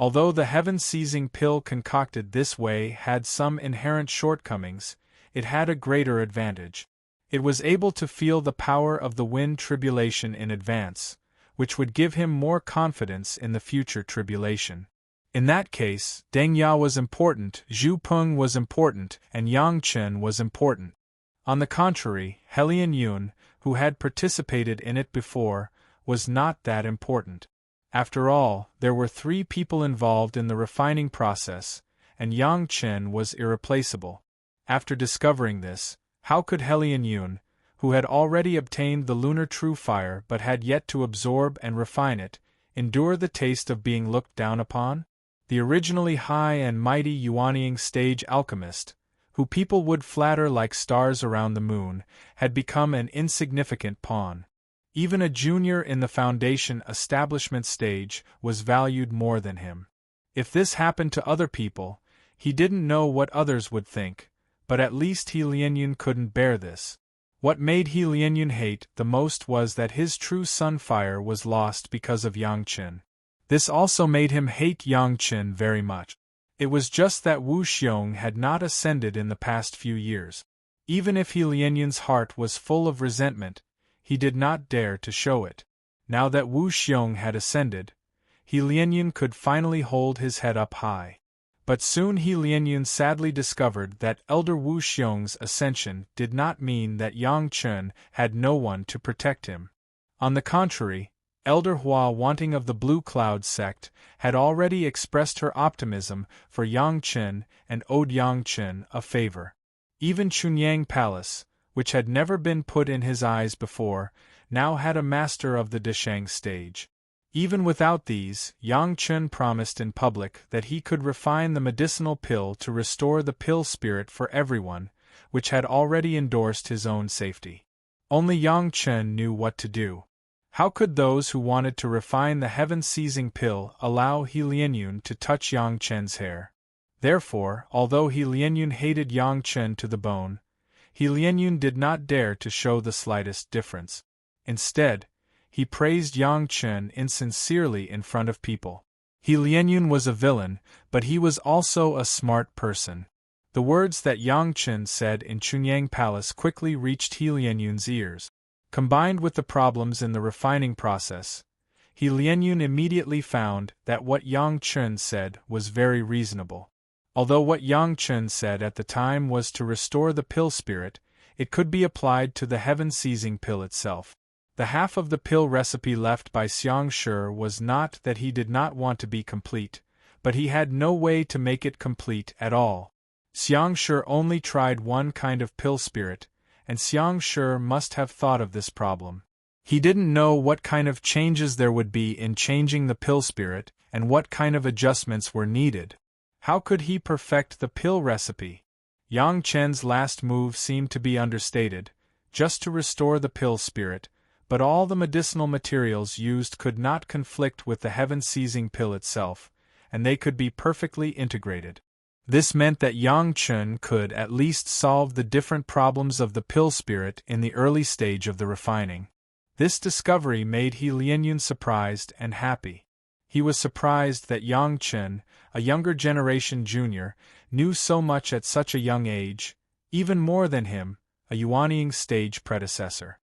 Although the heaven-seizing pill concocted this way had some inherent shortcomings, it had a greater advantage. It was able to feel the power of the wind tribulation in advance, which would give him more confidence in the future tribulation. In that case, Deng Ya was important, Zhu Peng was important, and Yang Chen was important. On the contrary, Helian Yun, who had participated in it before, was not that important. After all, there were 3 people involved in the refining process, and Yang Chen was irreplaceable. After discovering this, how could Helian Yun, who had already obtained the lunar true fire but had yet to absorb and refine it, endure the taste of being looked down upon? The originally high and mighty Yuanying stage alchemist, who people would flatter like stars around the moon, had become an insignificant pawn. Even a junior in the foundation establishment stage was valued more than him. If this happened to other people, he didn't know what others would think, but at least He Lianyun couldn't bear this. What made He Lianyun hate the most was that his true sunfire was lost because of Yang Chen. This also made him hate Yang Chen very much. It was just that Wu Xiong had not ascended in the past few years. Even if He Lianyun's heart was full of resentment, he did not dare to show it. Now that Wu Xiong had ascended, He Lianyun could finally hold his head up high. But soon He Lianyun sadly discovered that Elder Wu Xiong's ascension did not mean that Yang Chen had no one to protect him. On the contrary, Elder Hua, wanting of the Blue Cloud sect, had already expressed her optimism for Yang Chen and owed Yang Chen a favor. Even Chunyang Palace, which had never been put in his eyes before, now had a master of the Deshang stage. Even without these, Yang Chen promised in public that he could refine the medicinal pill to restore the pill spirit for everyone, which had already endorsed his own safety. Only Yang Chen knew what to do. How could those who wanted to refine the heaven-seizing pill allow He Lianyun to touch Yang Chen's hair? Therefore, although He Lianyun hated Yang Chen to the bone, He Lianyun did not dare to show the slightest difference. Instead, he praised Yang Chen insincerely in front of people. He Lianyun was a villain, but he was also a smart person. The words that Yang Chen said in Chunyang Palace quickly reached He Lianyun's ears. Combined with the problems in the refining process, He Lianyun immediately found that what Yang Chen said was very reasonable. Although what Yang Chen said at the time was to restore the pill spirit, it could be applied to the heaven-seizing pill itself. The half of the pill recipe left by Xiang Shi was not that he did not want to be complete, but he had no way to make it complete at all. Xiang Shi only tried one kind of pill spirit, and Xiang Shi must have thought of this problem. He didn't know what kind of changes there would be in changing the pill spirit and what kind of adjustments were needed. How could he perfect the pill recipe? Yang Chen's last move seemed to be understated, just to restore the pill spirit, but all the medicinal materials used could not conflict with the heaven-seizing pill itself, and they could be perfectly integrated. This meant that Yang Chen could at least solve the different problems of the pill spirit in the early stage of the refining. This discovery made He Lianyun surprised and happy. He was surprised that Yang Chen, a younger generation junior, knew so much at such a young age, even more than him, a Yuanying stage predecessor.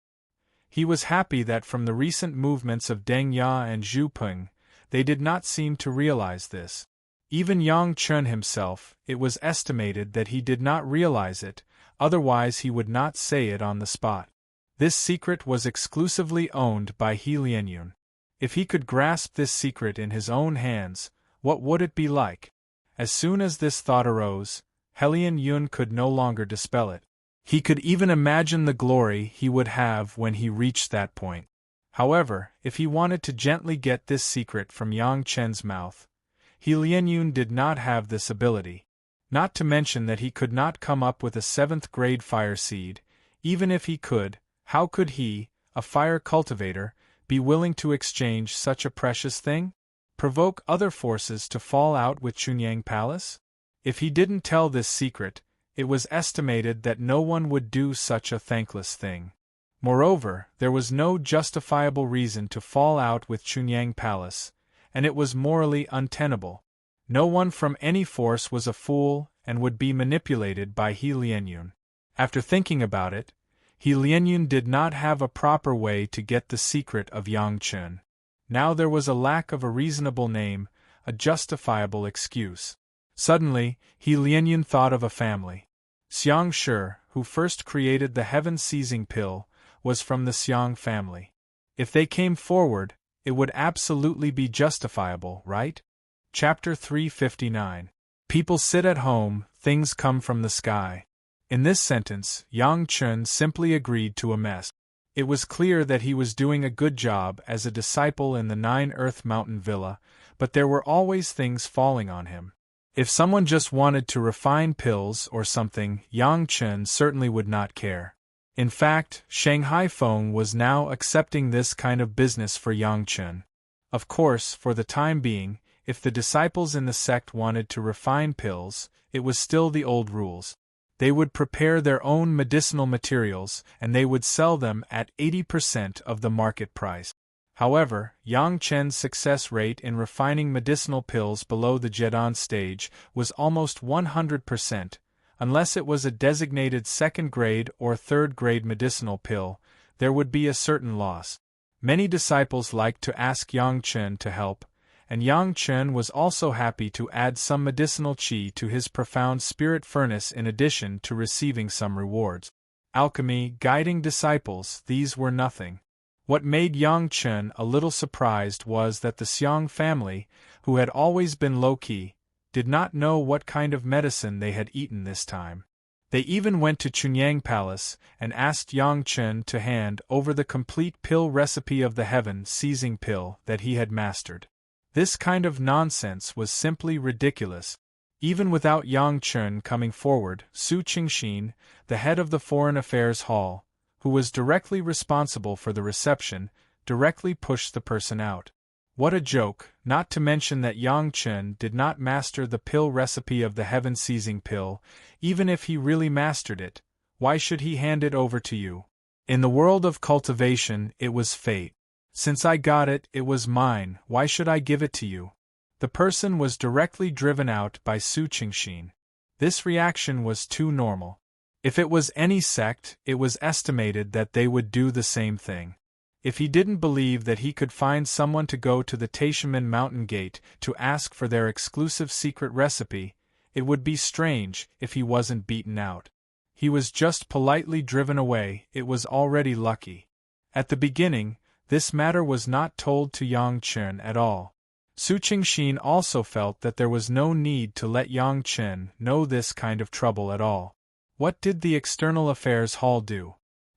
He was happy that from the recent movements of Deng Ya and Zhu Peng, they did not seem to realize this. Even Yang Chen himself, it was estimated that he did not realize it, otherwise he would not say it on the spot. This secret was exclusively owned by He Lianyun. If he could grasp this secret in his own hands, what would it be like? As soon as this thought arose, Helian Yun could no longer dispel it. He could even imagine the glory he would have when he reached that point. However, if he wanted to gently get this secret from Yang Chen's mouth, He Lianyun did not have this ability. Not to mention that he could not come up with a 7th-grade fire seed. Even if he could, how could he, a fire cultivator, be willing to exchange such a precious thing? Provoke other forces to fall out with Chunyang Palace? If he didn't tell this secret, it was estimated that no one would do such a thankless thing. Moreover, there was no justifiable reason to fall out with Chunyang Palace, and it was morally untenable. No one from any force was a fool and would be manipulated by He Lianyun. After thinking about it, He Lianyun did not have a proper way to get the secret of Yang Chun. Now there was a lack of a reasonable name, a justifiable excuse. Suddenly, He Lianyun thought of a family. Xiang Shi, who first created the heaven-seizing pill, was from the Xiang family. If they came forward, it would absolutely be justifiable, right? Chapter 359. People sit at home, things come from the sky. In this sentence, Yang Chun simply agreed to a mess. It was clear that he was doing a good job as a disciple in the Nine Earth Mountain Villa, but there were always things falling on him. If someone just wanted to refine pills or something, Yang Chun certainly would not care. In fact, Shanghai Feng was now accepting this kind of business for Yang Chun. Of course, for the time being, if the disciples in the sect wanted to refine pills, it was still the old rules. They would prepare their own medicinal materials, and they would sell them at 80% of the market price. However, Yang Chen's success rate in refining medicinal pills below the Jedan stage was almost 100%. Unless it was a designated second-grade or third-grade medicinal pill, there would be a certain loss. Many disciples liked to ask Yang Chen to help, and Yang Chen was also happy to add some medicinal qi to his profound spirit furnace in addition to receiving some rewards. Alchemy, guiding disciples, these were nothing. What made Yang Chen a little surprised was that the Xiang family, who had always been low-key, did not know what kind of medicine they had eaten this time. They even went to Chunyang Palace and asked Yang Chen to hand over the complete pill recipe of the heaven-seizing pill that he had mastered. This kind of nonsense was simply ridiculous. Even without Yang Chen coming forward, Su Qingxin, the head of the Foreign Affairs Hall, who was directly responsible for the reception, directly pushed the person out. What a joke, not to mention that Yang Chen did not master the pill recipe of the heaven-seizing pill. Even if he really mastered it, why should he hand it over to you? In the world of cultivation, it was fate. Since I got it, it was mine, why should I give it to you? The person was directly driven out by Su Qingxin. This reaction was too normal. If it was any sect, it was estimated that they would do the same thing. If he didn't believe that he could find someone to go to the Taishimen Mountain Gate to ask for their exclusive secret recipe, it would be strange if he wasn't beaten out. He was just politely driven away, it was already lucky. At the beginning, this matter was not told to Yang Chen at all. Su Qingxin also felt that there was no need to let Yang Chen know this kind of trouble at all. What did the External Affairs Hall do?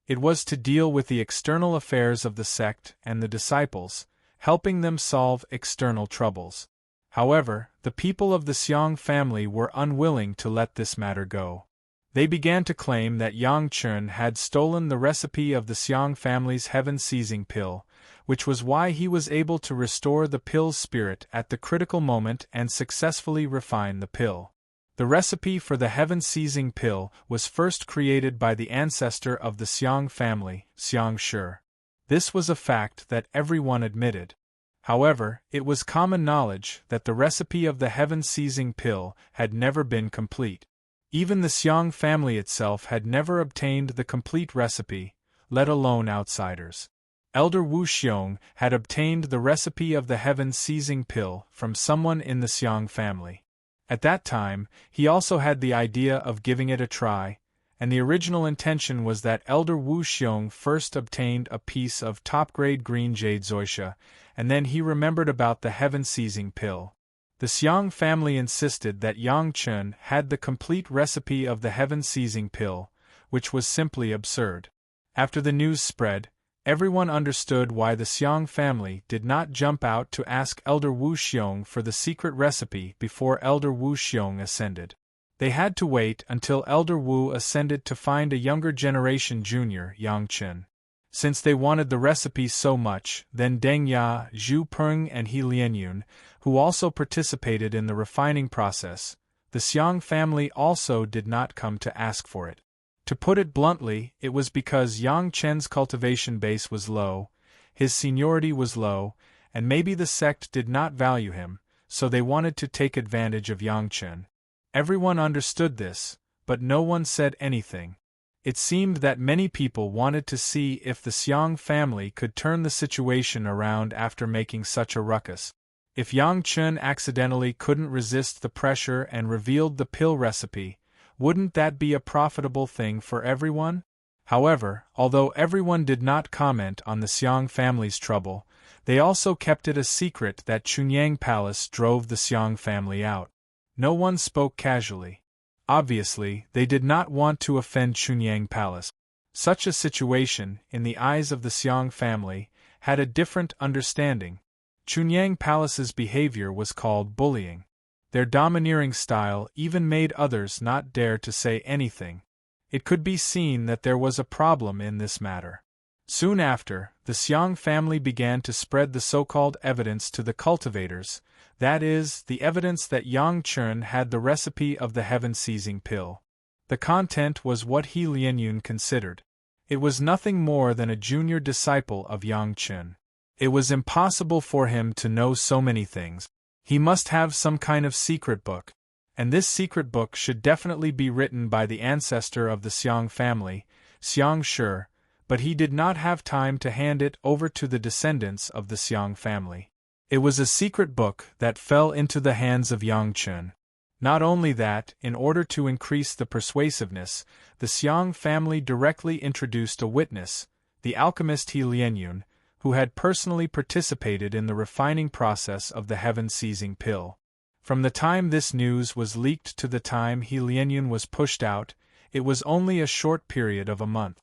It was to deal with the external affairs of the sect and the disciples, helping them solve external troubles. However, the people of the Xiang family were unwilling to let this matter go. They began to claim that Yang Chen had stolen the recipe of the Xiang family's heaven-seizing pill, which was why he was able to restore the pill's spirit at the critical moment and successfully refine the pill. The recipe for the heaven-seizing pill was first created by the ancestor of the Xiang family, Xiang Shi. This was a fact that everyone admitted. However, it was common knowledge that the recipe of the heaven-seizing pill had never been complete. Even the Xiang family itself had never obtained the complete recipe, let alone outsiders. Elder Wu Xiong had obtained the recipe of the heaven-seizing pill from someone in the Xiang family. At that time, he also had the idea of giving it a try, and the original intention was that Elder Wu Xiong first obtained a piece of top-grade green jade zoysia, and then he remembered about the heaven-seizing pill. The Xiang family insisted that Yang Chen had the complete recipe of the heaven-seizing pill, which was simply absurd. After the news spread, everyone understood why the Xiang family did not jump out to ask Elder Wu Xiong for the secret recipe before Elder Wu Xiong ascended. They had to wait until Elder Wu ascended to find a younger generation junior, Yang Chen. Since they wanted the recipe so much, then Deng Ya, Zhu Peng and He Lianyun, who also participated in the refining process, the Xiang family also did not come to ask for it. To put it bluntly, it was because Yang Chen's cultivation base was low, his seniority was low, and maybe the sect did not value him, so they wanted to take advantage of Yang Chen. Everyone understood this, but no one said anything. It seemed that many people wanted to see if the Xiang family could turn the situation around after making such a ruckus. If Yang Chen accidentally couldn't resist the pressure and revealed the pill recipe, wouldn't that be a profitable thing for everyone? However, although everyone did not comment on the Xiang family's trouble, they also kept it a secret that Chunyang Palace drove the Xiang family out. No one spoke casually. Obviously, they did not want to offend Chunyang Palace. Such a situation, in the eyes of the Xiang family, had a different understanding. Chunyang Palace's behavior was called bullying. Their domineering style even made others not dare to say anything. It could be seen that there was a problem in this matter. Soon after, the Xiang family began to spread the so-called evidence to the cultivators, that is, the evidence that Yang Chen had the recipe of the heaven-seizing pill. The content was what He Lianyun considered. It was nothing more than a junior disciple of Yang Chen. It was impossible for him to know so many things. He must have some kind of secret book. And this secret book should definitely be written by the ancestor of the Xiang family, Xiang Shi, but he did not have time to hand it over to the descendants of the Xiang family. It was a secret book that fell into the hands of Yang Chen. Not only that, in order to increase the persuasiveness, the Xiang family directly introduced a witness, the alchemist He Lianyun, who had personally participated in the refining process of the heaven-seizing pill. From the time this news was leaked to the time He Lianyun was pushed out, it was only a short period of a month.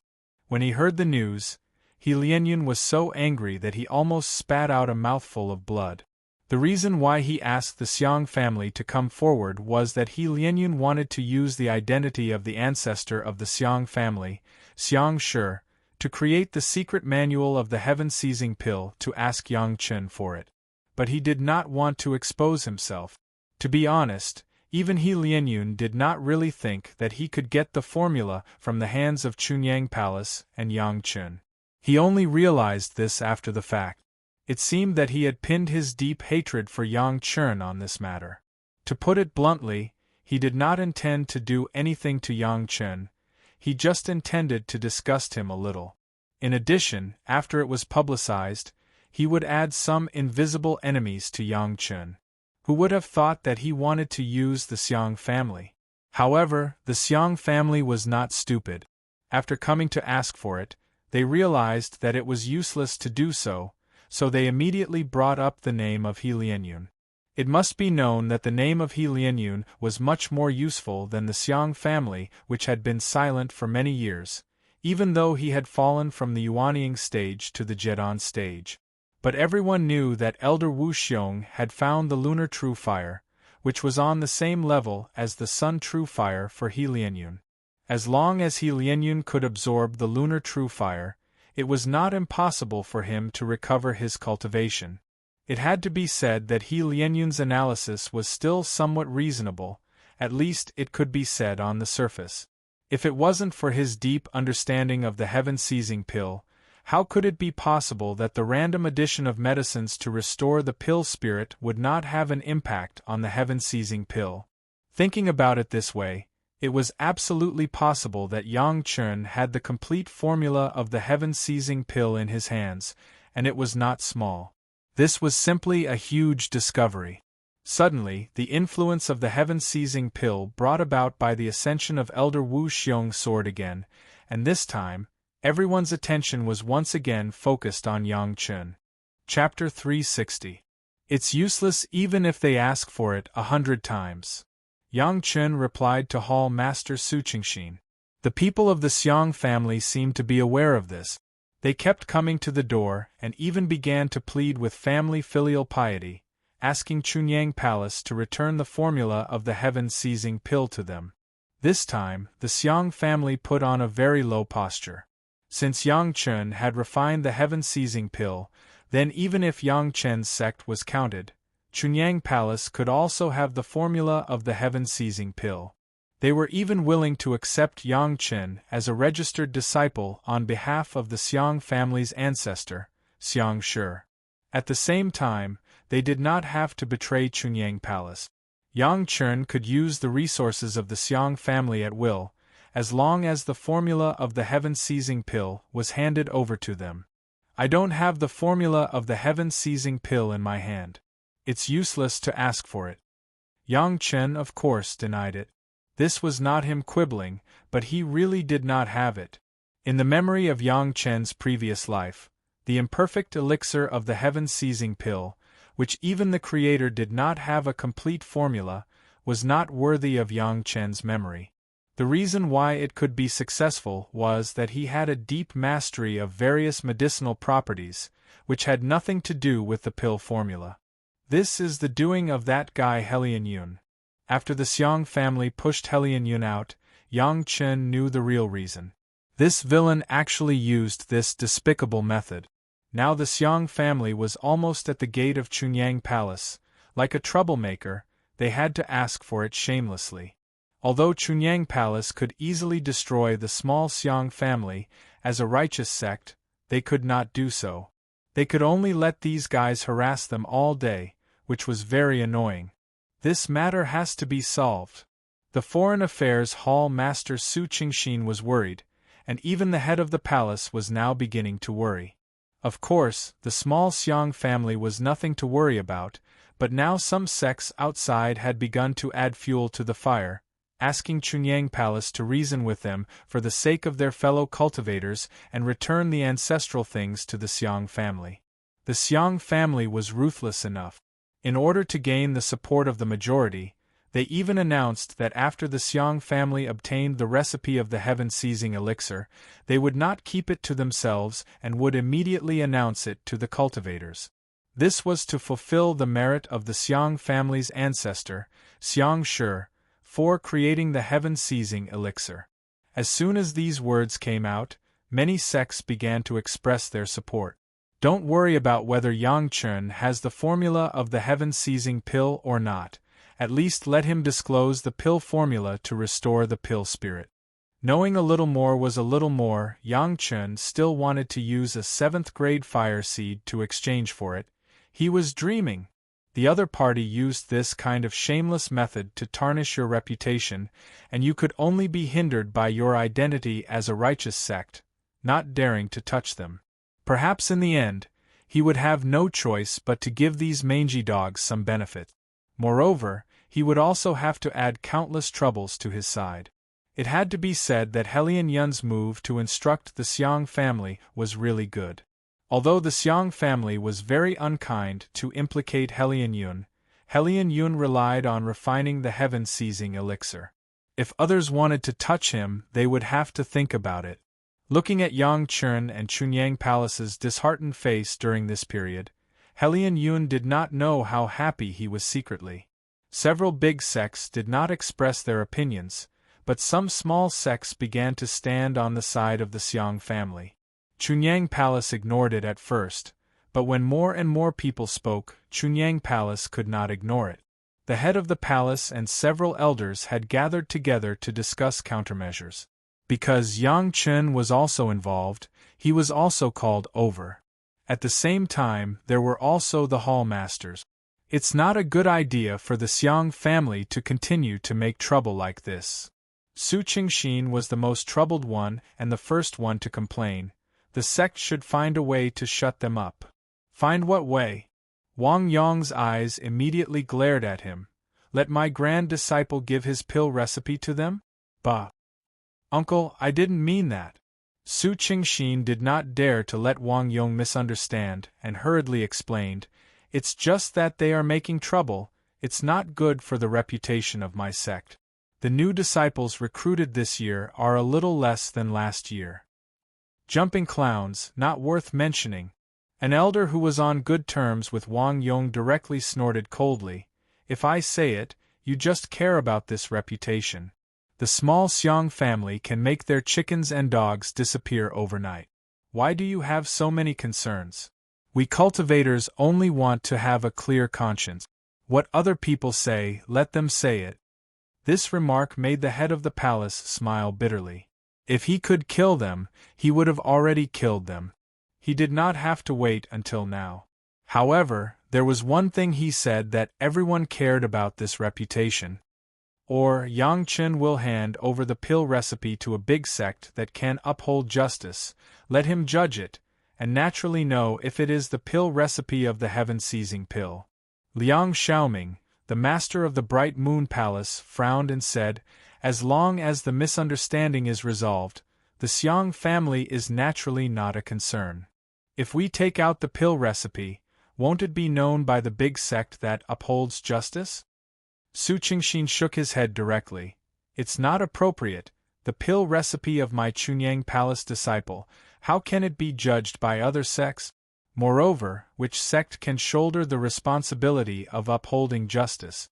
When he heard the news, He Lianyun was so angry that he almost spat out a mouthful of blood. The reason why he asked the Xiang family to come forward was that He Lianyun wanted to use the identity of the ancestor of the Xiang family, Xiang Shi, to create the secret manual of the heaven-seizing pill to ask Yang Chen for it. But he did not want to expose himself. To be honest, even He Lianyun did not really think that he could get the formula from the hands of Chunyang Palace and Yang Chen. He only realized this after the fact. It seemed that he had pinned his deep hatred for Yang Chen on this matter. To put it bluntly, he did not intend to do anything to Yang Chen. He just intended to disgust him a little. In addition, after it was publicized, he would add some invisible enemies to Yang Chen. Who would have thought that he wanted to use the Xiang family? However, the Xiang family was not stupid. After coming to ask for it, they realized that it was useless to do so, so they immediately brought up the name of He Lianyun. It must be known that the name of He Lianyun was much more useful than the Xiang family, which had been silent for many years, even though he had fallen from the Yuanying stage to the Zhedan stage. But everyone knew that Elder Wu Xiong had found the lunar true fire, which was on the same level as the sun true fire for He Lianyun. As long as He Lianyun could absorb the lunar true fire, it was not impossible for him to recover his cultivation. It had to be said that He Lianyun's analysis was still somewhat reasonable, at least it could be said on the surface. If it wasn't for his deep understanding of the heaven-seizing pill, how could it be possible that the random addition of medicines to restore the pill spirit would not have an impact on the heaven-seizing pill? Thinking about it this way, it was absolutely possible that Yang Chen had the complete formula of the heaven-seizing pill in his hands, and it was not small. This was simply a huge discovery. Suddenly, the influence of the heaven-seizing pill brought about by the ascension of Elder Wu Xiong soared again, and this time, everyone's attention was once again focused on Yang Chen. Chapter 360. It's useless even if they ask for it 100 times. Yang Chen replied to Hall Master Su Qingxin. The people of the Xiang family seemed to be aware of this. They kept coming to the door and even began to plead with family filial piety, asking Chunyang Palace to return the formula of the heaven-seizing pill to them. This time, the Xiang family put on a very low posture. Since Yang Chen had refined the heaven-seizing pill, then even if Yang Chen's sect was counted, Chunyang Palace could also have the formula of the heaven-seizing pill. They were even willing to accept Yang Chen as a registered disciple on behalf of the Xiang family's ancestor, Xiang Shi. At the same time, they did not have to betray Chunyang Palace. Yang Chen could use the resources of the Xiang family at will, as long as the formula of the heaven-seizing pill was handed over to them. I don't have the formula of the heaven-seizing pill in my hand. It's useless to ask for it. Yang Chen, of course, denied it. This was not him quibbling, but he really did not have it. In the memory of Yang Chen's previous life, the imperfect elixir of the heaven-seizing pill, which even the creator did not have a complete formula, was not worthy of Yang Chen's memory. The reason why it could be successful was that he had a deep mastery of various medicinal properties, which had nothing to do with the pill formula. This is the doing of that guy Helian Yun. After the Xiang family pushed Helian Yun out, Yang Chen knew the real reason. This villain actually used this despicable method. Now the Xiang family was almost at the gate of Chunyang Palace. Like a troublemaker, they had to ask for it shamelessly. Although Chunyang Palace could easily destroy the small Xiang family as a righteous sect, they could not do so. They could only let these guys harass them all day, which was very annoying. This matter has to be solved. The Foreign Affairs Hall Master Su Qingxin was worried, and even the head of the palace was now beginning to worry. Of course, the small Xiang family was nothing to worry about, but now some sects outside had begun to add fuel to the fire, asking Chunyang Palace to reason with them for the sake of their fellow cultivators and return the ancestral things to the Xiang family. The Xiang family was ruthless enough. In order to gain the support of the majority, they even announced that after the Xiang family obtained the recipe of the heaven-seizing elixir, they would not keep it to themselves and would immediately announce it to the cultivators. This was to fulfill the merit of the Xiang family's ancestor, Xiang Shi, for creating the heaven-seizing elixir. As soon as these words came out, many sects began to express their support. Don't worry about whether Yang Chen has the formula of the heaven-seizing pill or not. At least let him disclose the pill formula to restore the pill spirit. Knowing a little more was a little more. Yang Chen still wanted to use a 7th-grade fire seed to exchange for it. He was dreaming. The other party used this kind of shameless method to tarnish your reputation, and you could only be hindered by your identity as a righteous sect, not daring to touch them. Perhaps in the end, he would have no choice but to give these mangy dogs some benefit. Moreover, he would also have to add countless troubles to his side. It had to be said that Helian Yun's move to instruct the Xiang family was really good. Although the Xiang family was very unkind to implicate Helian Yun relied on refining the heaven-seizing elixir. If others wanted to touch him, they would have to think about it. Looking at Yang Chen and Chunyang Palace's disheartened face during this period, Helian Yun did not know how happy he was secretly. Several big sects did not express their opinions, but some small sects began to stand on the side of the Xiang family. Chunyang Palace ignored it at first, but when more and more people spoke, Chunyang Palace could not ignore it. The head of the palace and several elders had gathered together to discuss countermeasures. Because Yang Chen was also involved, he was also called over. At the same time, there were also the hall masters. It's not a good idea for the Xiang family to continue to make trouble like this. Su Qingxin was the most troubled one and the first one to complain. The sect should find a way to shut them up. Find what way? Wang Yong's eyes immediately glared at him. Let my grand disciple give his pill recipe to them? Bah! Uncle, I didn't mean that. Su Qingxin did not dare to let Wang Yong misunderstand and hurriedly explained, it's just that they are making trouble, it's not good for the reputation of my sect. The new disciples recruited this year are a little less than last year. Jumping clowns, not worth mentioning. An elder who was on good terms with Wang Yong directly snorted coldly, if I say it, you just care about this reputation. The small Xiang family can make their chickens and dogs disappear overnight. Why do you have so many concerns? We cultivators only want to have a clear conscience. What other people say, let them say it. This remark made the head of the palace smile bitterly. If he could kill them, he would have already killed them. He did not have to wait until now. However, there was one thing he said that everyone cared about: this reputation. Or Yang Chen will hand over the pill recipe to a big sect that can uphold justice, let him judge it, and naturally know if it is the pill recipe of the heaven-seizing pill. Liang Xiaoming, the master of the Bright Moon Palace, frowned and said, "As long as the misunderstanding is resolved, the Xiang family is naturally not a concern. If we take out the pill recipe, won't it be known by the big sect that upholds justice?" Su Qingxin shook his head directly. "It's not appropriate. The pill recipe of my Chunyang Palace disciple, how can it be judged by other sects? Moreover, which sect can shoulder the responsibility of upholding justice?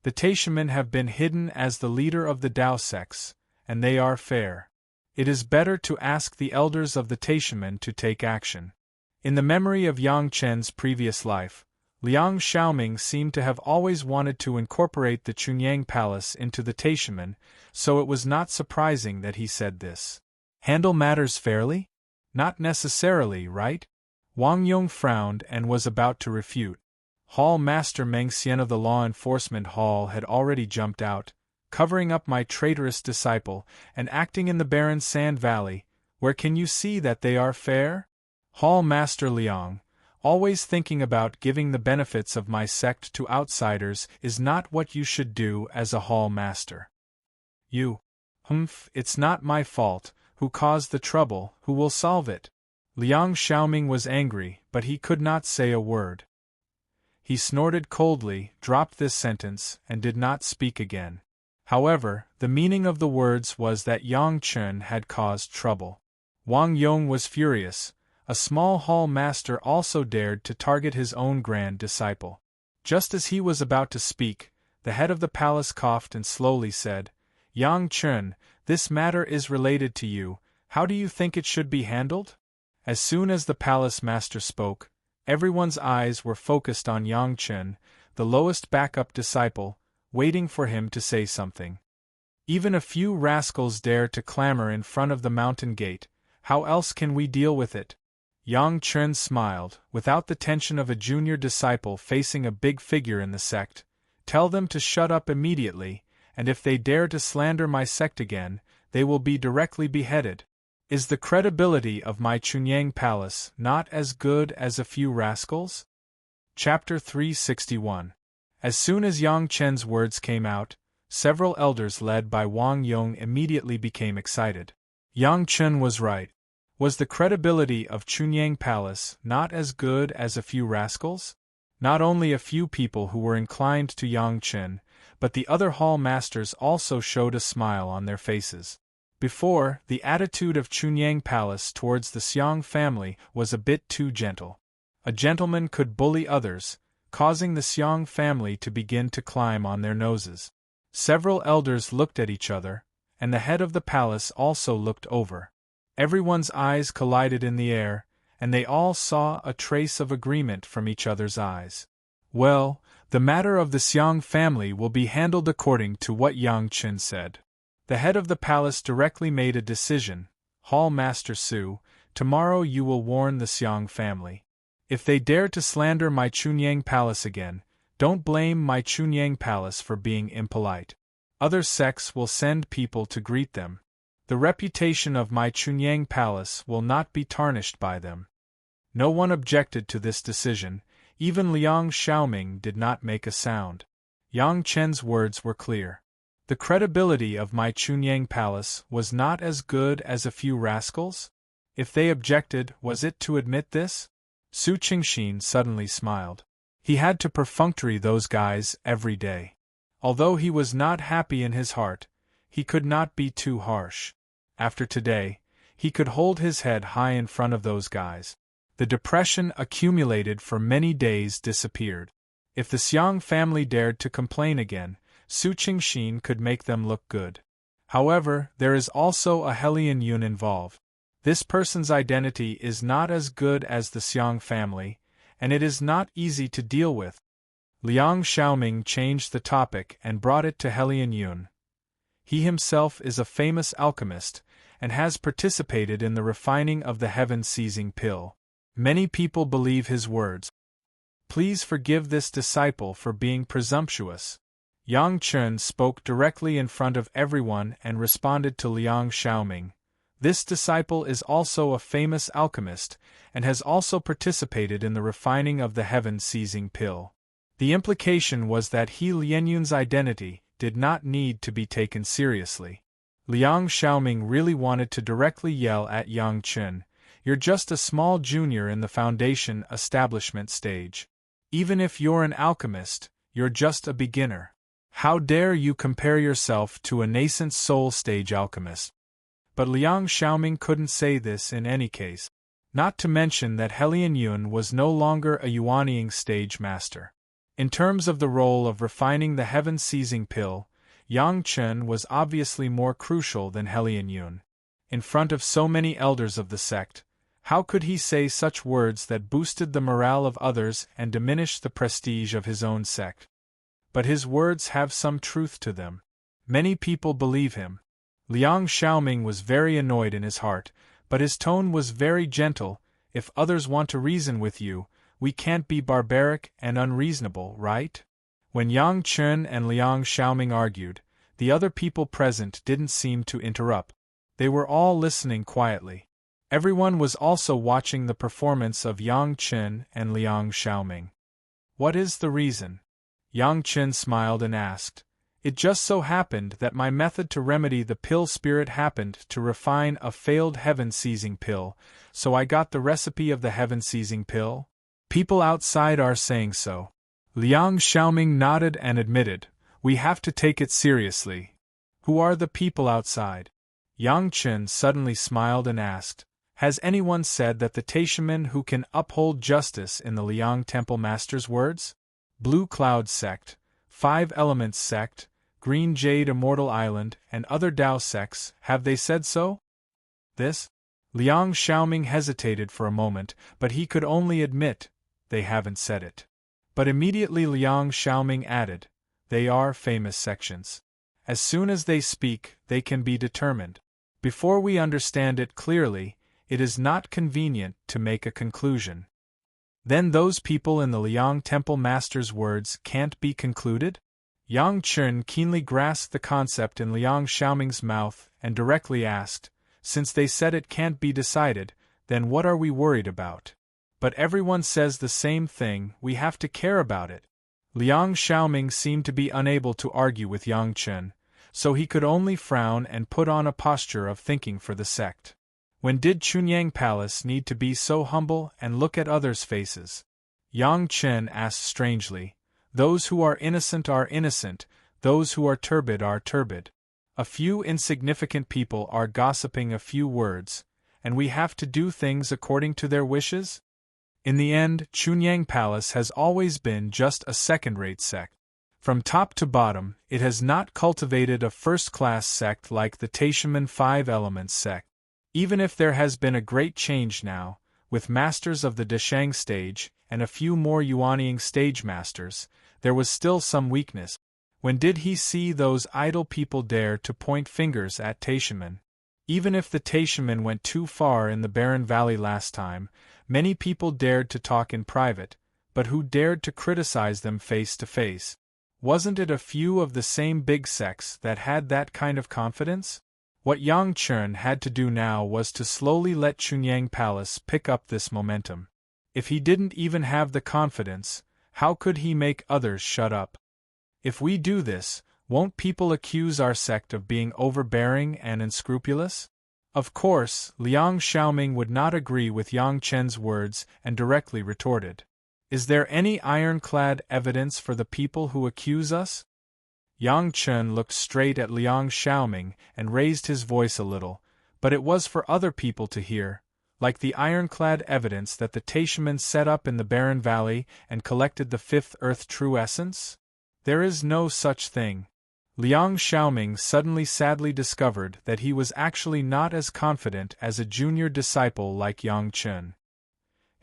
The Taishamen have been hidden as the leader of the Dao sects, and they are fair. It is better to ask the elders of the Taishamen to take action." In the memory of Yang Chen's previous life, Liang Xiaoming seemed to have always wanted to incorporate the Chunyang Palace into the Taishamen, so it was not surprising that he said this. "Handle matters fairly? Not necessarily, right?" Wang Yong frowned and was about to refute. Hall Master Meng Xian of the Law Enforcement Hall had already jumped out, covering up my traitorous disciple, and acting in the barren Sand Valley, where can you see that they are fair? Hall Master Liang, always thinking about giving the benefits of my sect to outsiders is not what you should do as a hall master. You. It's not my fault. Who caused the trouble? Who will solve it? Liang Xiaoming was angry, but he could not say a word. He snorted coldly, dropped this sentence, and did not speak again. However, the meaning of the words was that Yang Chen had caused trouble. Wang Yong was furious. A small hall master also dared to target his own grand disciple. Just as he was about to speak, the head of the palace coughed and slowly said, "Yang Chen, this matter is related to you. How do you think it should be handled?" As soon as the palace master spoke, everyone's eyes were focused on Yang Chen, the lowest backup disciple, waiting for him to say something. Even a few rascals dare to clamor in front of the mountain gate. How else can we deal with it? Yang Chen smiled, without the tension of a junior disciple facing a big figure in the sect. "Tell them to shut up immediately, and if they dare to slander my sect again, they will be directly beheaded. Is the credibility of my Chunyang Palace not as good as a few rascals?" Chapter 361. As soon as Yang Chen's words came out, several elders led by Wang Yong immediately became excited. Yang Chen was right. Was the credibility of Chunyang Palace not as good as a few rascals? Not only a few people who were inclined to Yang Chen, but the other hall masters also showed a smile on their faces. Before, the attitude of Chunyang Palace towards the Xiang family was a bit too gentle. A gentleman could bully others, causing the Xiang family to begin to climb on their noses. Several elders looked at each other, and the head of the palace also looked over. Everyone's eyes collided in the air, and they all saw a trace of agreement from each other's eyes. Well, the matter of the Xiang family will be handled according to what Yang Chen said. The head of the palace directly made a decision. Hall Master Su, tomorrow you will warn the Xiang family. If they dare to slander my Chunyang Palace again, don't blame my Chunyang Palace for being impolite. Other sects will send people to greet them. The reputation of my Chunyang Palace will not be tarnished by them. No one objected to this decision. Even Liang Xiaoming did not make a sound. Yang Chen's words were clear. The credibility of my Chunyang Palace was not as good as a few rascals? If they objected, was it to admit this? Su Qingxin suddenly smiled. He had to perfunctory those guys every day. Although he was not happy in his heart, he could not be too harsh. After today, he could hold his head high in front of those guys. The depression accumulated for many days disappeared. If the Xiang family dared to complain again, Su Qingxin could make them look good. However, there is also a Hellion Yun involved. This person's identity is not as good as the Xiang family, and it is not easy to deal with. Liang Xiaoming changed the topic and brought it to Helian Yun. He himself is a famous alchemist, and has participated in the refining of the heaven-seizing pill. Many people believe his words. Please forgive this disciple for being presumptuous. Yang Chen spoke directly in front of everyone and responded to Liang Xiaoming. This disciple is also a famous alchemist, and has also participated in the refining of the heaven-seizing pill. The implication was that Lianyun's identity did not need to be taken seriously. Liang Xiaoming really wanted to directly yell at Yang Chen, "You're just a small junior in the foundation establishment stage. Even if you're an alchemist, you're just a beginner. How dare you compare yourself to a nascent soul stage alchemist?" But Liang Xiaoming couldn't say this in any case. Not to mention that Helian Yun was no longer a Yuanying stage master. In terms of the role of refining the heaven-seizing pill, Yang Chen was obviously more crucial than Helian Yun. In front of so many elders of the sect, how could he say such words that boosted the morale of others and diminished the prestige of his own sect? But his words have some truth to them. Many people believe him. Liang Xiaoming was very annoyed in his heart, but his tone was very gentle. If others want to reason with you, we can't be barbaric and unreasonable, right? When Yang Chen and Liang Xiaoming argued, the other people present didn't seem to interrupt. They were all listening quietly. Everyone was also watching the performance of Yang Chen and Liang Xiaoming. What is the reason? Yang Chen smiled and asked. It just so happened that my method to remedy the pill spirit happened to refine a failed heaven-seizing pill, so I got the recipe of the heaven-seizing pill. People outside are saying so. Liang Xiaoming nodded and admitted, we have to take it seriously. Who are the people outside? Yang Chen suddenly smiled and asked, has anyone said that the Taishaman who can uphold justice in the Liang Temple Master's words? Blue Cloud Sect, Five Elements Sect, Green Jade Immortal Island, and other Dao sects, have they said so? This? Liang Xiaoming hesitated for a moment, but he could only admit, they haven't said it. But immediately Liang Xiaoming added, they are famous sections. As soon as they speak, they can be determined. Before we understand it clearly, it is not convenient to make a conclusion. Then those people in the Liang Temple Master's words can't be concluded? Yang Chen keenly grasped the concept in Liang Xiaoming's mouth and directly asked, since they said it can't be decided, then what are we worried about? But everyone says the same thing, we have to care about it. Liang Xiaoming seemed to be unable to argue with Yang Chen, so he could only frown and put on a posture of thinking for the sect. When did Chunyang Palace need to be so humble and look at others' faces? Yang Chen asked strangely. Those who are innocent, those who are turbid are turbid. A few insignificant people are gossiping a few words, and we have to do things according to their wishes? In the end, Chunyang Palace has always been just a second-rate sect. From top to bottom, it has not cultivated a first-class sect like the Taishaman Five Elements sect. Even if there has been a great change now, with masters of the Deshang stage, and a few more Yuanying stage masters, there was still some weakness. When did he see those idle people dare to point fingers at Taishaman? Even if the Taishaman went too far in the barren valley last time, many people dared to talk in private, but who dared to criticize them face to face? Wasn't it a few of the same big sects that had that kind of confidence? What Yang Chen had to do now was to slowly let Chunyang Palace pick up this momentum. If he didn't even have the confidence, how could he make others shut up? If we do this, won't people accuse our sect of being overbearing and unscrupulous? Of course, Liang Xiaoming would not agree with Yang Chen's words and directly retorted. Is there any ironclad evidence for the people who accuse us? Yang Chen looked straight at Liang Xiaoming and raised his voice a little, but it was for other people to hear, like the ironclad evidence that the Taishaman set up in the barren valley and collected the fifth earth true essence? There is no such thing. Liang Xiaoming suddenly sadly discovered that he was actually not as confident as a junior disciple like Yang Chen.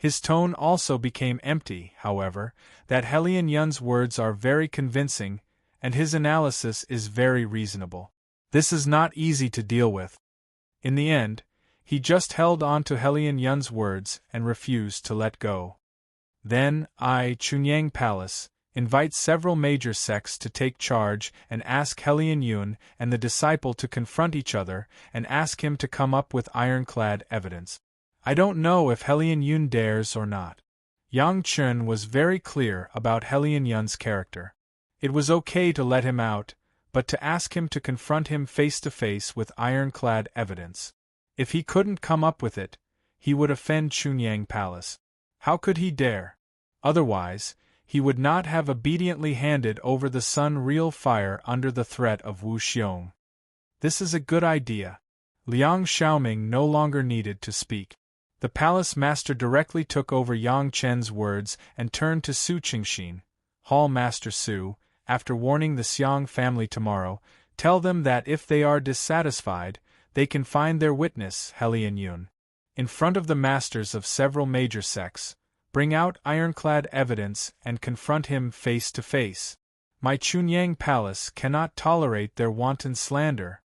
His tone also became empty, however, that Helian Yun's words are very convincing, and his analysis is very reasonable. This is not easy to deal with. In the end, he just held on to Helian Yun's words and refused to let go. Then, Chunyang Palace, invite several major sects to take charge and ask Helian Yun and the disciple to confront each other and ask him to come up with ironclad evidence. I don't know if Helian Yun dares or not. Yang Chun was very clear about Helian Yun's character. It was okay to let him out, but to ask him to confront him face to face with ironclad evidence. If he couldn't come up with it, he would offend Chunyang Palace. How could he dare? Otherwise, he would not have obediently handed over the Sun Real Fire under the threat of Wu Xiong. This is a good idea. Liang Xiaoming no longer needed to speak. The palace master directly took over Yang Chen's words and turned to Su Qingxin. Hall Master Su, after warning the Xiang family tomorrow, tell them that if they are dissatisfied, they can find their witness, Helian Yun. In front of the masters of several major sects, bring out ironclad evidence and confront him face to face. My Chunyang Palace cannot tolerate their wanton slander.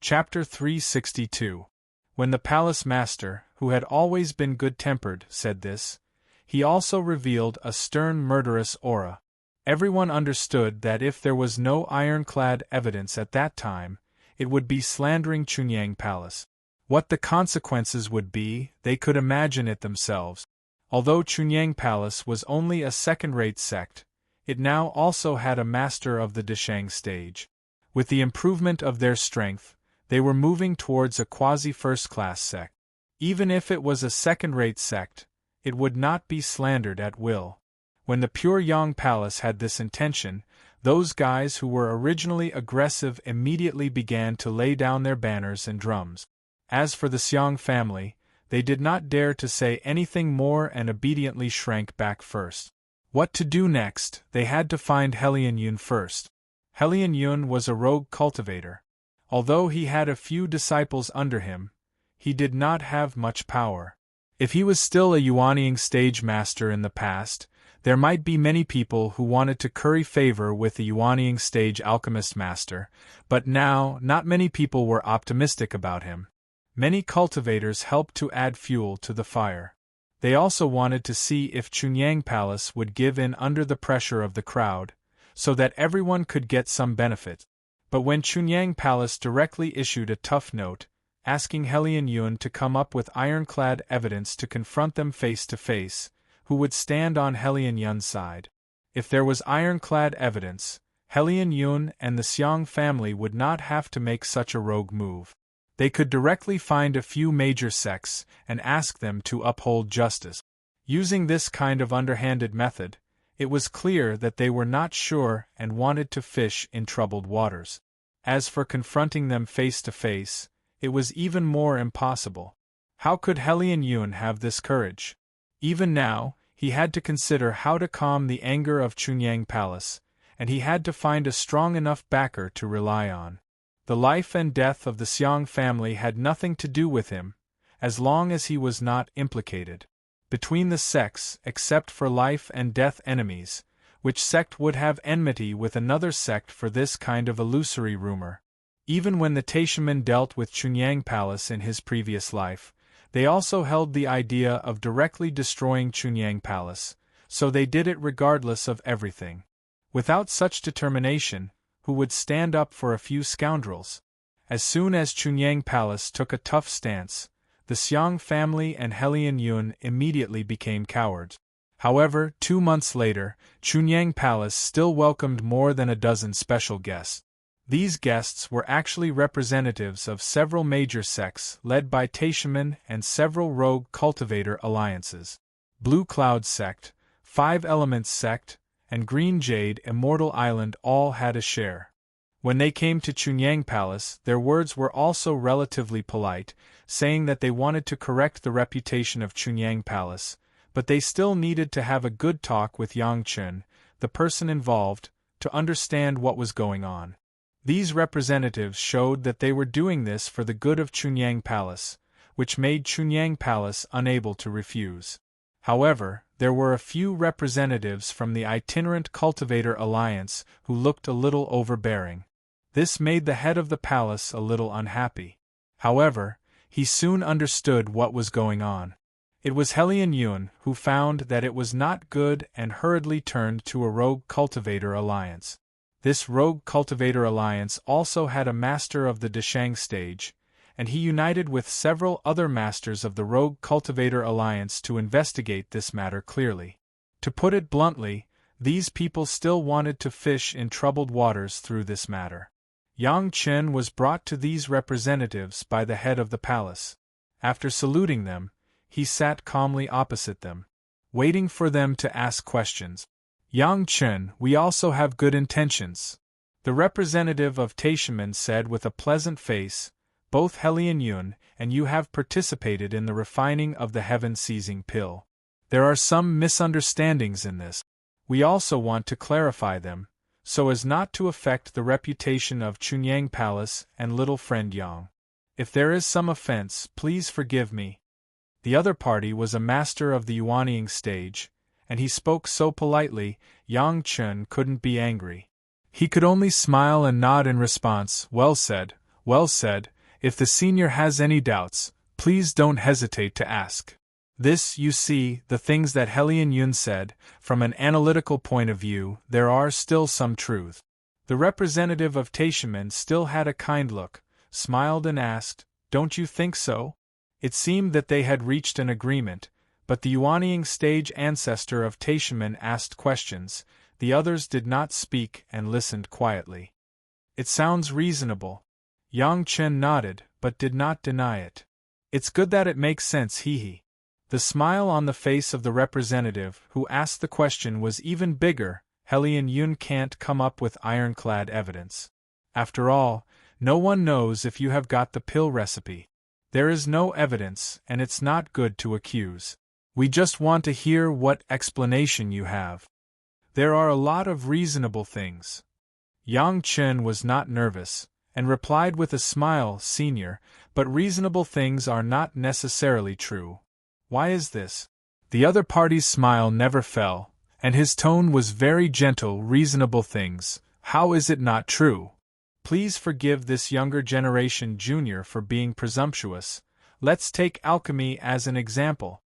Chapter 362. When the palace master, who had always been good-tempered, said this, he also revealed a stern murderous aura. Everyone understood that if there was no ironclad evidence at that time, it would be slandering Chunyang Palace. What the consequences would be, they could imagine it themselves. Although Chunyang Palace was only a second-rate sect, it now also had a master of the Deshang stage. With the improvement of their strength, they were moving towards a quasi-first-class sect. Even if it was a second-rate sect, it would not be slandered at will. When the Pure Yang Palace had this intention, those guys who were originally aggressive immediately began to lay down their banners and drums. As for the Xiang family, they did not dare to say anything more and obediently shrank back first. What to do next? They had to find Helian Yun first. Helian Yun was a rogue cultivator. Although he had a few disciples under him, he did not have much power. If he was still a Yuanying stage master in the past, there might be many people who wanted to curry favor with the Yuanying stage alchemist master, but now not many people were optimistic about him. Many cultivators helped to add fuel to the fire. They also wanted to see if Chunyang Palace would give in under the pressure of the crowd, so that everyone could get some benefit. But when Chunyang Palace directly issued a tough note, asking Helian Yun to come up with ironclad evidence to confront them face to face, who would stand on Helian Yun's side? If there was ironclad evidence, Helian Yun and the Xiang family would not have to make such a rogue move. They could directly find a few major sects and ask them to uphold justice. Using this kind of underhanded method, it was clear that they were not sure and wanted to fish in troubled waters. As for confronting them face to face, it was even more impossible. How could Helian Yun have this courage? Even now, he had to consider how to calm the anger of Chunyang Palace, and he had to find a strong enough backer to rely on. The life and death of the Xiang family had nothing to do with him, as long as he was not implicated. Between the sects, except for life and death enemies, which sect would have enmity with another sect for this kind of illusory rumor? Even when the Taishaman dealt with Chunyang Palace in his previous life, they also held the idea of directly destroying Chunyang Palace, so they did it regardless of everything. Without such determination, who would stand up for a few scoundrels? As soon as Chunyang Palace took a tough stance, the Xiang family and Helian Yun immediately became cowards. However, 2 months later, Chunyang Palace still welcomed more than a dozen special guests. These guests were actually representatives of several major sects led by Taishaman and several rogue cultivator alliances. Blue Cloud Sect, Five Elements Sect, and Green Jade Immortal Island all had a share. When they came to Chunyang Palace, their words were also relatively polite, saying that they wanted to correct the reputation of Chunyang Palace, but they still needed to have a good talk with Yang Chun, the person involved, to understand what was going on. These representatives showed that they were doing this for the good of Chunyang Palace, which made Chunyang Palace unable to refuse. However, there were a few representatives from the Itinerant Cultivator Alliance who looked a little overbearing. This made the head of the palace a little unhappy. However, he soon understood what was going on. It was Helian Yun who found that it was not good and hurriedly turned to a rogue cultivator alliance. This rogue cultivator alliance also had a master of the Deshang stage, and he united with several other masters of the rogue cultivator alliance to investigate this matter clearly. To put it bluntly, these people still wanted to fish in troubled waters through this matter. Yang Chen was brought to these representatives by the head of the palace. After saluting them, he sat calmly opposite them, waiting for them to ask questions. Yang Chen, we also have good intentions, the representative of Taishaman said with a pleasant face. Both Helian Yun and you have participated in the refining of the heaven-seizing pill. There are some misunderstandings in this. We also want to clarify them, so as not to affect the reputation of Chunyang Palace and little friend Yang. If there is some offense, please forgive me. The other party was a master of the Yuanying stage, and he spoke so politely, Yang Chen couldn't be angry. He could only smile and nod in response. Well said, well said. If the senior has any doubts, please don't hesitate to ask. This, you see, the things that Helian Yun said, from an analytical point of view, there are still some truth. The representative of Taishaman still had a kind look, smiled and asked, don't you think so? It seemed that they had reached an agreement, but the Yuanying stage ancestor of Taishaman asked questions. The others did not speak and listened quietly. It sounds reasonable. Yang Chen nodded, but did not deny it. It's good that it makes sense, hee. The smile on the face of the representative who asked the question was even bigger. Helian Yun can't come up with ironclad evidence. After all, no one knows if you have got the pill recipe. There is no evidence, and it's not good to accuse. We just want to hear what explanation you have. There are a lot of reasonable things. Yang Chen was not nervous, and replied with a smile, Senior, but reasonable things are not necessarily true. Why is this? The other party's smile never fell, and his tone was very gentle. Reasonable things, how is it not true? Please forgive this younger generation junior for being presumptuous. Let's take alchemy as an example.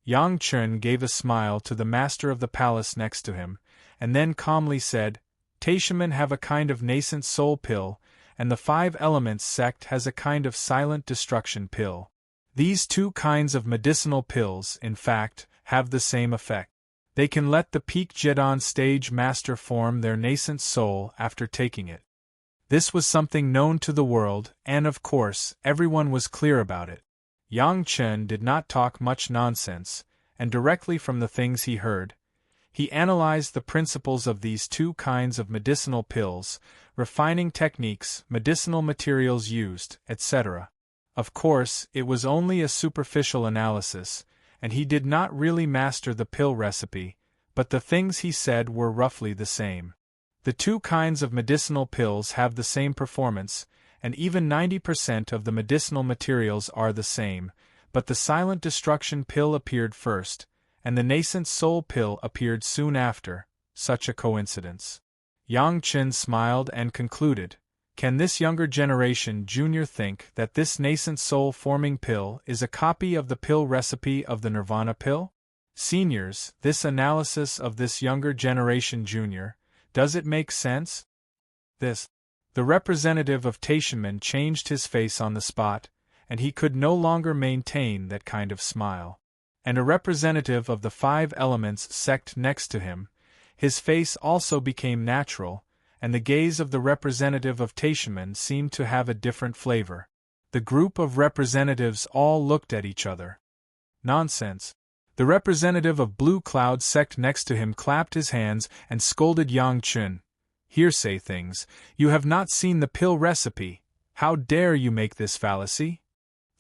Yang Chen gave a smile to the master of the palace next to him, and then calmly said, Taishaman have a kind of nascent soul pill, and the 5 Elements sect has a kind of silent destruction pill. These two kinds of medicinal pills, in fact, have the same effect. They can let the peak Jedon stage master form their nascent soul after taking it. This was something known to the world, and of course, everyone was clear about it. Yang Chen did not talk much nonsense, and directly from the things he heard, he analyzed the principles of these two kinds of medicinal pills, refining techniques, medicinal materials used, etc. Of course, it was only a superficial analysis, and he did not really master the pill recipe, but the things he said were roughly the same. The two kinds of medicinal pills have the same performance, and even 90% of the medicinal materials are the same, but the silent destruction pill appeared first, and the nascent soul pill appeared soon after. Such a coincidence. Yang Chen smiled and concluded, can this younger generation junior think that this nascent soul-forming pill is a copy of the pill recipe of the Nirvana pill? Seniors, this analysis of this younger generation junior, does it make sense? The representative of Taishaman changed his face on the spot, and he could no longer maintain that kind of smile. And a representative of the 5 Elements sect next to him, his face also became natural, and the gaze of the representative of Taishaman seemed to have a different flavor. The group of representatives all looked at each other. Nonsense. The representative of Blue Cloud sect next to him clapped his hands and scolded Yang Chen. Hearsay things, you have not seen the pill recipe. How dare you make this fallacy?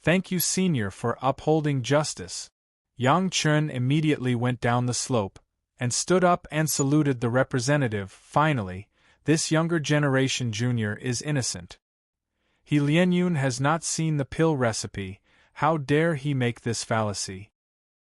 Thank you, Senior, for upholding justice. Yang Chen immediately went down the slope, and stood up and saluted the representative. Finally, this younger generation junior is innocent. He Lianyun has not seen the pill recipe. How dare he make this fallacy?